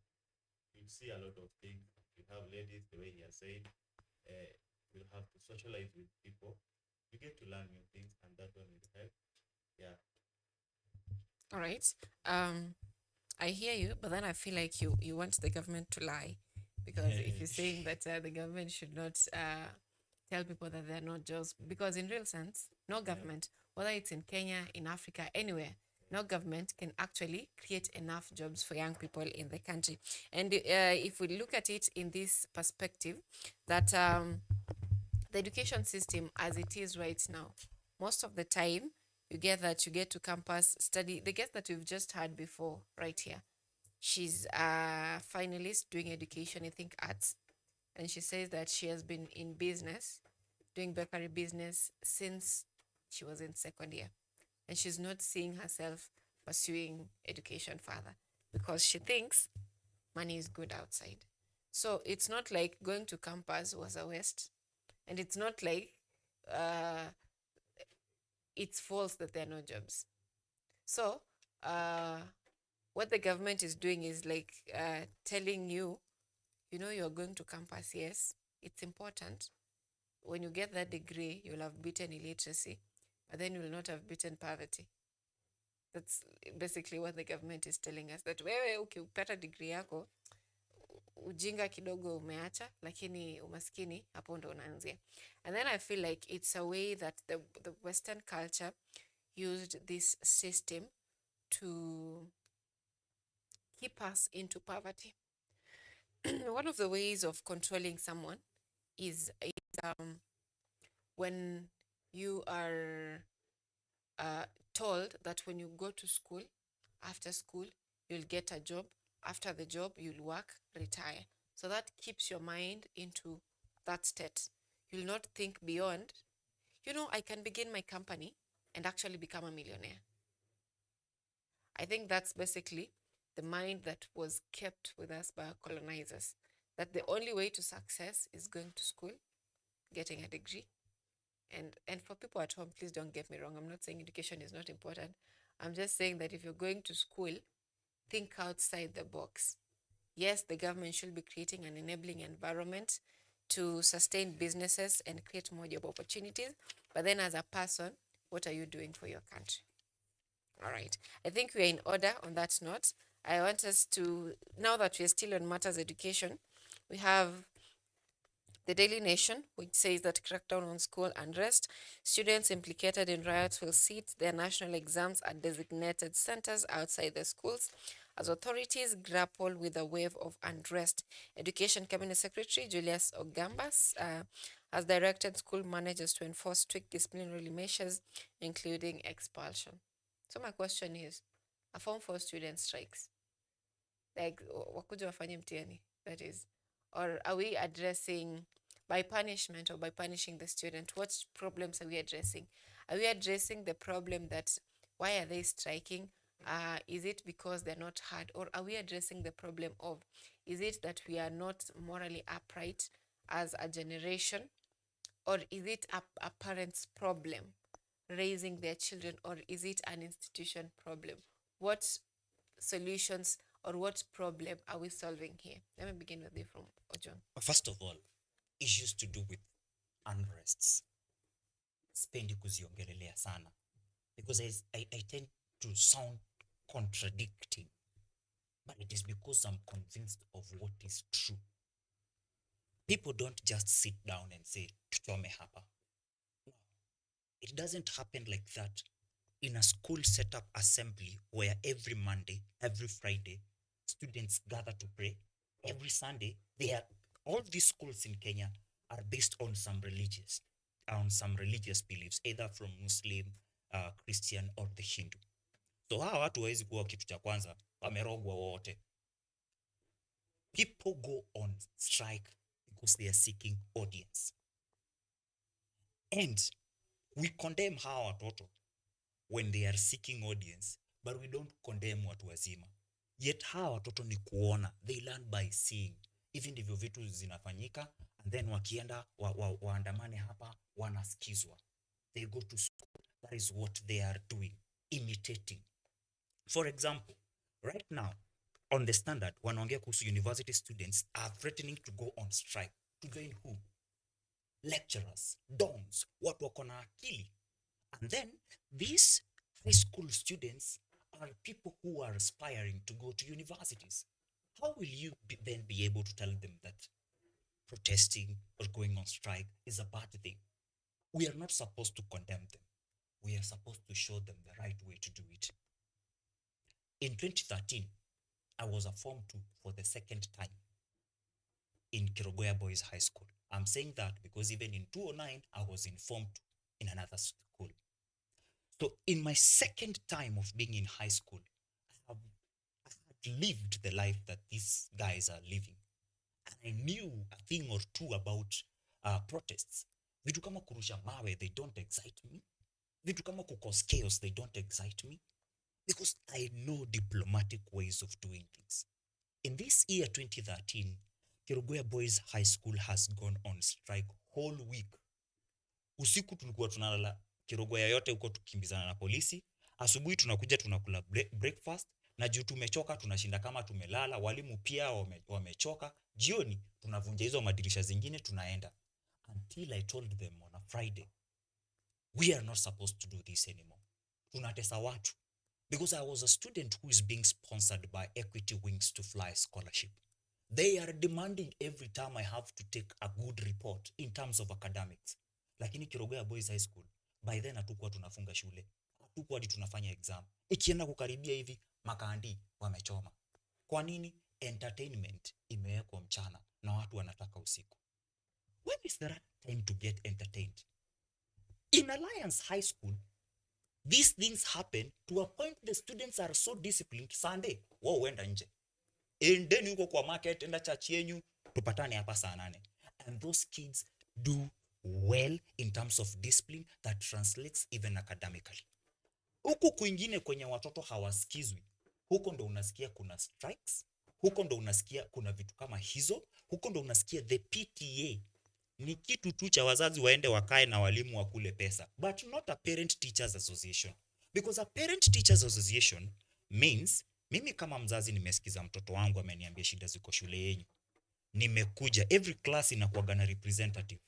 you see a lot of things. You have ladies, the way he has said. You have to socialize with people. You get to learn new things, and that one will help. Yeah. All right. I hear you, but then I feel like you want the government to lie, because if you're saying that the government should not tell people that they're not jobs, because in real sense, no government, whether it's in Kenya, in Africa, anywhere, no government can actually create enough jobs for young people in the country. And if we look at it in this perspective, that the education system as it is right now, most of the time, you get to campus, study. The guest that we've just had before, right here, She's a finalist doing education, I think arts. And she says that she has been in business, doing bakery business since she was in second year. And she's not seeing herself pursuing education further because she thinks money is good outside. So it's not like going to campus was a waste. And it's not like it's false that there are no jobs. So what the government is doing is like telling you, you know, you're going to campus, yes, it's important. When you get that degree, you'll have beaten illiteracy, but then you will not have beaten poverty. That's basically what the government is telling us, that wewe ukipata degree yako, ujinga kidogo umeacha, lakini umaskini hapo ndo unaanzia. And then I feel like it's a way that the Western culture used this system to keep us into poverty. One of the ways of controlling someone is when you are told that when you go to school, after school, you'll get a job. After the job, you'll work, retire. So that keeps your mind into that state. You'll not think beyond, you know, I can begin my company and actually become a millionaire. I think that's basically the mind that was kept with us by our colonizers, that the only way to success is going to school, getting a degree. And for people at home, please don't get me wrong. I'm not saying education is not important. I'm just saying that if you're going to school, think outside the box. Yes, the government should be creating an enabling environment to sustain businesses and create more job opportunities. But then as a person, what are you doing for your country? All right. I think we are in order on that note. I want us to, now that we're still on matters education, we have the Daily Nation, which says that crackdown on school unrest. Students implicated in riots will sit their national exams at designated centers outside the schools as authorities grapple with a wave of unrest. Education Cabinet Secretary Julius Ogambas has directed school managers to enforce strict disciplinary measures, including expulsion. So my question is, a Form 4 student strikes, like wakuja wafanye mtihani, that is, or are we addressing by punishment or by punishing the student? What problems are we addressing? Are we addressing the problem that why are they striking? Is it because they're not heard? Or are we addressing the problem of, is it that we are not morally upright as a generation? Or is it a parent's problem raising their children? Or is it an institution problem? What solutions or what problem are we solving here? Let me begin with you from Ojon. First of all, issues to do with unrests. Spendi kuziongelelea sana. Because I tend to sound contradicting. But it is because I'm convinced of what is true. People don't just sit down and say, tuchome hapa. No. It doesn't happen like that in a school setup assembly where every Monday, every Friday, students gather to pray. Every Sunday, all these schools in Kenya are based on some religious beliefs, either from Muslim, Christian, or the Hindu. So hawa watu hawezi kuwa kitu cha kwanza wamerogwa wote. People go on strike because they are seeking audience. And we condemn hawa watoto when they are seeking audience, but we don't condemn watu wazima. Yet hawa watoto ni kuona, they learn by seeing. Hivi ndivyo vitu zinafanyika, and then wakienda waandamane hapa wanasikizwa. They go to school. That is what they are doing, imitating. For example, right now on the Standard, wanaongea kuhusu university students are threatening to go on strike. To join who? Lecturers, dons, watu wako na akili. And then these high school students are people who are aspiring to go to universities. How will you then be able to tell them that protesting or going on strike is a bad thing? We are not supposed to condemn them. We are supposed to show them the right way to do it. In 2013, I was a Form 2 for the second time in Kirogoya Boys High School. I'm saying that because even in 2009, I was in Form 2 in another school. So in my second time of being in high school, I had lived the life that these guys are living. And I knew a thing or two about protests. Vitu kama kurusha mawe, they don't excite me. Vitu kama kukause chaos, they don't excite me. Because I know diplomatic ways of doing things. In this year 2013, Kerugoya Boys High School has gone on strike whole week. Usiku tulikuwa tunalala Kerugoya yote huko tukimbizana na polisi. Asubuhi tunakuja tunakula breakfast, na juu tumechoka tunashinda kama tumelala, walimu pia wamechoka. Jioni tunavunja hizo madirisha zingine tunaenda. Until I told them on a Friday, we are not supposed to do this anymore. Tunatesa watu. Because I was a student who is being sponsored by Equity Wings to Fly scholarship. They are demanding every time I have to take a good report in terms of academics. Lakini Kerugoya Boys High School, by then hatukuwa tunafunga shule. Hatukuwa hadi tunafanya exam. Ikienda kukaribia hivi, makandi wamechoma. Kwa nini? Entertainment imewekwa mchana na watu wanataka usiku. When is the right time to get entertained? In Alliance High School, these things happen to a point the students are so disciplined. Sunday, wao wenda nje. Endeni huko kwa market, enda church yenyu, tupatane hapa saa 8. And those kids do well in terms of discipline that translates even academically. Huko kwingine kwenye watoto hawasikizwi, huko ndo unasikia kuna strikes, huko ndo unasikia kuna vitu kama hizo, huko ndo unasikia the PTA ni kitu tu cha wazazi waende wakae na walimu wakule pesa, but not a parent teachers association. Because a parent teachers association means mimi kama mzazi nimesikiza mtoto wangu ameniambia shida ziko shule yenyu, nimekuja, every class inakuwa na representative.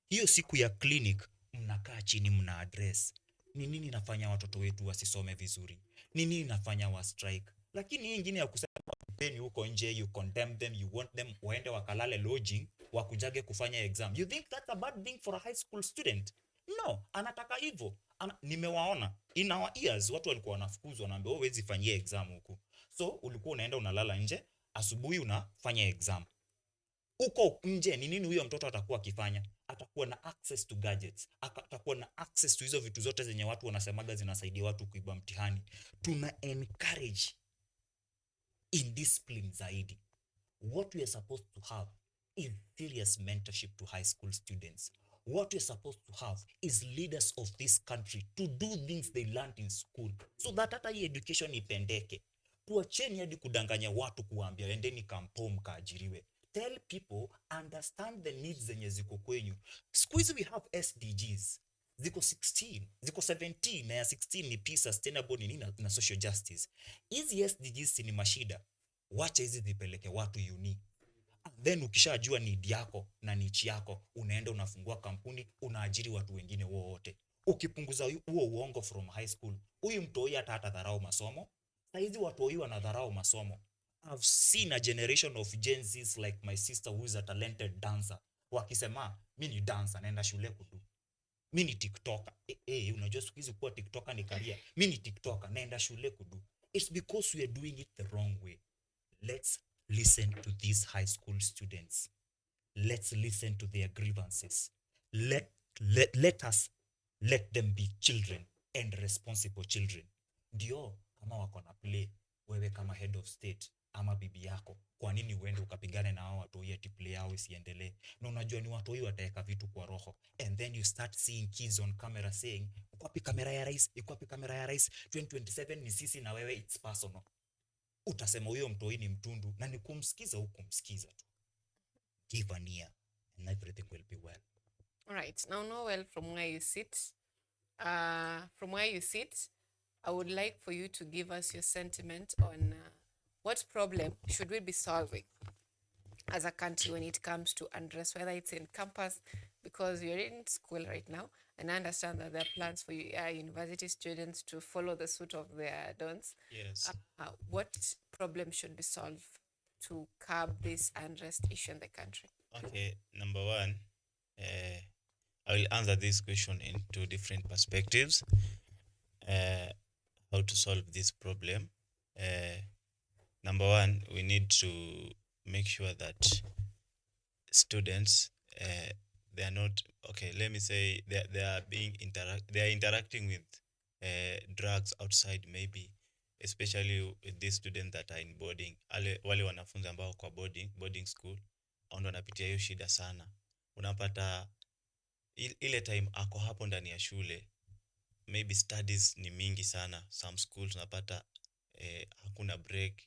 Hiyo siku ya clinic mnakaa chini mna address ni nini nafanya watoto wetu wasisome vizuri, ni nini nafanya wa strike. Lakini hii nyingine ya kusema peni huko nje, you condemn them, you want them waende wakalale lodging, wakujage kufanya exam. You think that's a bad thing for a high school student? No, anataka hivyo. Nimewaona in our ears watu walikuwa wanafukuzwa, wanaambia huwezi fanyia exam huko. So ulikuwa unaenda unalala nje, asubuhi unafanya exam. Uko nje ni nini huyo mtoto atakuwa akifanya? Atakuwa na access to gadgets, atakuwa na access to hizo vitu zote zenye watu wanasemaga zinasaidia watu kuiba mtihani. Tuna encourage indiscipline zaidi. What we are supposed to have is serious mentorship to high school students. What we are supposed to have is leaders of this country to do things they learned in school, so that hata hii education ipendeke. Tuacheni hadi kudanganya watu kuambia endeni kampo mkaajiriwe. Tell people, understand the needs zenye ziko kwenyu. Squeeze we have SDGs. Ziko 16, ziko 17, na ya 16 ni peace, sustainable nini na social justice. Hizi SDGs ni mashida. Wacha hizi zipeleke watu uni. And then ukishajua need yako na niche yako, unaenda unafungua kampuni, unaajiri watu wengine wote. Ukipunguza huo uongo from high school, huyu mtoi hata dharau masomo. Saizi watoi wanadharau masomo. I've seen a generation of Gen Zs like my sister who is a talented dancer. Wakisema, mimi ni dancer, naenda shule kudu. Mimi ni TikToker. Unajua siku hizi kuwa TikToker ni career. Mimi ni TikToker, naenda shule kudu. It's because we are doing it the wrong way. Let's listen to these high school students. Let's listen to their grievances. Let us let them be children and responsible children. Ndio, kama wako na play, wewe kama head of state ama bibi yako, kwa nini uende ukapigane na hao watu eti play yao isiendelee? Na unajua ni watu hiyo wataweka vitu kwa roho, and then you start seeing kids on camera saying, iko wapi kamera ya rais, iko wapi kamera ya rais, 2027 ni sisi na wewe, it's personal. Utasema huyo mtoi ni mtundu, na ni kumsikiza hukumsikiza tu. Give an ear and everything will be well. All right, now Noel, from where you sit, I would like for you to give us your sentiment on what problem should we be solving as a country when it comes to unrest, whether it's in campus, because you're in school right now, and I understand that there are plans for university students to follow the suit of their dons. Yes. What problem should be solved to curb this unrest issue in the country? Okay, number one, I will answer this question in two different perspectives. How to solve this problem. Number one, we need to make sure that students, they are not, okay, let me say they are interacting with drugs outside, maybe especially with these students that are in boarding. Wale wanafunzi ambao kwa boarding school ndo wanapitia hiyo shida sana. Unapata ile time ako hapo ndani ya shule, maybe studies ni mingi sana. Some schools unapata hakuna break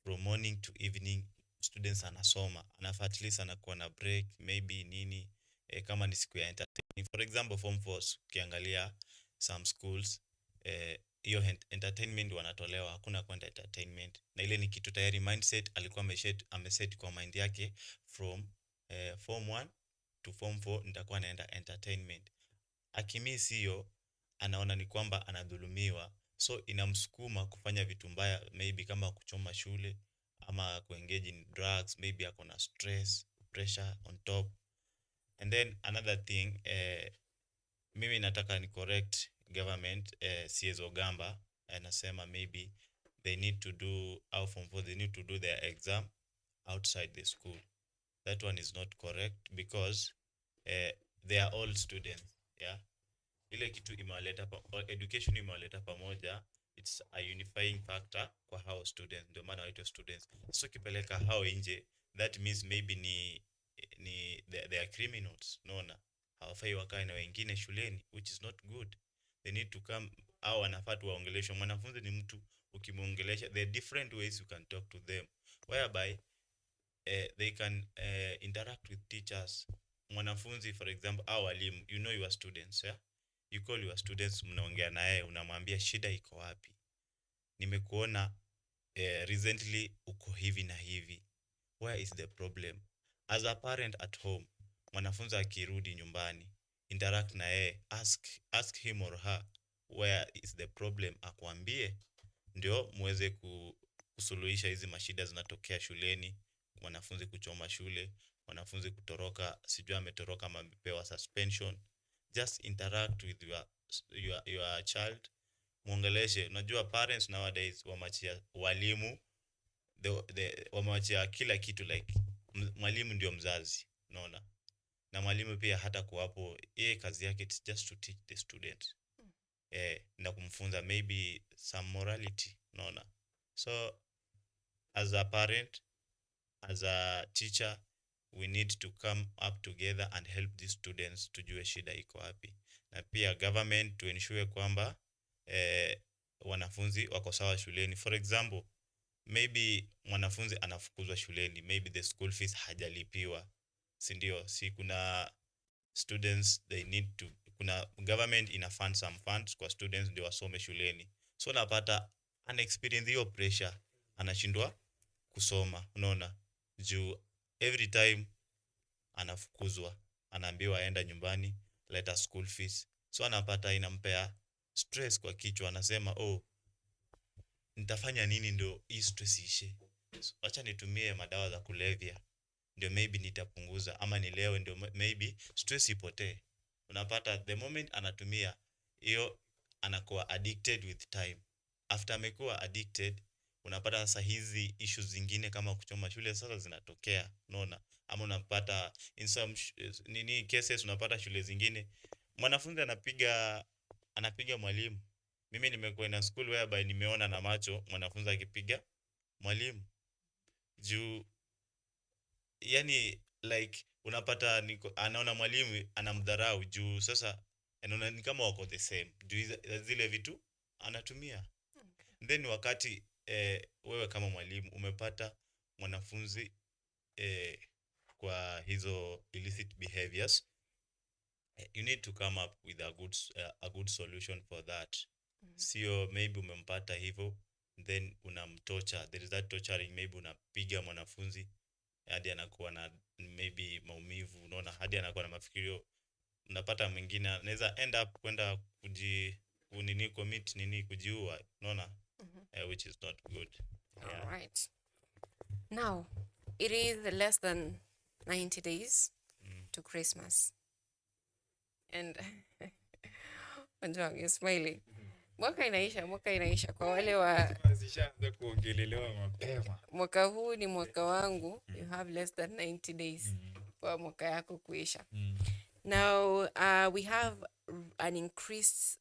from morning to evening, students anasoma, anafaa at least anakuwa na break maybe nini, kama ni siku ya entertaining. For example, form 4 ukiangalia some schools, hiyo entertainment wanatolewa, hakuna kwenda entertainment. Na ile ni kitu tayari mindset alikuwa ameset kwa mind yake from form 1 to form 4 nitakuwa naenda entertainment. Akimiss hiyo, anaona ni kwamba anadhulumiwa, so inamsukuma kufanya vitu mbaya, maybe kama kuchoma shule ama kuengage in drugs, maybe akona stress, pressure on top. And then another thing, mimi nataka ni correct government, CS Ogamba anasema maybe they need to do, au form 4 they need to do their exam outside the school. That one is not correct because they are all students, yeah. Ile kitu imewaleta education imewaleta pamoja, it's a unifying factor kwa hao students, ndio maana waitwa students. So kipeleka hao nje, that means maybe they are criminals, naona hawafai wakae na wengine shuleni, which is not good. They need to come, au wanafaa waongeleshwe. Mwanafunzi ni mtu, ukimuongelesha, there are different ways you can talk to them whereby they can interact with teachers. Mwanafunzi, for example, au walimu, you know your students, yeah? You call your students, mnaongea naye, unamwambia shida iko wapi, nimekuona recently uko hivi na hivi, where is the problem? As a parent at home, mwanafunzi akirudi nyumbani, interact na yeye, ask him or her where is the problem, akwambie, ndio muweze kusuluhisha hizi mashida zinatokea shuleni. Mwanafunzi kuchoma shule, mwanafunzi kutoroka, sijua ametoroka ama amepewa suspension. Just interact with your child, muongeleshe. Unajua parents nowadays wamachia walimu, wamachia kila kitu, like mwalimu ndio mzazi, unaona. Na mwalimu pia hata kuwapo, yeye kazi yake it's just to teach the student, na kumfunza maybe some morality, unaona. So as a parent, as a teacher, we need to come up together and help these students tujue shida iko wapi. Na pia government to ensure kwamba wanafunzi wako sawa shuleni. For example, maybe mwanafunzi anafukuzwa shuleni, maybe the school fees hajalipiwa, si ndio? Si kuna students they need to, kuna government ina fund some funds kwa students ndio wasome shuleni. So napata unexperienced hiyo pressure, anashindwa kusoma, unaona. Juu every time anafukuzwa, anaambiwa aenda nyumbani, leta school fees. So anapata inampea stress kwa kichwa, anasema nitafanya nini ndio hii stress ishe? So, acha nitumie madawa za kulevya ndio maybe nitapunguza, ama nilewe ndio maybe stress ipotee. Unapata the moment anatumia hiyo, anakuwa addicted with time. After amekuwa addicted, unapata sasa hizi issues zingine kama kuchoma shule sasa zinatokea, unaona. Ama unapata in some cases, unapata shule zingine mwanafunzi anapiga mwalimu. Mimi nimekuwa na school whereby nimeona na macho mwanafunzi akipiga mwalimu. Juu yani like unapata anaona mwalimu anamdharau, juu sasa anaona ni kama wako the same, juu zile vitu anatumia. Then wakati wewe kama mwalimu umepata mwanafunzi kwa hizo illicit behaviors, you need to come up with a good solution for that. Sio maybe umempata hivyo then unamtorture. There is that torturing, maybe unapiga mwanafunzi hadi anakuwa na maybe maumivu, unaona, hadi anakuwa na mafikirio. Unapata mwingine anaweza end up kwenda kujiua, unaona. Which is not good. Yeah. All right. Now, it is less than 90 days to Christmas. And you're smiling. Mwaka inaisha kwa wale zishaanza kuongelelewa mapema. Mwaka huu ni mwaka wangu. You have less than 90 days kwa mwaka yako kuisha. Now, we have an increased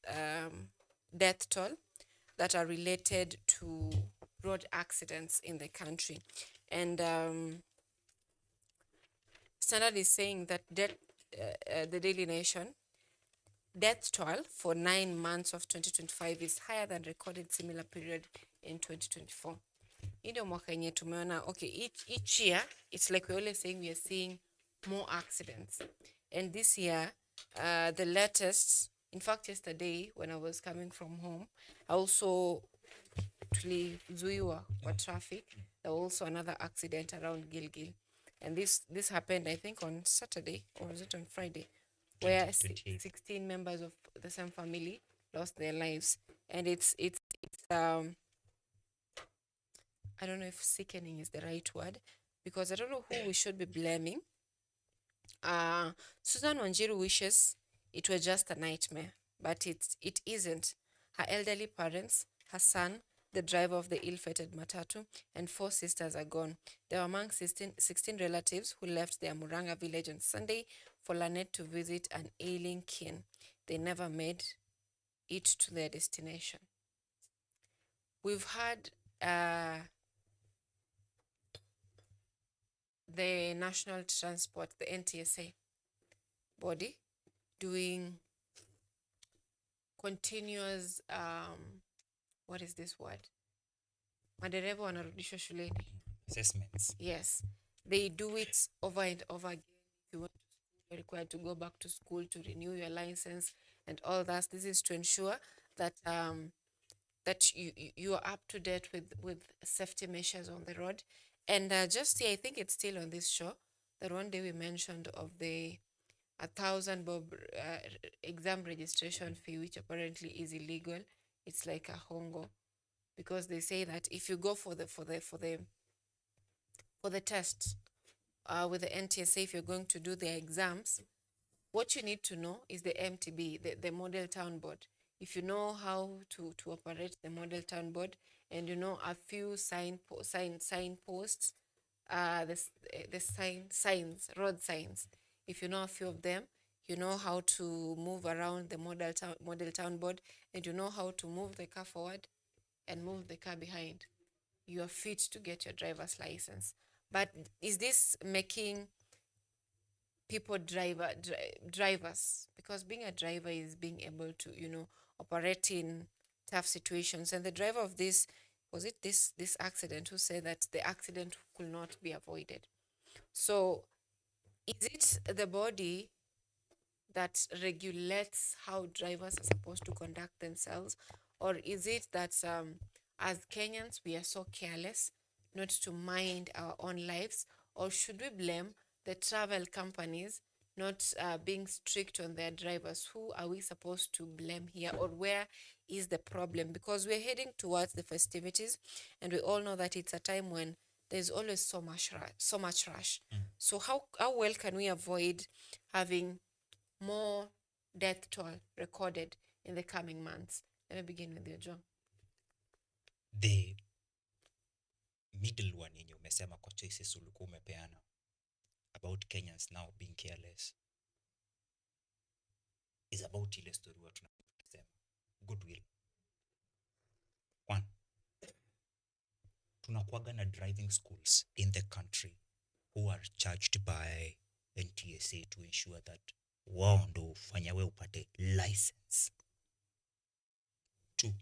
death toll that are related to road accidents in the country. And Standard is saying that the Daily Nation, death toll for 9 months of 2025 is higher than recorded similar period in 2024. Ndio mwaka yenye tumeona, okay, each year, it's like we're always saying we are seeing more accidents. And this year, the latest, in fact, yesterday when I was coming from home, I also tulizuiwa kwa traffic. There was also another accident around Gilgil. And this happened, I think, on Saturday, or was it on Friday, where 16 members of the same family lost their lives. And it's I don't know if sickening is the right word, because I don't know who we should be blaming. Susan Wanjiru wishes it was just a nightmare, but it isn't. Her elderly parents, her son, the driver of the ill-fated matatu, and 4 sisters are gone. They were among 16 relatives who left their Muranga village on Sunday for Lanet to visit an ailing kin. They never made it to their destination. We've had the National Transport, the NTSA body, doing continuous, what is this word? Madereva wanarudishwa shuleni. Assessments. Yes. They do it over and over again. If you want to school, you're required to go back to school to renew your license and all that. This is to ensure that that you are up to date with safety measures on the road. And just here, I think it's still on this show, that one day we mentioned of the 1,000 bob exam registration fee, which apparently is illegal. It's like a hongo, because they say that if you go for the test with the NTSA, if you're going to do the exams, what you need to know is the MTB, the Model Town Board. If you know how to operate the Model Town Board, and you know a few signposts, the signs, road signs, if you know a few of them, you know how to move around the Model Town Board, and you know how to move the car forward and move the car behind, you are fit to get your driver's license. But is this making people drivers? Because being a driver is being able to, operate in tough situations. And the driver of this, was it this accident, who said that the accident could not be avoided. So is it the body that regulates how drivers are supposed to conduct themselves? Or is it that as Kenyans, we are so careless not to mind our own lives? Or should we blame the travel companies not being strict on their drivers? Who are we supposed to blame here, or where is the problem? Because we're heading towards the festivities, and we all know that it's a time when there's always so much rush. So how well can we avoid having more death toll recorded in the coming months? Let me begin with you, John. The middle one yenye umesema kwa choices ulikuwa umepeana about Kenyans now being careless is about ile story watu tunasema goodwill. One, tunakuwaga na driving schools in the country who are charged by NTSA to ensure that wao ndo ufanya we upate license. Two,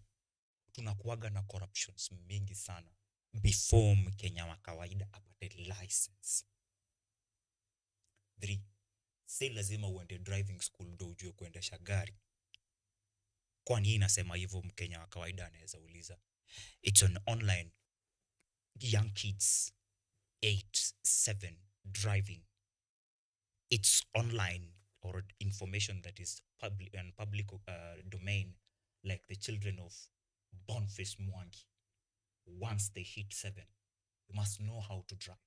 tunakuwaga na corruptions mingi sana before Mkenya wa kawaida apate license. 3, si lazima uende driving school ndo ujue kuendesha gari. Kwa nini nasema hivyo? Mkenya wa kawaida anaweza uliza. It's an online, young kids 8, 7 driving. It's online or information that is public domain, like the children of Boniface Mwangi. Once they hit 7, you must know how to drive.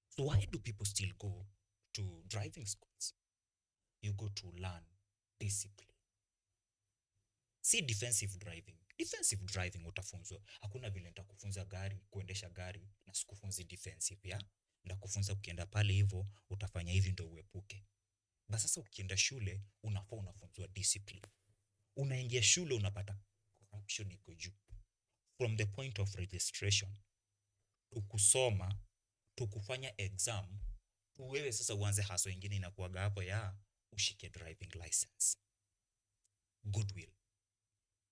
So why do people still go to driving schools? You go to learn discipline. Si defensive driving. Defensive driving utafunzwa. Hakuna vile nitakufunza kuendesha gari na sikufunzi defensive, ya? Ndakufunza ukienda pale hivyo utafanya hivi ndo uepuke. Basi sasa ukienda shule unafaa unafunzwa discipline. Unaingia shule unapata corruption. corruption iko juu from the point of registration to kusoma to kufanya exam to wewe sasa uanze haso ingine inakuaga hapo ya ushike driving license.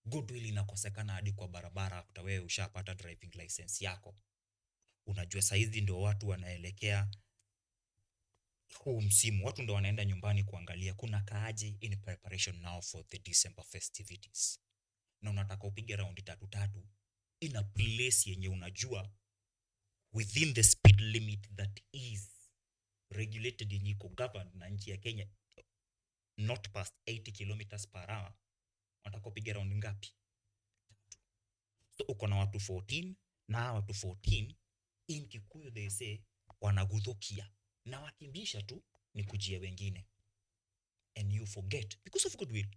Goodwill inakosekana hadi kwa barabara after wewe ushapata driving license yako. Unajua saizi ndio watu wanaelekea huu msimu, watu ndio wanaenda nyumbani kuangalia kuna kaaje in preparation now for the December festivities. Na unataka upige round 3 in a place yenye unajua within the speed limit that is regulated in iko governed na nchi ya Kenya, not past 80 kilometers per hour. Unataka upige round ngapi? 3. So uko na watu 14 na watu 14 in Kikuyu they say wanagudhokia na wakimbisha tu ni kujia wengine. And you forget because of goodwill,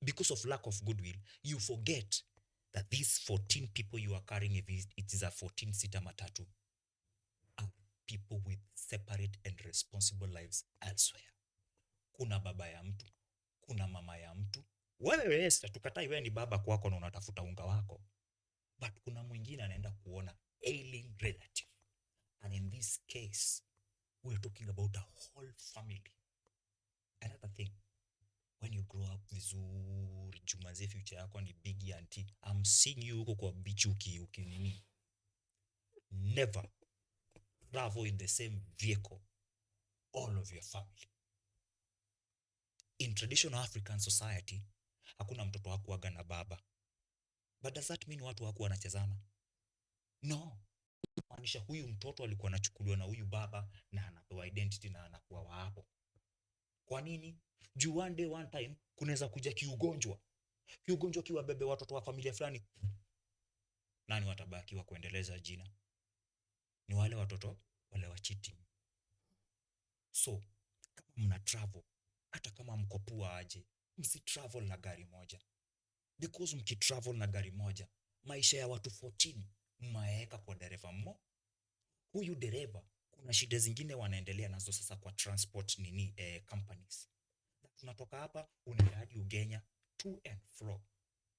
because of lack of goodwill, you forget that these 14 people you are carrying, if it is a 14-seater matatu, are people with separate and responsible lives elsewhere. Kuna baba ya mtu, kuna mama ya mtu. Wewe tukatai wewe ni baba kwako na unatafuta unga wako. But kuna mwingine anaenda kuona ailing relative. And in this case, we're talking about a whole family. Another thing, when you grow up vizuri, jumaze future yako ni big auntie. I'm seeing you huko kwa beach ukinini. Never travel in the same vehicle, all of your family. In traditional African society, hakuna mtoto hakuaga na baba. But does that mean watu hakuwa wanachezana? No. Maanisha huyu mtoto alikuwa anachukuliwa na huyu baba na anapewa identity na anakuwa wa hapo. Kwa nini? Juu one day one time kunaweza kuja kiugonjwa. Kiugonjwa kiwa bebe watoto wa familia fulani. Nani watabaki wa kuendeleza jina? Ni wale watoto wale wa cheating. So, kama mna travel, hata kama mko poa aje, msi travel na gari moja. Because mkitravel na gari moja, maisha ya watu 14 mmaeka kwa dereva mmo. Huyu dereva kuna shida zingine wanaendelea nazo sasa kwa transport companies. Tunatoka hapa unaenda hadi Ugenya to and fro.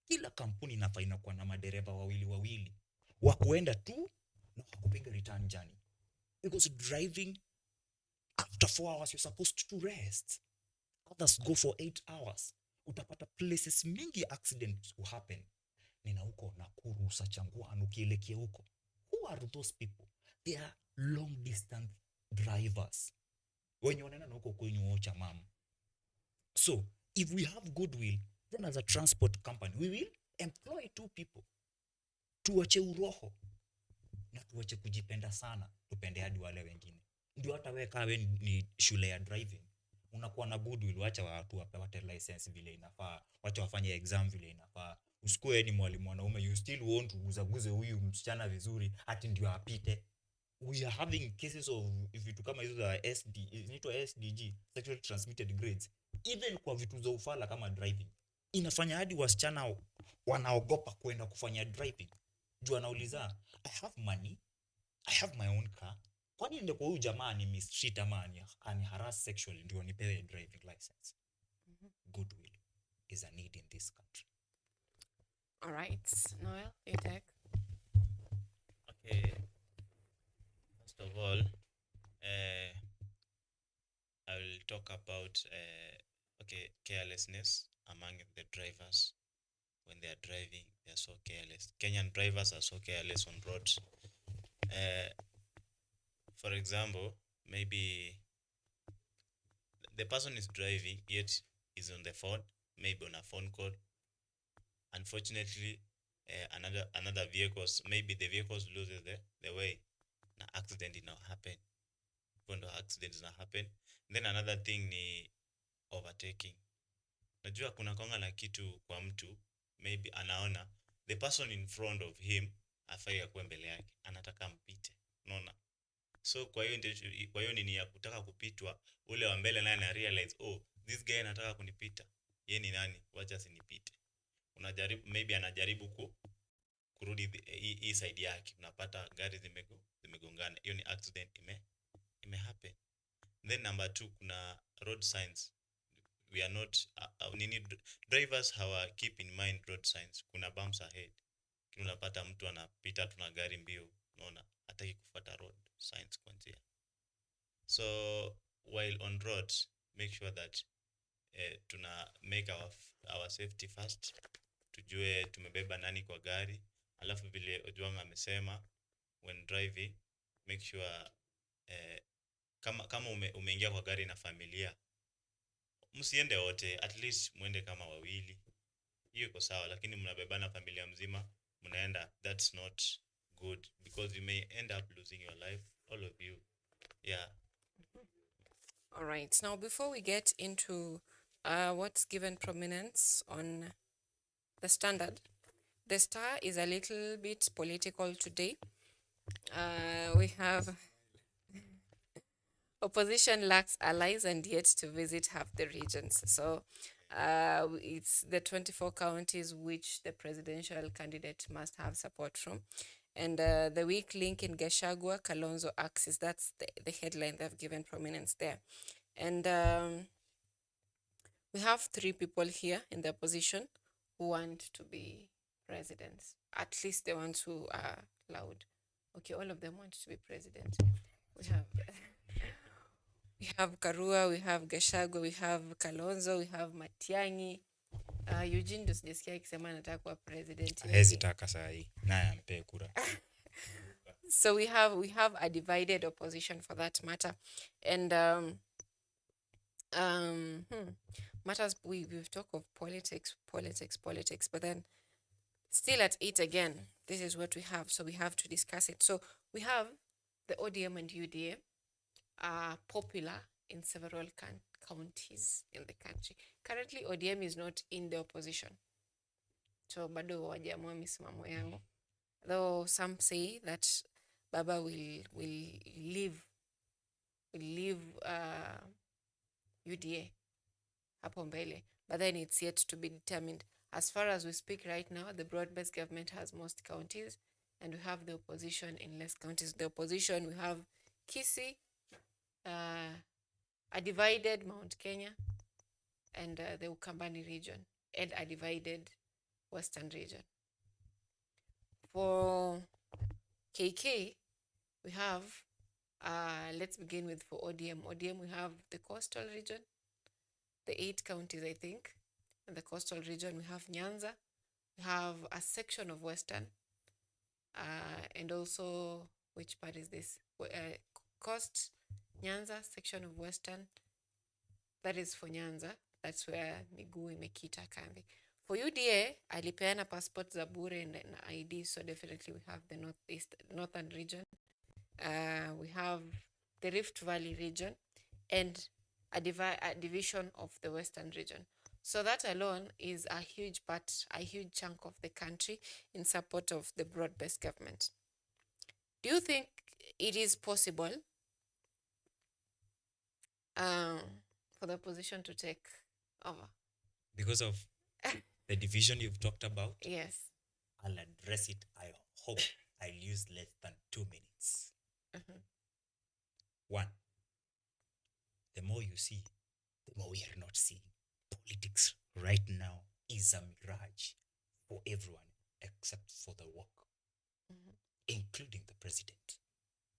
Kila kampuni inafaa inakuwa na madereva wawili wa kuenda tu na kupiga return journey. Because driving after 4 hours you're supposed to rest. Others go for 8 hours. Utapata places mingi accidents will happen. Nina huko Nakuru, Sachangwan, ukielekea huko. Who are those people? They are long distance drivers. Wenye wanaenda na huko kwenye ocha mama. So, if we have goodwill, then as a transport company, we will employ 2 people. Tuwache uroho. Na tuwache kujipenda sana. Tupende hadi wale wengine. Ndio hata wewe kawe ni shule ya driving. Unakuwa na goodwill, wacha watu wapate license vile inafaa, wacha wafanye exam vile inafaa. Usikue ni mwalimu mwanaume, you still want to guzaguze huyu msichana vizuri ati ndio apite. We are having cases of vitu kama hizo za inaitwa SDG, sexually transmitted grades. Even kwa vitu za ufala kama driving. Inafanya hadi wasichana wanaogopa kwenda kufanya driving. Juu anauliza, I have money, I have my own car. Kwani niende kwa huyu jamaa ni mistreat ama ni harass sexually ndio nipewe driving license? Goodwill is a need in this country. All right, Noel, you take. Okay. First of all, I will talk about carelessness among the drivers. When they are driving, they are so careless. Kenyan drivers are so careless on roads. For example, maybe the person is driving, yet is on the phone, maybe on a phone call. Unfortunately, another vehicles, maybe the vehicles loses the way. An accident did not happen. When the accident does not happen, then another thing ni overtaking. Najua kuna konga na kitu kwa mtu, maybe anaona the person in front of him afai akuwe mbele yake, anataka mpite. Unaona? So kwa hiyo nini ya kutaka kupitwa, ule wa mbele naye ana realize, oh, this guy anataka kunipita. Yeye ni nani? Wacha sinipite. Unajaribu, maybe anajaribu kurudi hii side yake. Unapata gari zimegongana. Hiyo ni accident ime happen. Then number 2, kuna road signs. we are not drivers keep in mind road signs. Kuna bumps ahead. Unapata mtu anapita tuna gari mbio, unaona hataki kufuata road signs kwanza. So while on roads, make sure that tuna make our safety first. Tujue tumebeba nani kwa gari. Alafu vile Ojwang amesema, when driving, make sure kama umeingia kwa gari na familia, msiende wote, at least muende kama wawili. Hiyo iko sawa, lakini mnabebana familia mzima, mnaenda, that's not good, because you may end up losing your life, all of you. Yeah. All right. Now, before we get into what's given prominence on the Standard, the Star is a little bit political today. We have opposition lacks allies and yet to visit half the regions. So it's the 24 counties which the presidential candidate must have support from. And the weak link in Gachagua, Kalonzo axis, that's the headline they've given prominence there. And we have 3 people here in the opposition who want to be presidents, at least the ones who are loud. Okay, all of them want to be president. We have Karua, we have Gachagua, we have Kalonzo, we have Matiang'i. Eugene ndo sijasikia akisema anataka kuwa president. Hezitaka sahi. Naye ampe kura. So we have a divided opposition for that matter. And matters we've talked of politics, but then still at it again, this is what we have, so we have to discuss it. So we have the ODM and UDA are popular in several counties in the country. Currently, ODM is not in the opposition, so bado wajaamua misimamo yao. Though some say that Baba will leave UDA hapo mbele, but then it's yet to be determined. As far as we speak right now, the broad-based government has most counties, and we have the opposition in less counties. The opposition, we have Kisii, a divided Mount Kenya, and the Ukambani region, and a divided Western region. For KK, we have, let's begin with for ODM. ODM, we have the coastal region, the 8 counties, I think. In the coastal region, we have Nyanza, we have a section of Western, and also, which part is this? Coast, Nyanza, section of Western. That is for Nyanza. That's where miguu imekita kambi. For UDA, alipeana passport za bure and ID, so definitely we have the northern region. We have the Rift Valley region and a division of the western region. So that alone is a huge chunk of the country in support of the broad-based government. Do you think it is possible for the opposition to take over? Because of the division you've talked about? Yes. I'll address it. I hope I'll use less than 2 minutes. Mm-hmm. 1, the more you see, the more we are not seeing. Politics right now is a mirage for everyone except for the work, including the president.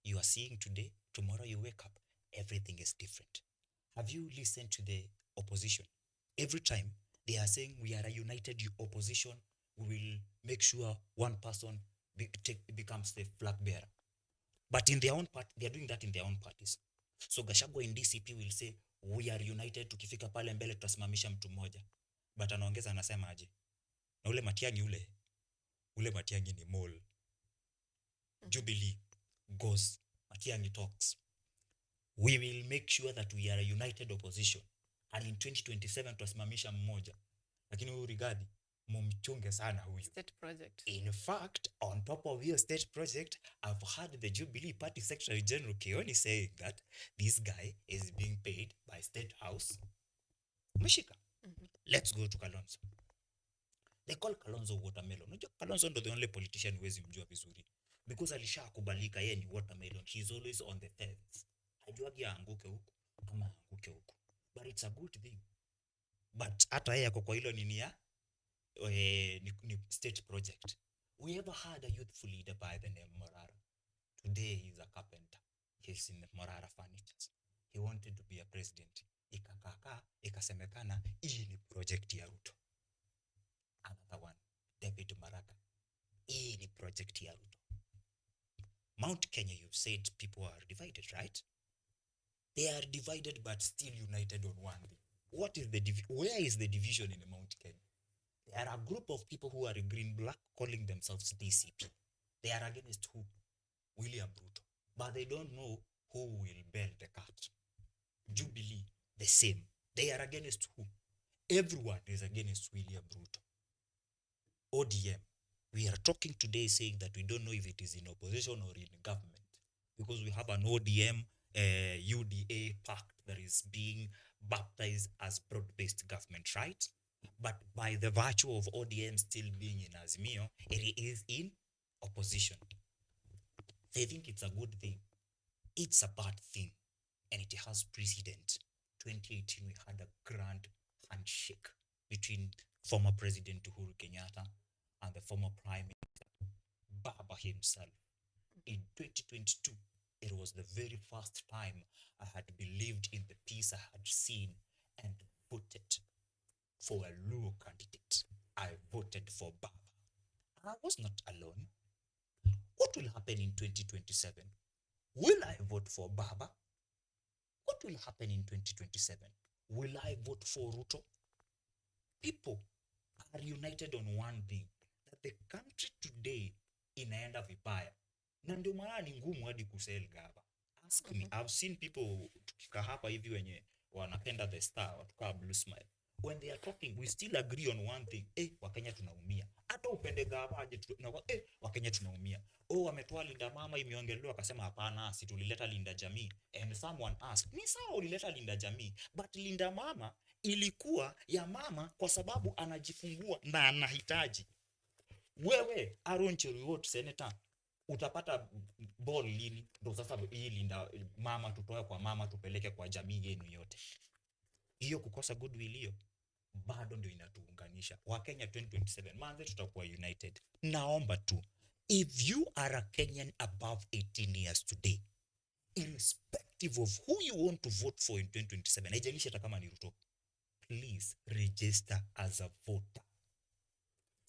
You are seeing today, tomorrow you wake up, everything is different. Have you listened to the opposition? Every time they are saying we are a united opposition, we will make sure one person becomes the flag bearer. But in their own part, they are doing that in their own parties. So Gachagua in DCP will say, we are united, tukifika pale mbele tutasimamisha mtu mmoja. But anaongeza anasema aje? Na ule Matiang'i ni mole. Jubilee goes, Matiang'i talks. We will make sure that we are a united opposition. And in 2027 tutasimamisha mmoja. Lakini huyu Rigathi, mumchunge sana huyu. State project. In fact, on top of your state project, I've heard the Jubilee Party Secretary General Kioni saying that this guy is being paid by State House. Meshika. Let's go to Kalonzo. They call Kalonzo watermelon. Unajua Kalonzo ndo the only politician huwezi mjua vizuri. Because alishakubalika yeye ni watermelon. He's always on the fence. Hajuagi aanguke huku ama aanguke huku. But it's a good thing. but hata yeye ako kwa hilo nini ya ni state project. We ever had a youthful leader by the name Morara. Today he's a carpenter. He's in Morara Furnitures. He wanted to be a president. Ikakaka, ikasemekana, hii ni project ya Ruto. Another one, David Maraga. Hii ni project ya Ruto. Mount Kenya, you've said people are divided, right? They are divided but still united on one thing. What is the where is the division in Mount Kenya? There are a group of people who are green-black calling themselves DCP. They are against who? William Ruto. But they don't know who will bail the cat. Jubilee, the same. They are against who? Everyone is against William Ruto. ODM. We are talking today saying that we don't know if it is in opposition or in government. Because we have an ODM UDA pact that is being baptized as broad-based government, right? But by the virtue of ODM still being in Azimio, it is in opposition. They think it's a good thing. It's a bad thing. And it has precedent. 2018, we had a grand handshake between former President Uhuru Kenyatta and the former Prime Minister, Baba himself. In 2022, it was the very first time I had believed in the peace I had seen and voted for a Luo candidate. I voted for Baba. I was not alone. What will happen in 2027? Will I vote for Baba? What will happen in 2027? Will I vote for Ruto? People are united on one thing, that the country today inaenda vibaya. Na ndio maana ni ngumu hadi kusell Gaba. Ask me. I've seen people tukika hapa hivi wenye wanapenda the star, watukaa Blue Smile. When they are talking, we still agree on one thing. Wakenya tunaumia. Hata upende Gaba aje Wakenya tunaumia. Wametoa Linda Mama imeongelewa akasema hapana, si tulileta Linda Jamii. And someone asked, ni sawa ulileta Linda Jamii, but Linda Mama ilikuwa ya mama kwa sababu anajifungua na anahitaji. Wewe Aaron Cheruiyot senator utapata ball lini? Ndio sasa hii Linda Mama tutoe kwa mama tupeleke kwa jamii yenu yote. Hiyo kukosa goodwill hiyo bado ndio inatuunganisha. Wakenya 2027 manze tutakuwa united. Naomba tu, if you are a Kenyan above 18 years today, irrespective of who you want to vote for in 2027, haijalishi hata kama ni Ruto, please register as a voter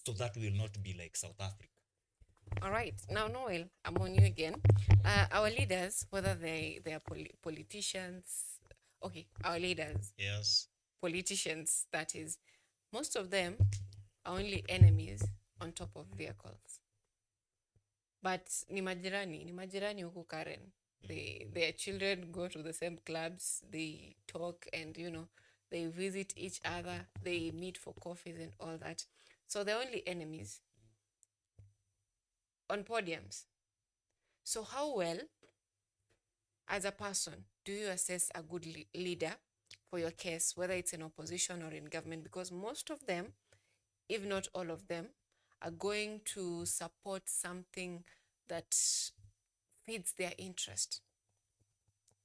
so that we will not be like South Africa. All right. Now, Noel, I'm on you again. Our leaders, whether they are politicians, okay, our leaders. Yes. Politicians, that is, most of them are only enemies on top of vehicles. But ni majirani huku Karen. Their children go to the same clubs, they talk and, they visit each other, they meet for coffees and all that. So they're only enemies on podiums. So how well, as a person, do you assess a good leader for your case, whether it's in opposition or in government? Because most of them, if not all of them, are going to support something that feeds their interest.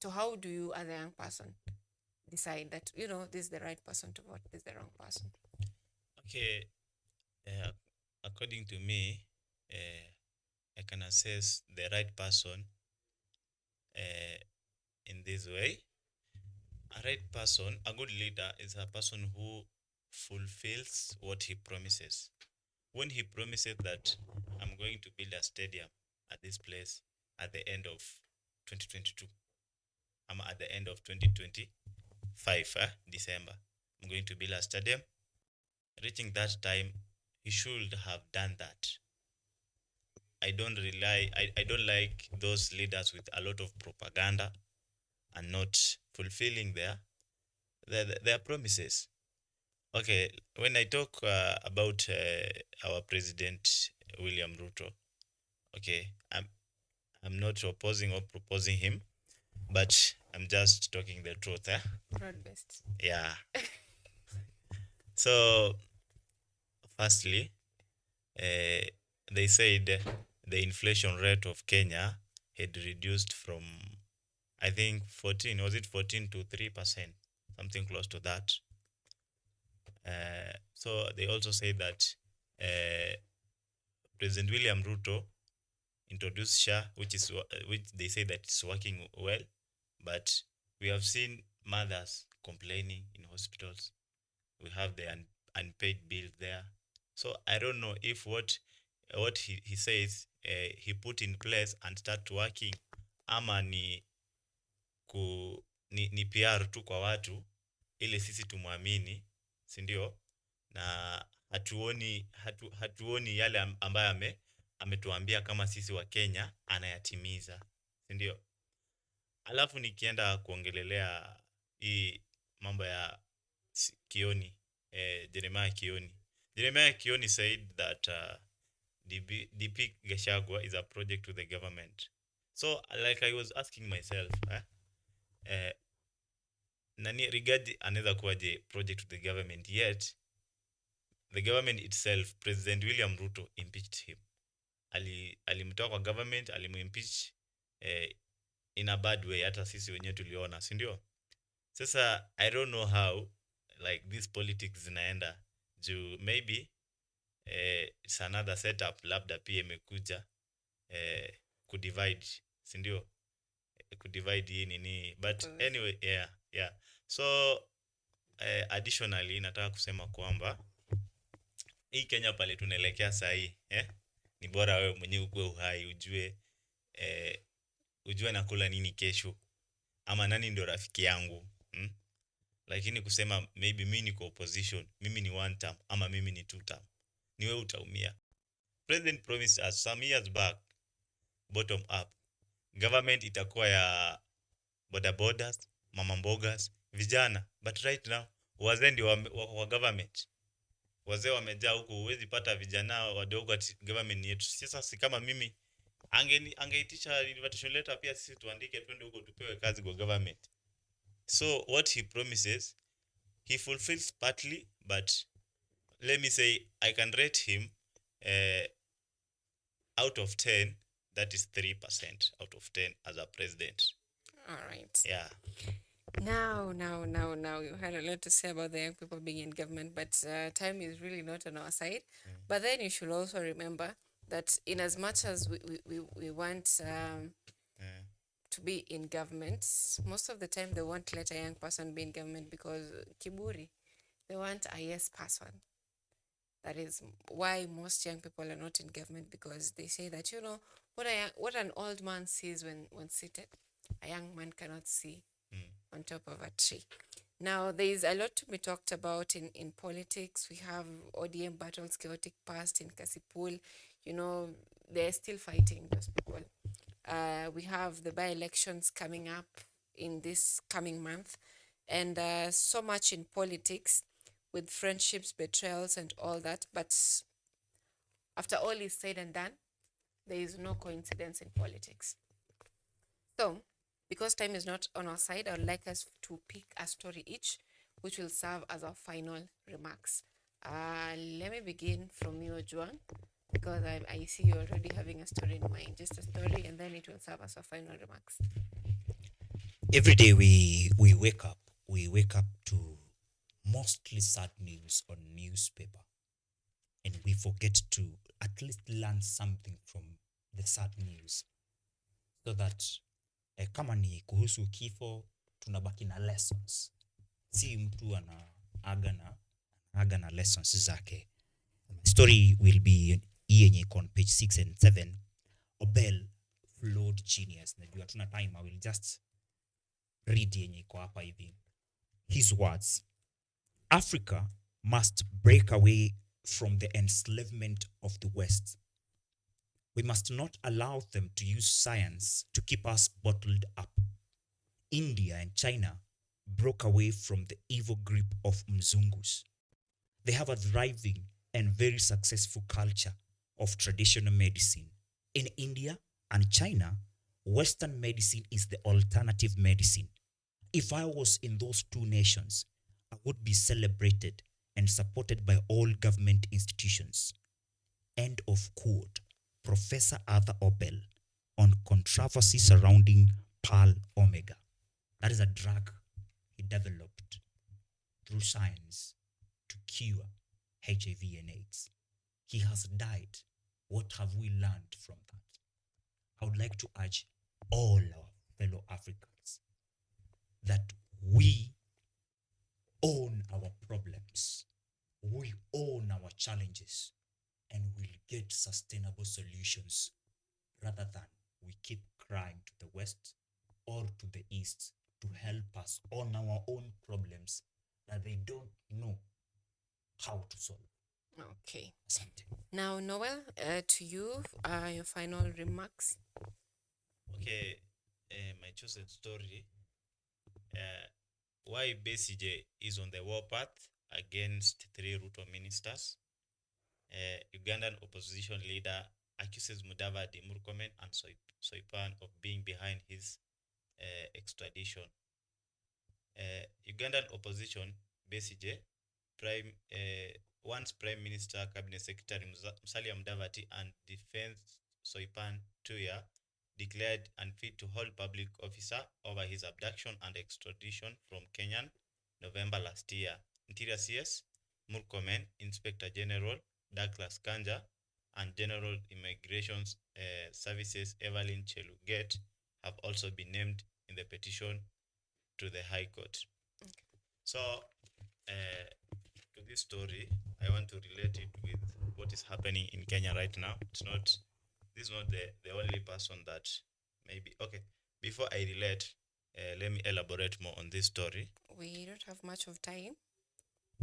So how do you, as a young person, decide that, this is the right person to vote, this is the wrong person? Okay, according to me, I can assess the right person in this way. A right person, a good leader, is a person who fulfills what he promises. When he promises that I'm going to build a stadium at this place at the end of 2022, I'm at the end of 2025, December, I'm going to build a stadium. Reaching that time, he should have done that. I don't like those leaders with a lot of propaganda and not fulfilling their promises. Okay, when I talk about our President William Ruto, okay, I'm not opposing or proposing him, but I'm just talking the truth. Broad-based. Yeah. So, firstly, they said the inflation rate of Kenya had reduced from, I think, 14 to 3%, something close to that. So they also say that President William Ruto introduced SHA, which they say that it's working well, but we have seen mothers complaining in hospitals. We have the unpaid bills there. So I don't know if what he says he put in place and start working, ama ni PR tu kwa watu ili sisi tumwamini, si ndio? Na hatuoni yale ambayo ametuambia kama sisi wa Kenya anayatimiza, si ndio? Alafu nikienda kuongelelea hii mambo ya Kioni, Jeremiah Kioni said that DP Gachagua is a project to the government. So like I was asking myself, nani Rigathi anaweza kuwaje project to the government, yet the government itself, President William Ruto impeached him. Alimtoa kwa government, alimuimpeach in a bad way, hata sisi wenyewe tuliona, si ndio? Sasa I don't know how like this politics zinaenda juu maybe it's another setup, labda pia imekuja kudivide, si ndio? Kudivide hii nini, but anyway, yeah. So additionally nataka kusema kwamba hii Kenya pale tunaelekea saa hii, ni bora wewe mwenyewe ukue uhai, ujue nakula nini kesho, ama nani ndio rafiki yangu. Lakini kusema maybe mimi niko opposition, mimi ni one term ama mimi ni two term, ni wewe utaumia. President promised us some years back, bottom up, government itakuwa ya bodabodas, mama mbogas, vijana, but right now wazee ndio wa government. Wazee wamejaa huko, huwezi pata vijana wadogo at government yetu. Sasa si kama mimi angeitisha invitation letter pia sisi tuandike twende huko tupewe kazi kwa government. So what he promises, he fulfills partly, but let me say I can rate him out of 10, that is 3% out of 10 as a president. All right. Yeah. Now, you had a lot to say about the young people being in government, but time is really not on our side. But then you should also remember that in as much as we want to be in government, most of the time they won't let a young person be in government because kiburi, they want a yes person. That is why most young people are not in government, because they say that, you know, what an old man sees when seated, a young man cannot see on top of a tree. Now, there is a lot to be talked about in politics. We have ODM battles, chaotic past in Kasipul. You know, they're still fighting, those people. We have the by-elections coming up in this coming month. And so much in politics with friendships, betrayals, and all that. But after all is said and done, there is no coincidence in politics. So, because time is not on our side, I would like us to pick a story each, which will serve as our final remarks. Let me begin from you, Juan, because I see you're already having a story in mind. Just a story, and then it will serve as our final remarks. Every day we wake up to mostly sad news on newspaper, and we forget to at least learn something from the sad news, so that kama ni kuhusu kifo tunabaki na lessons, si mtu anaaga na lessons zake. Story will be yenye on page 6 and 7. Obel, flawed genius. Najua tuna time, I will just read yenye iko hapa hivi. His words: Africa must break away from the enslavement of the West. We must not allow them to use science to keep us bottled up. India and China broke away from the evil grip of Mzungus. They have a thriving and very successful culture of traditional medicine. In India and China, Western medicine is the alternative medicine. If I was in those two nations, I would be celebrated and supported by all government institutions. End of quote. Professor Arthur Obel on controversy surrounding Pearl Omega. That is a drug he developed through science to cure HIV and AIDS. He has died. What have we learned from that? I would like to urge all our fellow Africans that we own our problems, we own our challenges, and we'll get sustainable solutions rather than we keep crying to the West or to the East to help us on our own problems that they don't know how to solve. Okay. Now, Noel, to you, your final remarks. Okay, my chosen story. Why BCJ is on the warpath against 3 Ruto ministers. Ugandan opposition leader accuses Mudavadi, Murkomen, and Soipan of being behind his extradition. Ugandan opposition, BCJ, once Prime Minister, Cabinet Secretary Musalia Mudavadi and Defense Soipan Tuya declared unfit to hold public officer over his abduction and extradition from Kenya, November last year. Interior CS, Murkomen, Inspector General Douglas Kanja, and General Immigration Services Evelyn Cheluget have also been named in the petition to the High Court. Okay. So, to this story, I want to relate it with what is happening in Kenya right now. This is not the only person that maybe. Okay, before I relate, let me elaborate more on this story. We don't have much of time.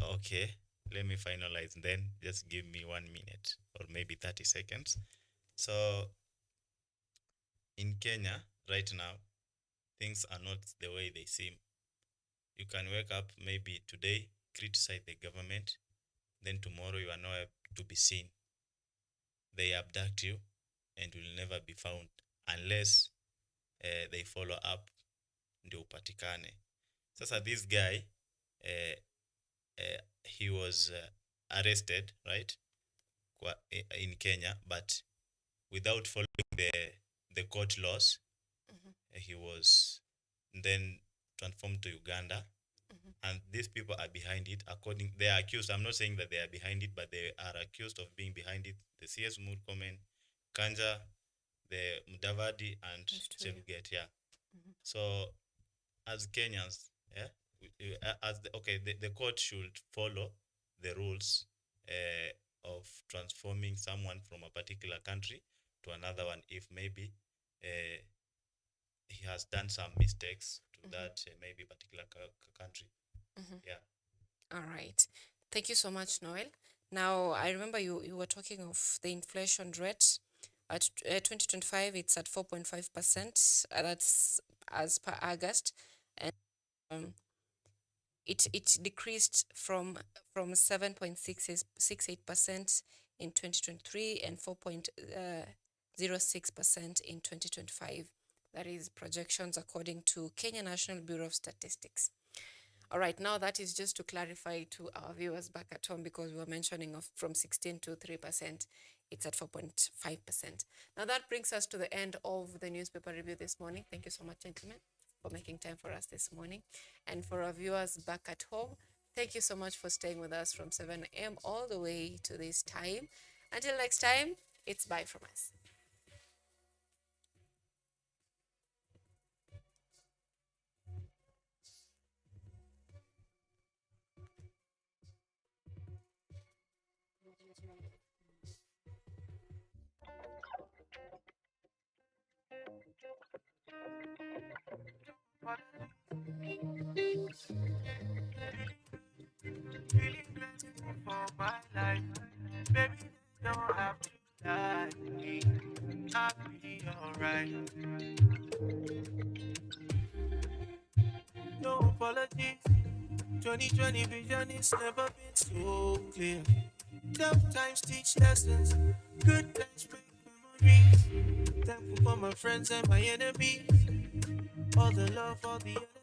Okay, let me finalize, then just give me 1 minute or maybe 30 seconds. So, in Kenya right now, things are not the way they seem. You can wake up maybe today, criticize the government, then tomorrow you are nowhere to be seen. They abduct you and will never be found unless they follow up ndio upatikane. Sasa this guy, he was arrested, right, in Kenya, but without following the court laws. He was then transformed to Uganda. And these people are behind it. They are accused. I'm not saying that they are behind it, but they are accused of being behind it. The CS Murkomen, Kanja, the Mudavadi, and Cheluget. Yeah. So, as Kenyans, the court should follow the rules of transforming someone from a particular country to another one. If maybe he has done some mistakes to that maybe particular country. Yeah. All right. Thank you so much, Noel. Now, I remember you were talking of the inflation rate. At 2025, it's at 4.5%. That's as per August. And it decreased from 7.68% in 2023 and 4.06% in 2025. That is projections according to Kenya National Bureau of Statistics. All right, now that is just to clarify to our viewers back at home, because we were mentioning of from 16 to 3%, it's at 4.5%. Now that brings us to the end of the newspaper review this morning. Thank you so much, gentlemen, for making time for us this morning. And for our viewers back at home, thank you so much for staying with us from 7 a.m. all the way to this time. Until next time, it's bye from us. Feeling grateful for my life. Baby, don't have to lie to me. I'll be alright. No apologies. 2020 vision is never been so clear. Tough times teach lessons. Good times make memories. Thankful for my friends and my enemies. All the love, all the energy.